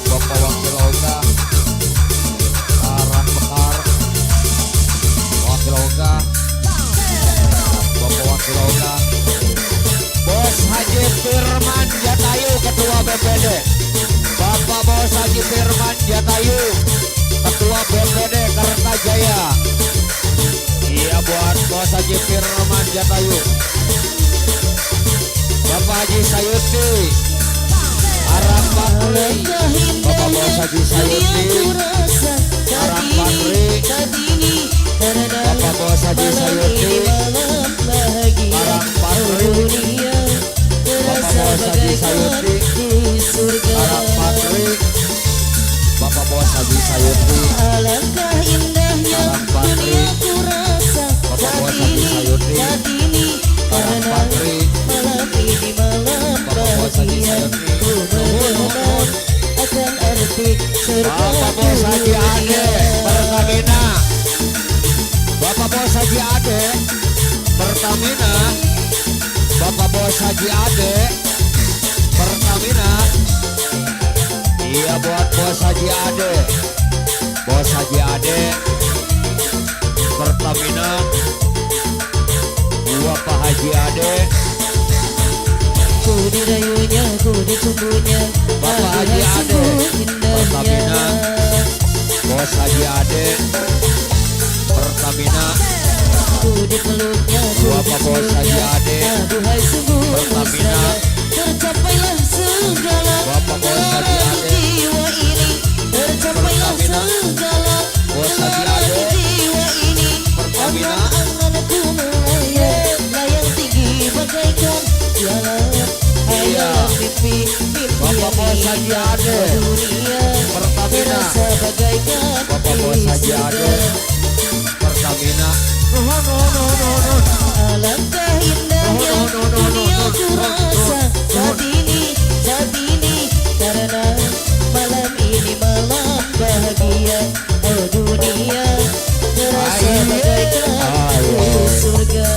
Bapak Wakil Oga. Karang Bekar. Wakil Oga. Bapak Wakil Oga. Bos Haji Firman Jatayu Ketua BPD. Bapak Bos Haji Firman Jatayu Ketua BPD Kertajaya. Iya buat Bos Haji Firman Jatayu. Bapak Haji Sayuti Arang Bakri. Bapak Bos Haji Sayuti Arang Bakri. Bapak Bos Haji Sayuti Arang Bakri. Bapak Bos Haji Sayuti Arang Bakri. Bapak Bos Haji Sayuti alangkah indahnya Arang Bakri. duniaku rasa Bapak saat Bos Haji ini Sayuti saat ini Arang karena Bakri. malam ini malam Bapak Bos Haji bahagia Sayuti. ku mengenal akan arti surga Bapak Bos Haji Ade Pertamina. Bapak Bos Haji Ade Pertamina. Bapak Bos Haji Ade Pertamina. Iya buat Bos Haji Ade. Bos Haji Ade Pertamina. Bapak Haji Ade. ku dirayunya ku ditunggunya Bapak aku Haji Ade sungguh indahnya Pertamina. Bos Haji Ade Pertamina. ku dipeluknya ku Bapak Bos Haji Ade aduhai sungguh Pertamina. mesra tercapailah segala Bapak Bos Haji dalam Ade jiwa ini tercapailah Pertamina. segala Bos Haji dalam Ade jiwa ini Pertamina. angan-anganku melayang layang tinggi bagaikan jalan hayalan mimpi Bapak Bos Haji Ade dunia Pertamina. terasa bagaikan Bapak Bos Haji Ade Pertamina. alangkah indahnya duniaku rasa saat ini karena malam ini malam bahagia bagaikan di surga.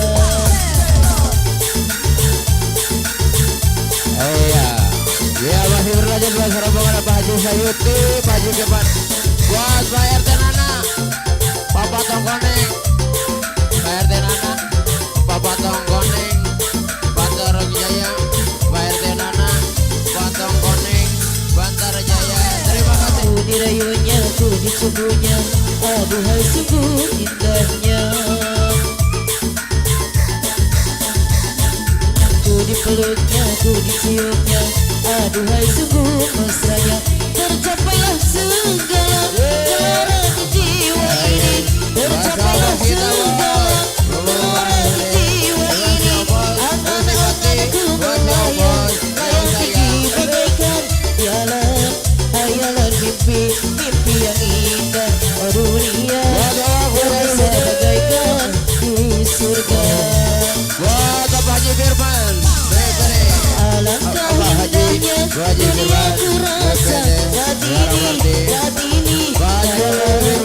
Iya, ya masih berlanjut buat rombongan Pak Haji Sayuti, Pak Haji Kepan, buat Pak RT Nana, Papa Tongkoneng, Pak RT Nana, Papa Tongkoneng, Bantar Jaya, Pak RT Nana, Pak Tongkoneng, Bantar Jaya. Terima kasih. Ku dirayunya, ku dicumbunya, aduhai sungguh indahnya. Ku dipeluknya, ku diciumnya, aduhai sungguh mesranya. Tercapailah segala gelora di jiwa ini. Tercapailah segala gelora di jiwa ini. Angan-anganku melayang, layang tinggi bagaikan jalan hayalan mimpi, mimpi yang indah. Oh dunia, terasa bagaikan di surga. Buat Pak Haji Firman, Alangkah indahnya dunia ku rasa saat ini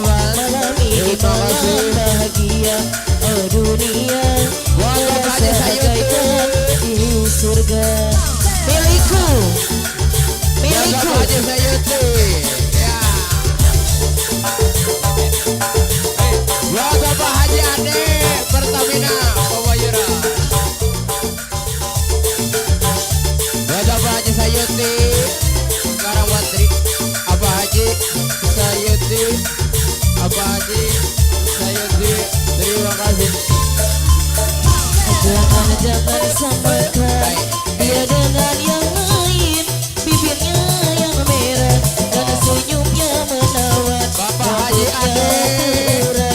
malam ini malam bahagia. Oh dunia, terasa bagaikan di surga. Milikku, buat milikku. Pak Haji Sayuti, ya. Buat Bapak Haji Ade Pertamina Pabayuran. Buat Bapak Haji Sayuti Karawatri, Apa Haji Sayuti, Apa Haji Sayuti, terima kasih. Jangan samakan dia dengan yang lain. Bibirnya yang merah dan senyumnya menawan. Bapak Haji Ade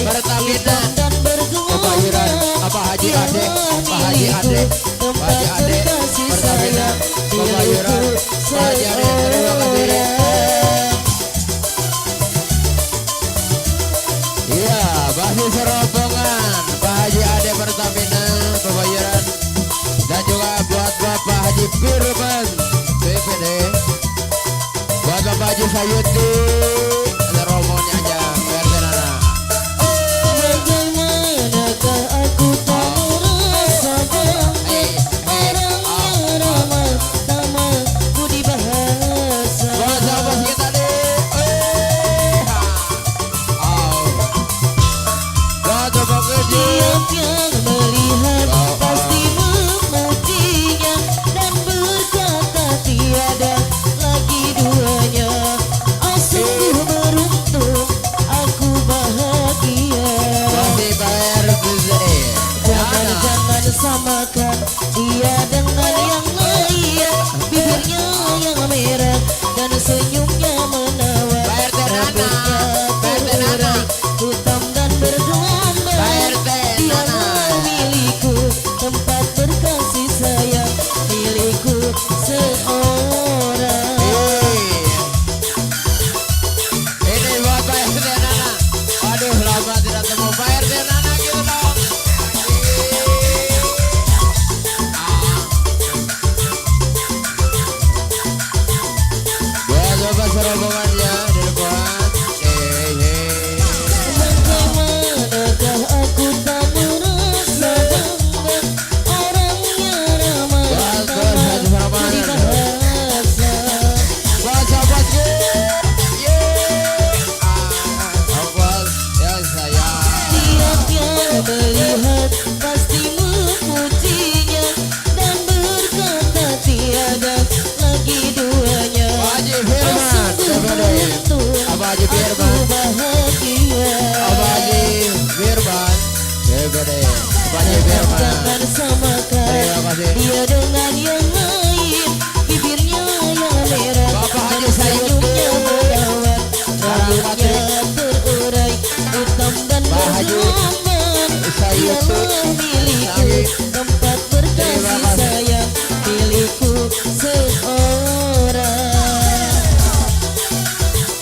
Pertamina dan bergelora. Pabayuran, Apa Haji Ade, Pak Haji Ade, Pak Haji Ade Pertamina Pabayuran, Pak Haji Ade, terima kasih. Iya, masih serombongan Pak Haji Ade Pertamina Pabayuran, dan juga buat Bapak Haji Firman BPD, buat Bapak Haji Sayuti, ada rombongannya aja, RT Nana. Bagaimanakah aku tak merasa orangnya ramah tamah budi bahasa. Buat sahabat kita nih, buat Bapak Keji. Tiap yang melihat pasti memujinya dan berkata tiada lagi duanya. Oh sungguh beruntung, aku bahagia. Masih bayar BZE. Jangan samakan dia dengan yang lain. Bibirnya yang merah dan senyumnya menawan. Bayar Nana, Rambutnya bayar Nana, terurai, hitam dan bergelombang. bayar Dia Nana. milikku, tempat berkasih sayang, milikku seorang. Ini buat bayar Nana. Aduh, lama tidak temu bayar Nana gitu dong. Buat Bapak serombongannya di depan. Bagaimanakah aku tak merasa bangga, orangnya ramah tamah budi bahasa. Buat sahabatku, sahabat yang sayang. Tiap yang melihat pasti memujinya dan berkata tiada lagi duanya. Pak Haji Firman, Sungguh beruntung, Apa Haji aku Firman, bahagia. Apa Haji Firman, BPD, Pak Haji Firman. Jangan samakan Terima kasih. dia dengan yang lain. Bibirnya yang merah Bapak Haji dan Sayuti, senyumnya menawan. Rambutnya terurai, hitam dan Pak Haji bergelombang. Sayuti, Dialah milikku, tempat berkasih Terima kasih. sayang, milikku seorang.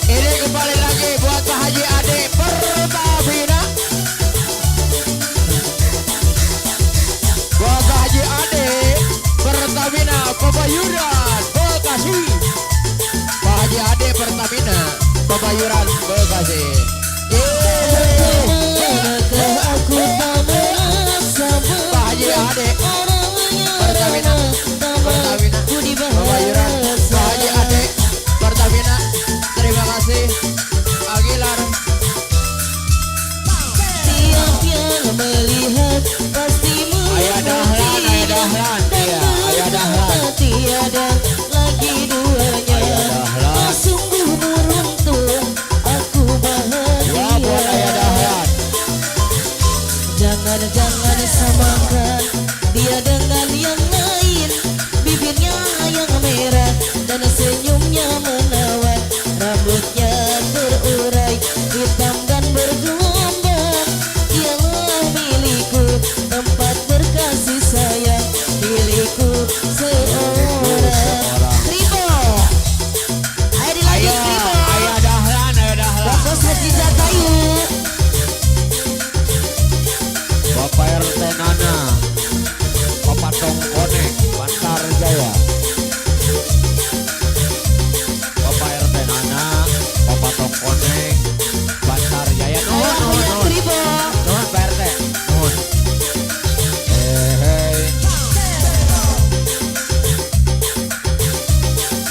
Ini kembali lagi buat Pak Haji Ade Pertamina. Buat Pak Haji Ade Pertamina Pabayuran Bekasi. Pak Haji Ade Pertamina Pabayuran Bekasi. Bagaimanakah aku Jangan samakan dia dengan yang lain. Bibirnya yang merah dan senyumnya menawan. Rambutnya terurai hitam dan bergelombang. Dialah milikku, tempat berkasih sayang, milikku seorang. Ribo, ayo dilanjut Ribo. Ayo dahlan, ayo dahlan. Bos Haji Jatayu. Bapak RT Nana, Bapak Tongkone, Bantar Jaya. Bapak RT Nana, Bapak Tongkone, Bantar Jaya. Ayo banyak Ribo. Nuhun Pak RT, nuhun. Hei.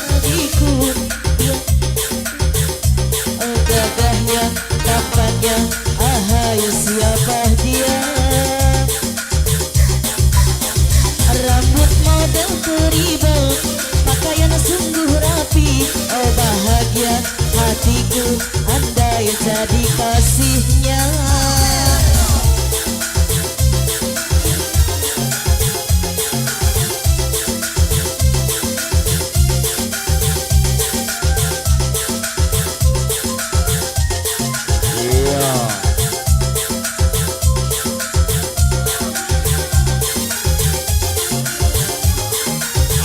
Adikku dia, gagahnya, tampannya, ahayu siapa dia. Rambut model keribau, pakaian sungguh rapi. Oh bahagia hatiku, andai jadi kasihnya. Iya.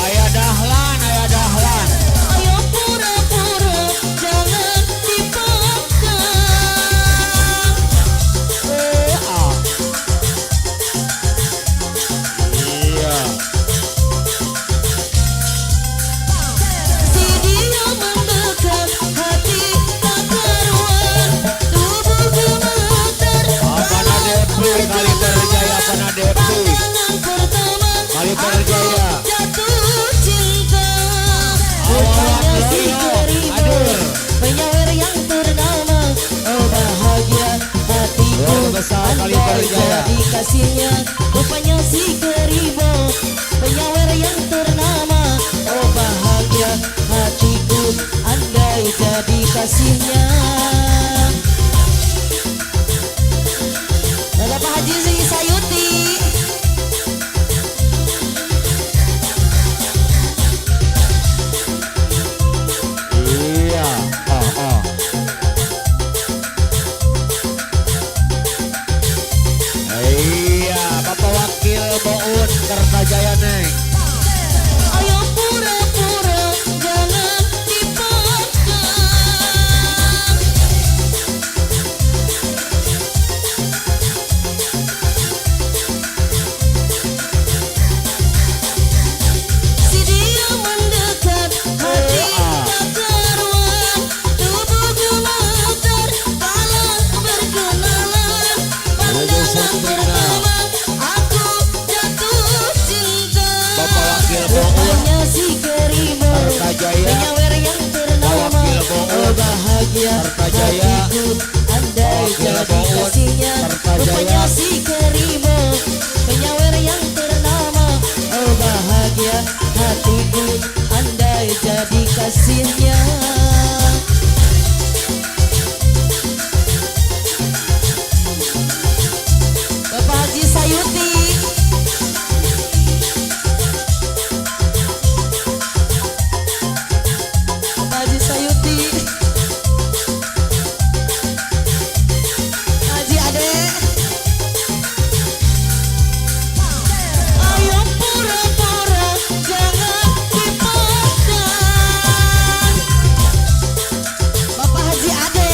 Ayah dahlan, ayah dahlan. Ayo pura-pura jangan dipaksa. Iya. Si dia mendekat, hati tak karuan, tubuh gemetar. Apana Depi, kali terjaya apana Depi. Pandangan pertama, Kali terjaya. jatuh cinta. Awal Rupanya si loyo, Keribo, adur. penyawer yang ternama. Oh bahagia hatiku, Luar besar kali andai terjaya. jadi kasihnya. Rupanya si Keribo, penyawer yang ternama. Oh bahagia hatiku, andai jadi kasihnya. Dadah Pak Haji Sayuti. Iya. Iya, Bapak Wakil Boun Kertajaya Neng. Ayo pura-pura jangan dipaksa. Si dia mendekat, hati tak karuan, tubuh gemetar, kala berkenalan. Pandangan pertama, aku jatuh cinta. Bapak Wakil Boun Rupanya si Keribo, Kertajaya. penyawer yang ternama. Wakil Boun Oh bahagia Kertajaya. hatiku, andai Wakil jadi Boun kasihnya. Kertajaya. Rupanya si Keribo, penyawer yang ternama. Oh bahagia hatiku, andai jadi kasihnya. Bapak Haji Sayuti. Bapak Haji Sayuti. Haji Ade. Ayo pura-pura jangan dipaksa. Bapak Haji Ade.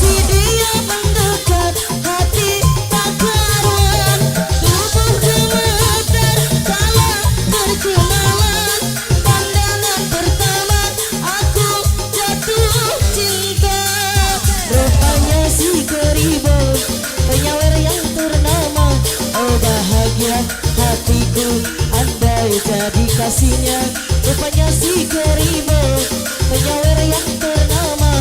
Si dia mendekat, hati tak karuan, tubuh gemetar, kala berkenalan. Pandangan pertama, aku jatuh cinta. Rupanya si Keribo, penyawer yang ternama. Oh bahagia hatiku, andai jadi kasihnya. Rupanya si Keribo, penyawer yang ternama.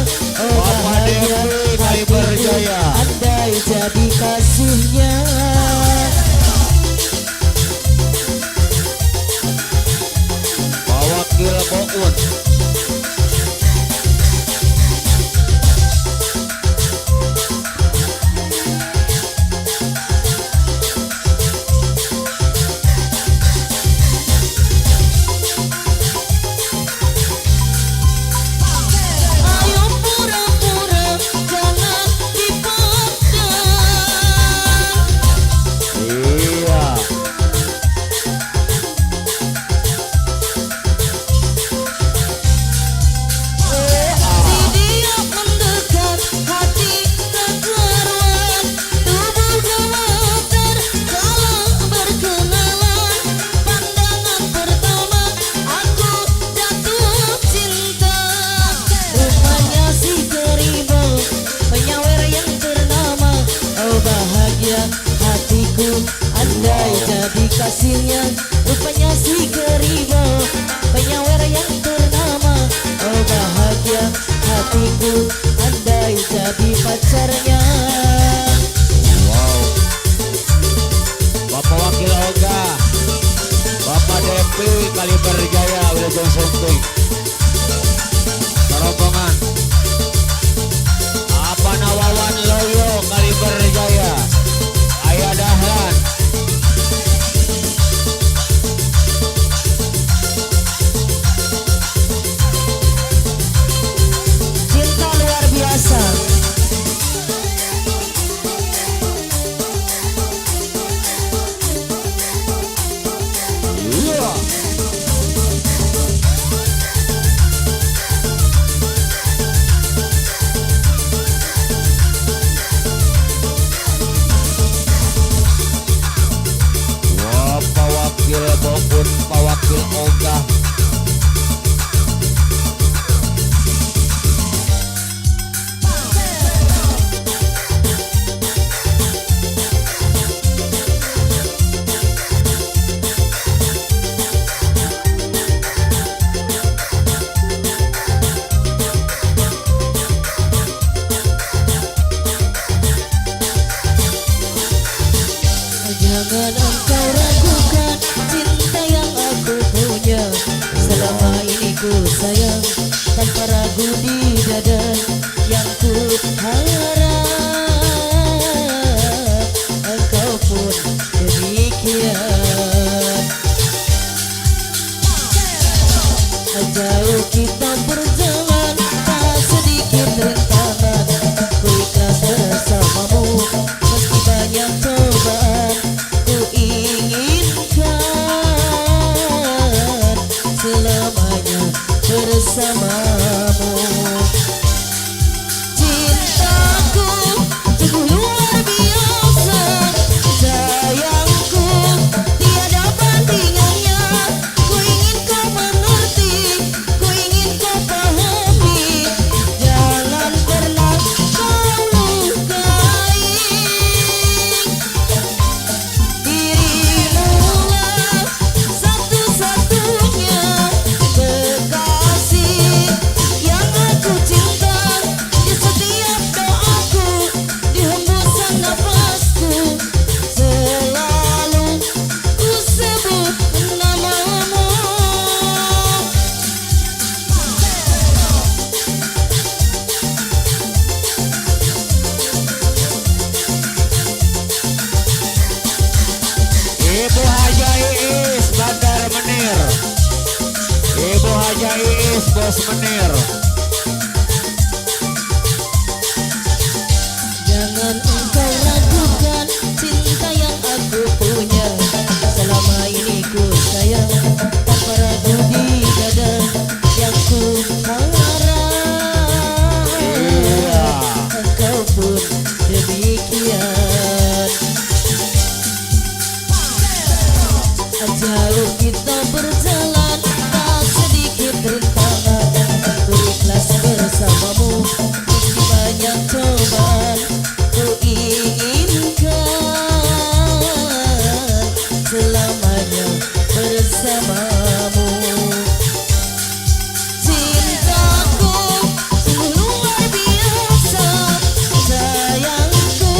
Oh Bapak bahagia Depi, kali hatiku, berjaya. andai jadi kasihnya. Pak Wakil Boun. hasilnya rupanya si keribo penyawer yang ternama. Oh bahagia hatiku andai jadi pacarnya. Wow. Bapak Wakil Oga, Bapak Depi Kaliber Jaya udah jauh sunting. Rombongan apa Nawawan Loyo Kaliber Jaya, Ayah Dahlan. Cinta luar biasa. Iya. Wah, Pak Wakil maupun Pak Wakil Oga. Jangan engkau ragukan cinta yang aku punya. Selama ini ku sayang tanpa ragu di dada. Yang ku harap engkau pun demikian. Jauh kita berjalan tak sedikit rintangan. Ku ikhlas bersamamu meski banyak cobaan. Ku inginkan selamanya bersamamu. Cintaku sungguh luar biasa. Sayangku tiada bandingannya. Ku ingin kau mengerti, ku ingin kau pahami. Jangan pernah kau lukai. Dirimulah satu-satunya kekasih yang aku cinta. Di setiap doaku, di hembusan nafasku, selalu ku sebut namamu. Ibu Haja Iis Bandar Menir, Ibu Haja Iis Bos Menir. Jangan engkau ragukan cinta yang aku punya. Selama ini ku sayang tanpa ragu di dada. Yang ku harap engkau pun demikian. Jauh kita berjalan tak sedikit rintangan. Ku ikhlas bersamamu meski banyak cobaan. Ku inginkan selamanya bersamamu. Cintaku sungguh luar biasa. Sayangku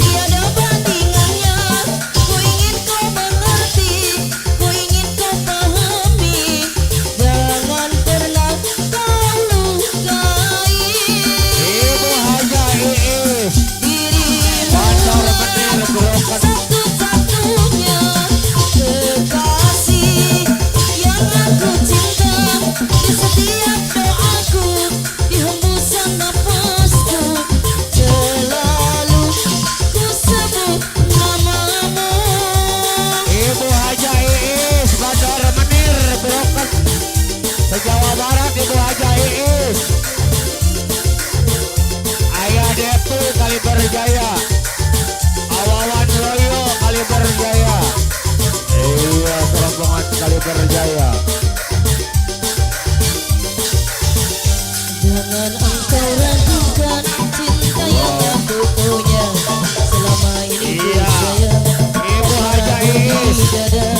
tiada bandingannya. Ku ingin kau mengerti, ku ingin kau pahami. Jangan pernah kau lukai. Ibu Haja Iis Bandar Menir Dirimulah Gerokan. satu-satunya kekasih yang aku cinta. Di setiap doaku, di hembusan nafasku, selalu ku sebut namamu. Ibu Haja Iis Bandar Menir Gerokan. Se-Jawa Barat Ibu Haja Iis. Ayah Depi Kaliber Jaya, Awawan Loyo Kaliber Jaya. Iya, rombongan Kaliber Jaya. Jangan engkau ragukan cinta yang aku punya. Selama ini ku Iya. sayang Ibu Haja Iis. di dada.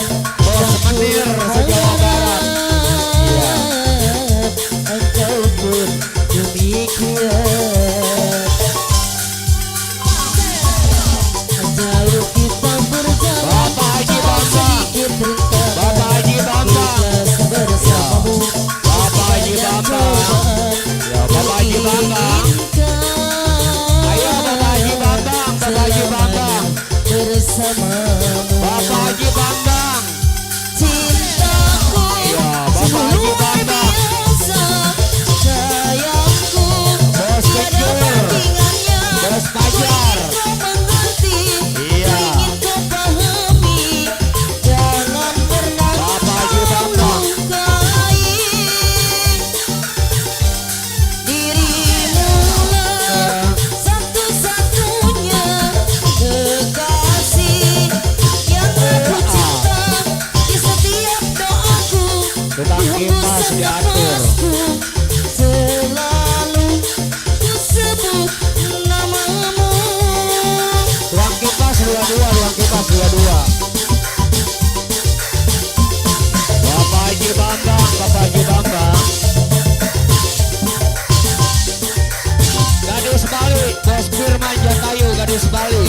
gadis Bali, Bos Firman Jatayu gadis Bali.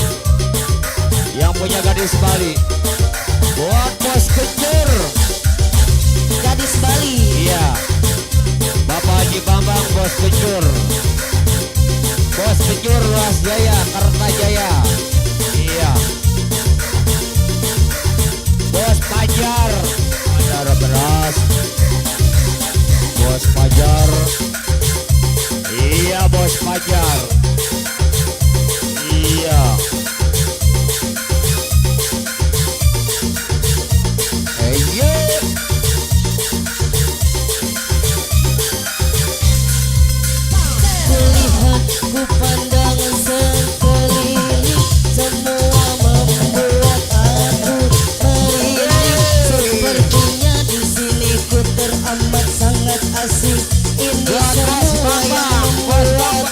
Yang punya gadis Bali. Buat Bos Kencur. Gadis Bali. Iya. Bapak Haji Bambang Bos Kencur. Bos Kencur Luas Jaya, Kertajaya. Iya. Bos Pajar, Bandara Beras. Bos Pajar. Iya Bos Pajar. Iya. Iya. Kulihat, ku pandang sekeliling, semua membuat aku merinding. Sepertinya di sini ku teramat sangat asing. Ini semua yang membuat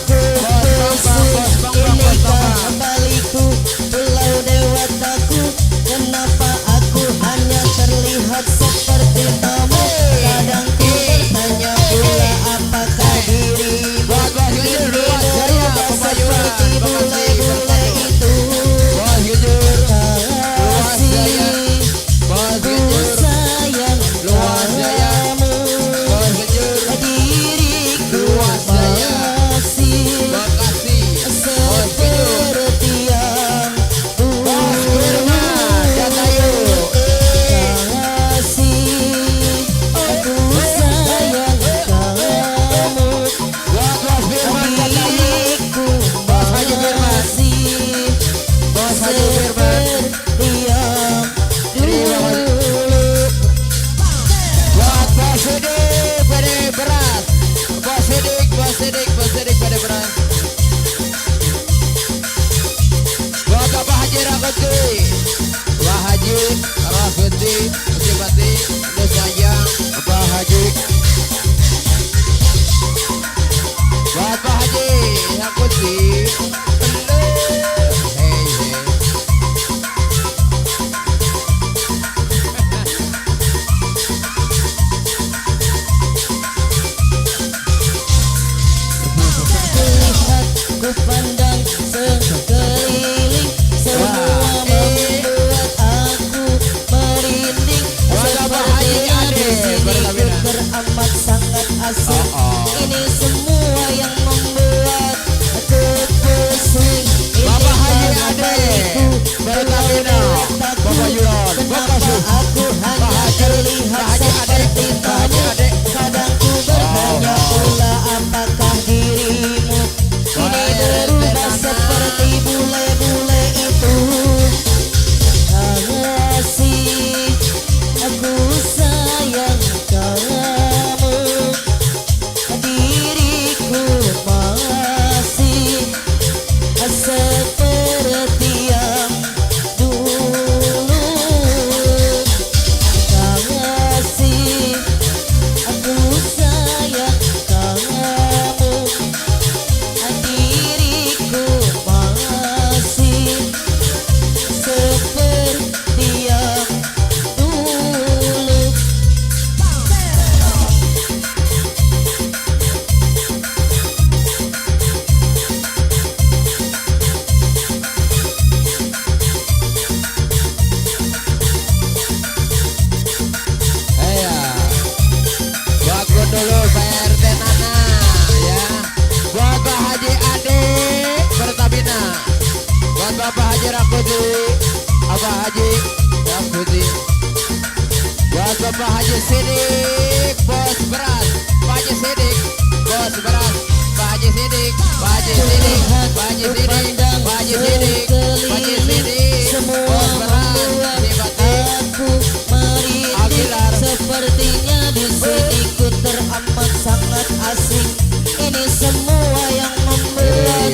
ku pusing. Inikah Baliku, Pulau Dewataku? Kenapa aku hanya terlihat seperti tamu? Kadang ku bertanya pula, apakah dirimu ini berubah seperti bule-bule itu? Kasih, ku sayang kamu, diriku masih seperti yang dulu. Kasih, aku sayang kamu, diriku masih seperti yang dulu. Buat Bos Sidik Pede Beras. Bos Sidik Pede Beras. Buat Bapak Haji Rakuti. Bapak Haji Rakuti Musibati Nusayang Bapak Haji. Buat Bapak Haji Rakuti. Hei. Kulihat, ku pandang sekeliling, semua membuat aku merinding. Sepertinya di sini ku teramat sangat asing. Ini semua yang membuat aku pusing. Bapak Haji Inikah Ade, Baliku, Bertamina, Dewataku? Bapak Yuron, Kenapa aku hanya terlihat seperti tamu? Kadang ku bertanya pula, apakah dirimu ini berubah seperti bule-bule itu? Kasih, aku sayang kamu, diriku masih seperti yang dulu. Kasih, aku sayang kamu, diriku masih seperti yang dulu. Iya. Buat Gundulur PRT Nana ya. Buat Pak Haji Ade Bertabina. Buat Bapak Haji Rakuti. Abah Haji Rakuti. Buat Bapak Haji Sidik Bos Beras. Pak Haji Sidik Bos Beras. Pak Haji Sidik, Pak Haji Sidik, Pak Haji Sidik, Pak Haji Sidik, Pak Haji Sidik, Semua Bos Beras. membuat Sibati. aku merinding. Aguilar. Sepertinya di sini ku teramat sangat asing. Ini semua yang membuat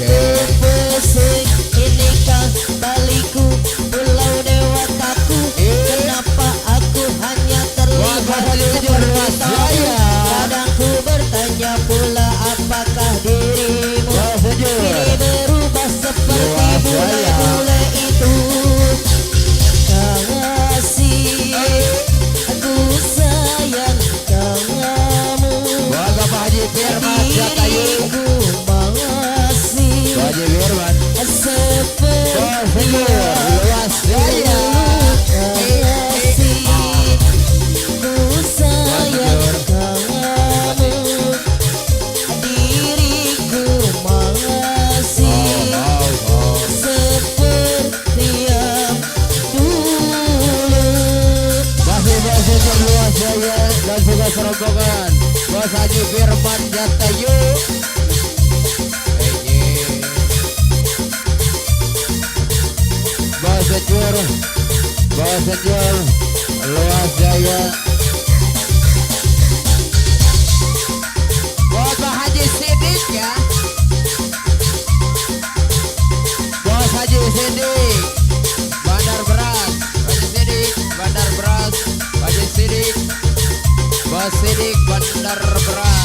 ku pusing. Inikah Baliku, Pulau Dewataku? Kenapa aku hanya terlihat seperti tamu? Kadang ku bertanya pula, apakah dirimu Bos Haji Firman Jatayu. Bos Sejur, Bos Sejur, Luas Jaya. Bos Pak Haji Sidik ya. Bos Haji Sidik, Bandar Beras, Haji Sidik, Bandar Beras, Haji Sidik, Bos Sidik, Bandar Beras.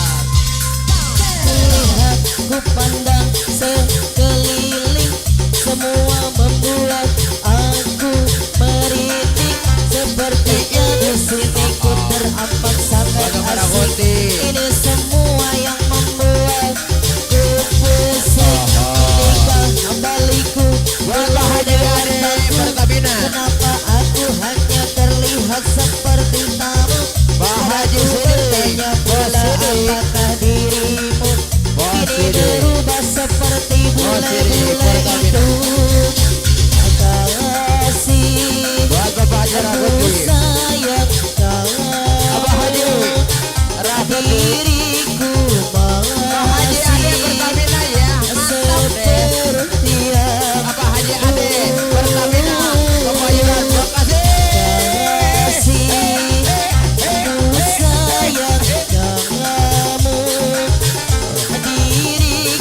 Lihat ku pandang sekeliling, semua membuat aku merinding. Sepertinya di sini ku teramat sangat asing. Ini semua yang membuat ku pusing. Inikah kembaliku berbahagia dan Pertamina. kenapa aku hanya terlihat seperti tamu? Pak Haji Sidik, Tanya Bos pula Sidik, apakah dirimu Bos kini Sidik, berubah seperti Bos Sidik, bule-bule Pertamina. itu? Kasih buat Bapak Haji aku Rakuti, sayang Abah Haji kamu, Rakuti, diriku Pak Haji Ade masih Pertamina ya, mantap deh. seperti yang Apa Haji Ade Pertamina, Kebayoran Bekasi. kasih. Aku sayang kamu, diriku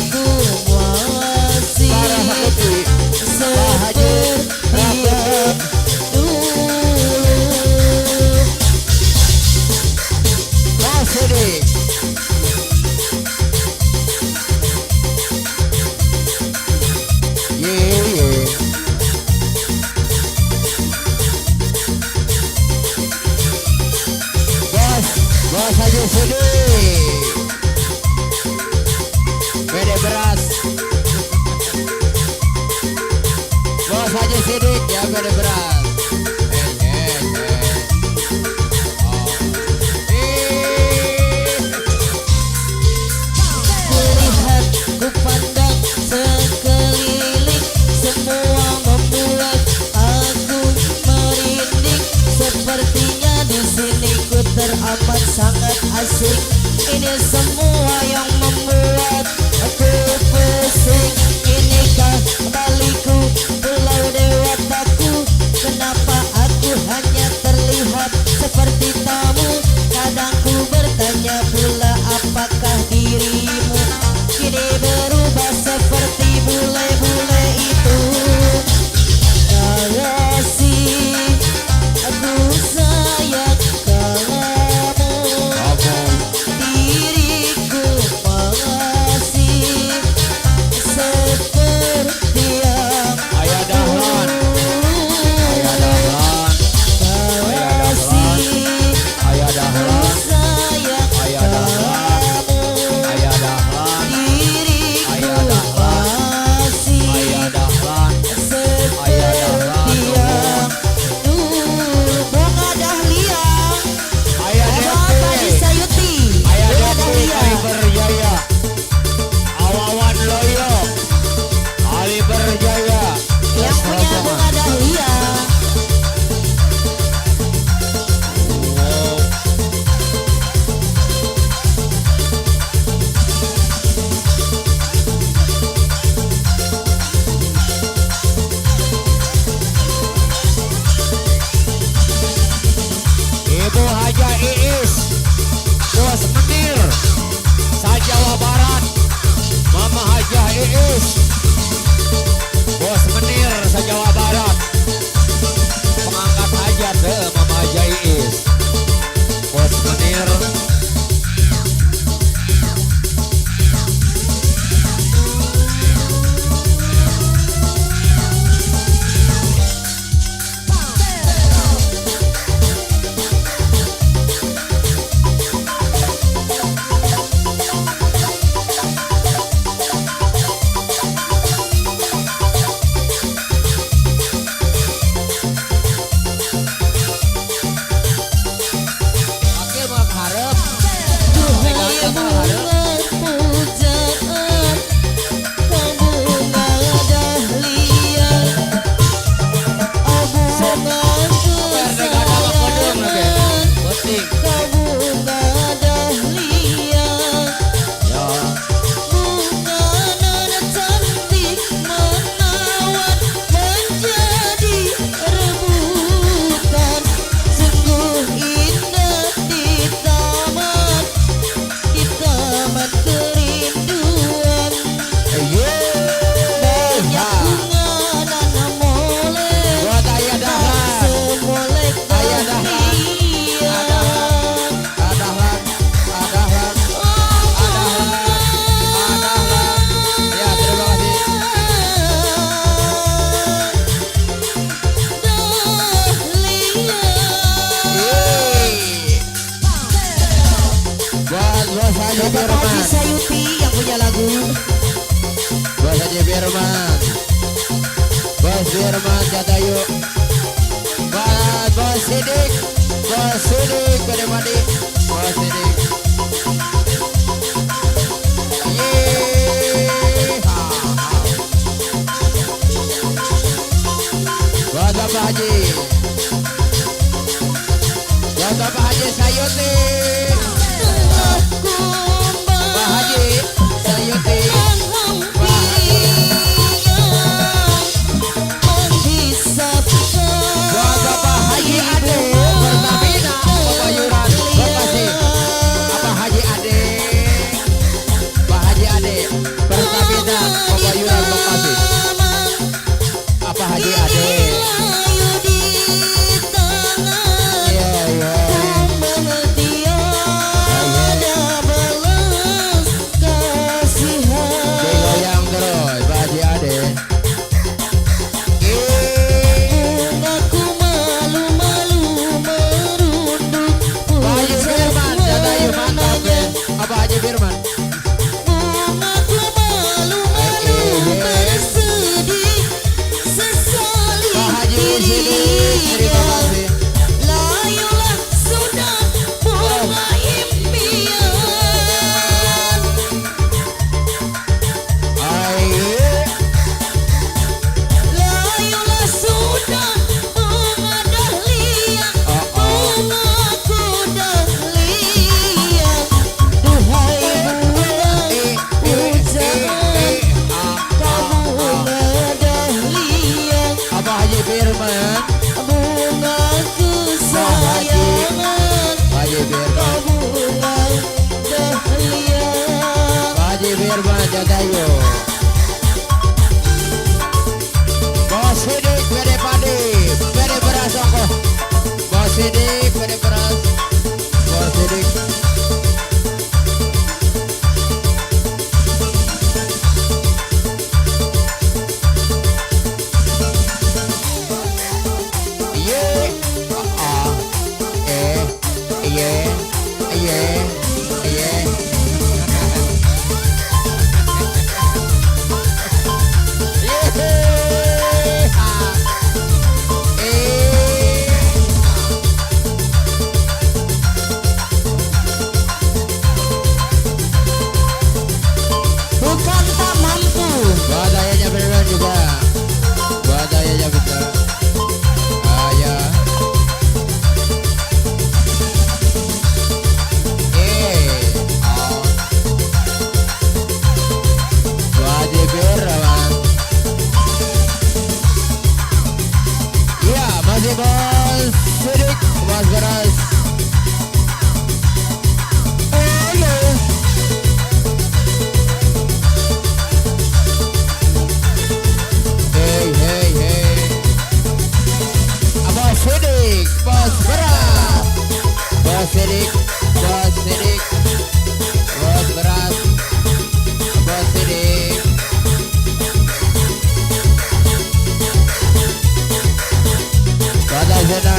Haji Firman, Bos Firman Jatayu, Bos Sidik, Gede Madi, Bos Sidik. Buat Bapak Haji, buat Bapak Haji Sayuti, Pak Haji Sayuti, buat Bapak Haji Ade Pertamina Pebayuran Bekasi. Bapak Haji Ade, Pak Haji Ade Pertamina Pebayuran Bekasi. Apa Haji Ade? Iya, iya. Digoyang terus Pak Haji Ade. Pak Haji Firman, Jatayu mantap ya. Apa Haji Firman? Pak Haji Sidik, terima kasih. Layulah sudah bunga impian. Ayo. Layulah sudah bunga dahlia, bungaku dahlia. Duhai bunga pujaan, bunga dahlia. Apa Haji Firman? Bunga kesayangan, Haji Firman, bunga dahlia. Haji Firman Jatayu. Bos Sidik, Pede Padi, Pede Beras Ongkoh. Bos Sidik, Pede Beras, Bos Sidik. Ye, ye, ye. Bukan tak mampu. Buat ayahnya beneran juga. Buat ayahnya bener. Ayah. Buat Jibir Rawan. Iya, masih Bos Sidik, Bos Beras. Hey, hey, hey. Bos Sidik, Bos Beras. Bos Sidik, Bos Sidik, Bos Beras, Bos Sidik. Buat Azena,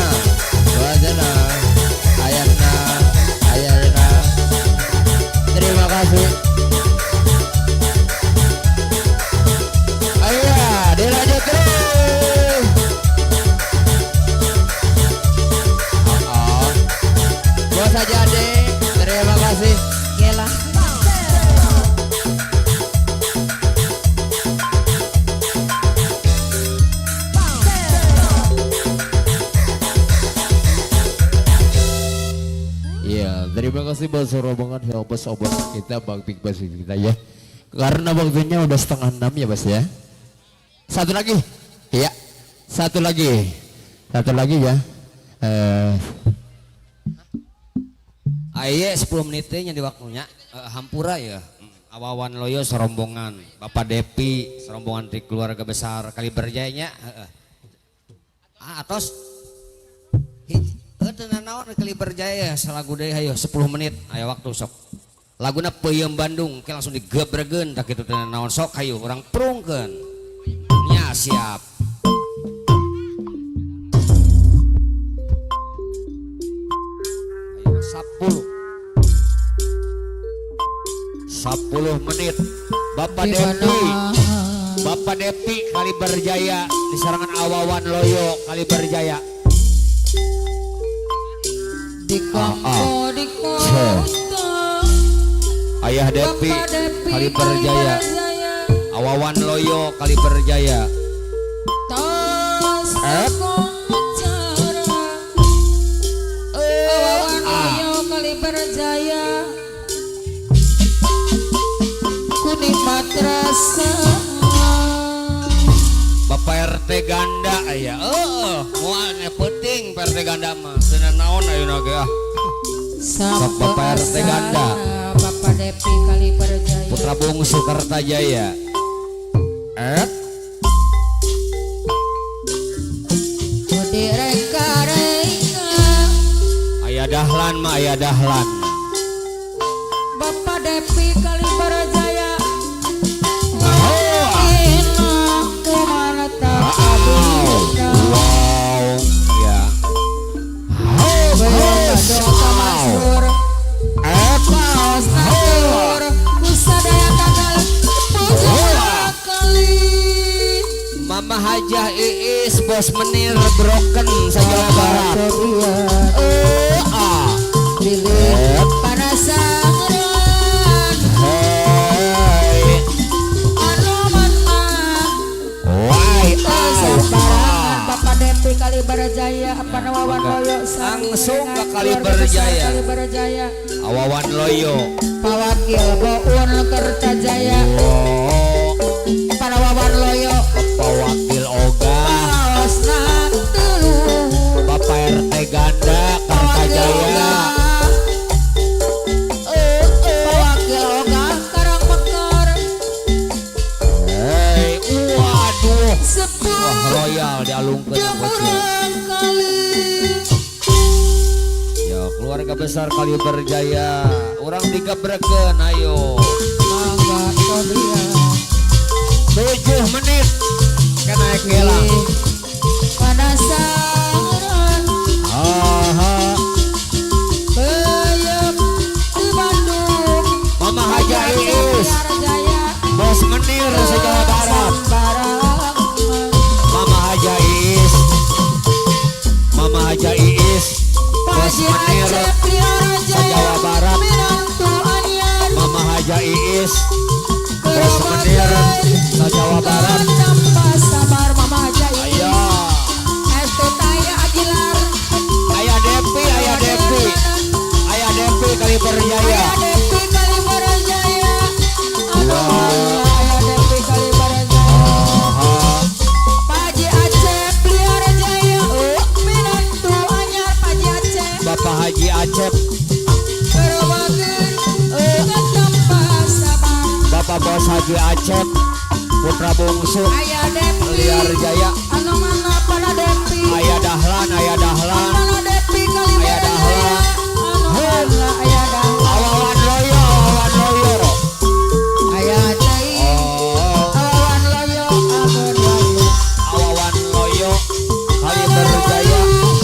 buat Azena, Ayana, Ayana. Terima kasih. Ayo, dilanjut terus. Bos Haji Ade, terima kasih. Gila. Iya, terima kasih bos rombongan ya bos kita Bang Big Bos kita ya. Karena waktunya udah 5:30 ya bos ya. Satu lagi, iya. Satu lagi ya. Aye 10 menitnya di waktunya hampura ya. Awawan Loyo serombongan Bapak Depi serombongan di keluarga besar Kaliberjaya atos tenan naon Kaliberjaya salagu deui hayo 10 menit aya waktu sok laguna Peuyeum Bandung ke langsung digebregeun tak kitu tenan naon sok hayo urang prungkeun nya siap. Ayo 10 menit Bapak Depi Bapak Depi Kaliberjaya di serangan Awawan Loyo Kaliberjaya. Di Kampo di kota Ayah Depi Bapak Depi Kaliberjaya, Kaliberjaya Awawan Loyo Kaliberjaya. tos acara Awawan Loyo Kaliberjaya kuning madrasah Bapak RT Ganda aya. Moal penting Pak RT Ganda mah. Seuneu naon ayeuna ge ah. Sampo Bapak RT Ganda. Asana, Bapak Depi Kaliberjaya Putra bungsu Kertajaya. Budi reka-reka Aya Dahlan mah aya Dahlan. Bapak Depi Kaliberjaya Wow, ya. Mama Hajah Iis Bos Menir Broken Jawa Barat. Bapak Depi Kaliberjaya apa Wawan Loyo Langsung ke Kaliberjaya. Kaliberjaya Awawan Loyo. Pak Wakil Boun Kertajaya para Wawan Loyo Bapak Wakil Oga. Osna Telu Bapak RT Ganda Kertajaya. Pak Wakil Oga Karang Mekar Waduh. Sepuh Wah, royal dialungkeun yang bocil. kali Ya, keluarga besar Kaliberjaya. Orang digebrekeun ayo. Mangga Kodria 7 menit. Kan naik gelang. Panasaran Aha. Bayam di Bandung Mama Haja Iis. Kaliberjaya Bos Menir Jawa Barat. Sambarangan Mama Haja Iis. Mama Haja Iis. Bos Paji Menir Aceh Priara Jaya Jawa Barat. Minantu Anyar Mama Haja Iis. Bos Menir Jawa Barat. Tanpa sabar Mama Jaya Ayo. Estu Taya Agilar Ayah Depi, Ayah Depi. Ayah Depi Kaliberjaya. Ayah Depi Kaliberjaya Ayah Depi Kaliberjaya Aha. Paji Aceh Priara Jaya Minantu Anyar Paji Aceh Bapak Haji Acep. Berwagen tanpa sabar Bapak Bos Haji Acep. Putra bungsu Ayah Depi Liar Jaya. Anu mana pada Depi Ayah Dahlan, Ayah Dahlan. Anu Depi Kaliberjaya Anu mana Ayah Dahlan Awawan Loyo, Awawan Loyo. Ayah Cai Oh, Awan Loyo Agun Loyo Awawan Loyo Kaliberjaya.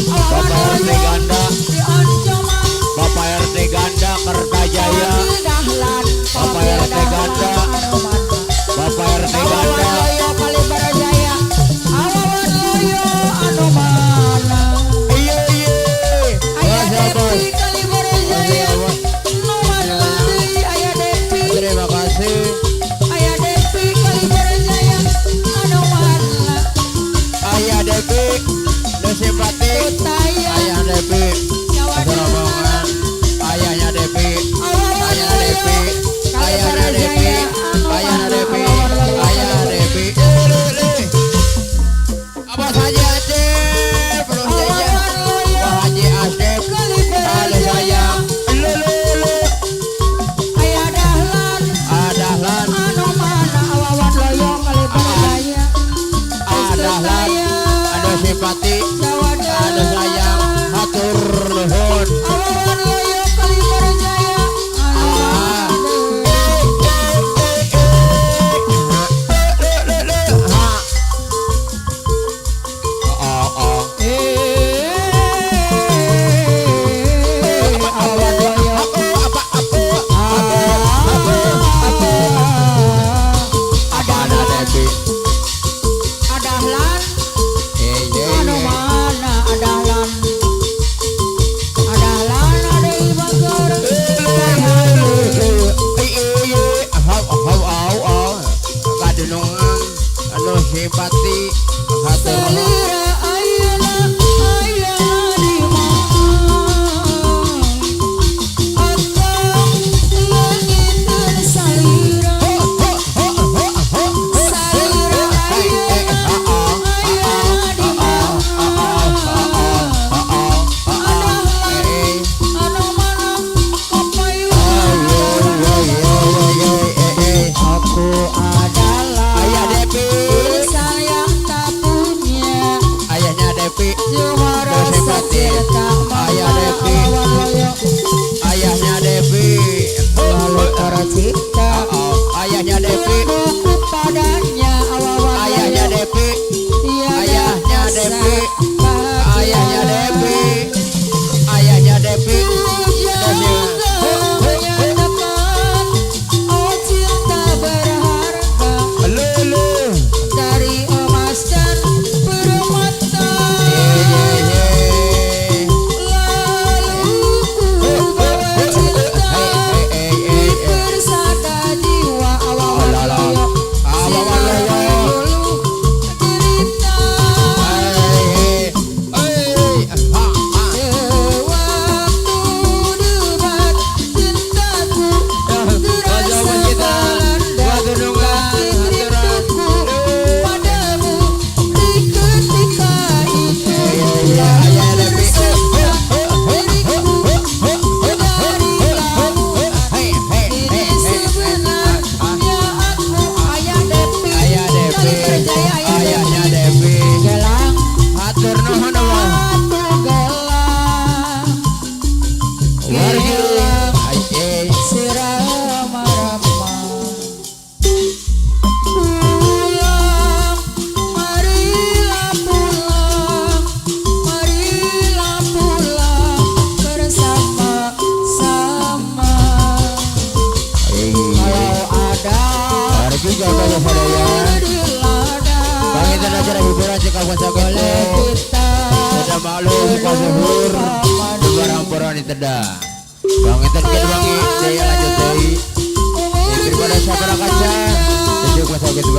Bapak RT Ganda. Di Ancaman Bapak RT Ganda Kertajaya. Dahlan Bapak RT Ganda. Anu mana Bapak RT Awan Ganda. Loyo Kaliberjaya Awan Loyo Anu mana Iya. Depi. Adahlan Iya anu iya. mana adahlan ada ibagar Kadunungan anu simpati hatur salira ayeuna di mana akang ngingkeun salira salira ayeuna di mana anu mana kapayun aku adalah Ayah Depi, insan yang tak punya ayahnya Depi, juara Dosipati. secerca Ayah Depi, lawan loyo ayahnya Depi, lalu tercipta ayahnya Depi, aku padanya lawan ayahnya loyo Depi, tiada ayahnya rasa Depi, bahagia. ayahnya Depi, ayahnya Depi, Jangan menyatakan oh cinta berharga lulu, dari emas dan permata. Lalu ku bawa cinta di persada jiwa awawan loyo. Awawan loyo. Dulu derita waktu debat cintaku terasa melanda rinduku padamu di ketika itu. ayah Depi, Ini sebenarnya aku ayah Depi ayah Depi, Kali percaya ayah ayahnya Depi Depi, Gelang hatur nuhun Allah. batu gelang Gelang sirama-rama Pulang, marilah pulang Marilah pulang bersama-sama Kalau ada Hari juga kalau sadaya. di ladang Bang itu acara hiburan cek kawan boleh sakit. kita Tidak malu suka zuhur. Barang porang di tedah. Bang itu kita bangi daya lanjut dari. Daripada sabara kaca. Tujuh kuasa kita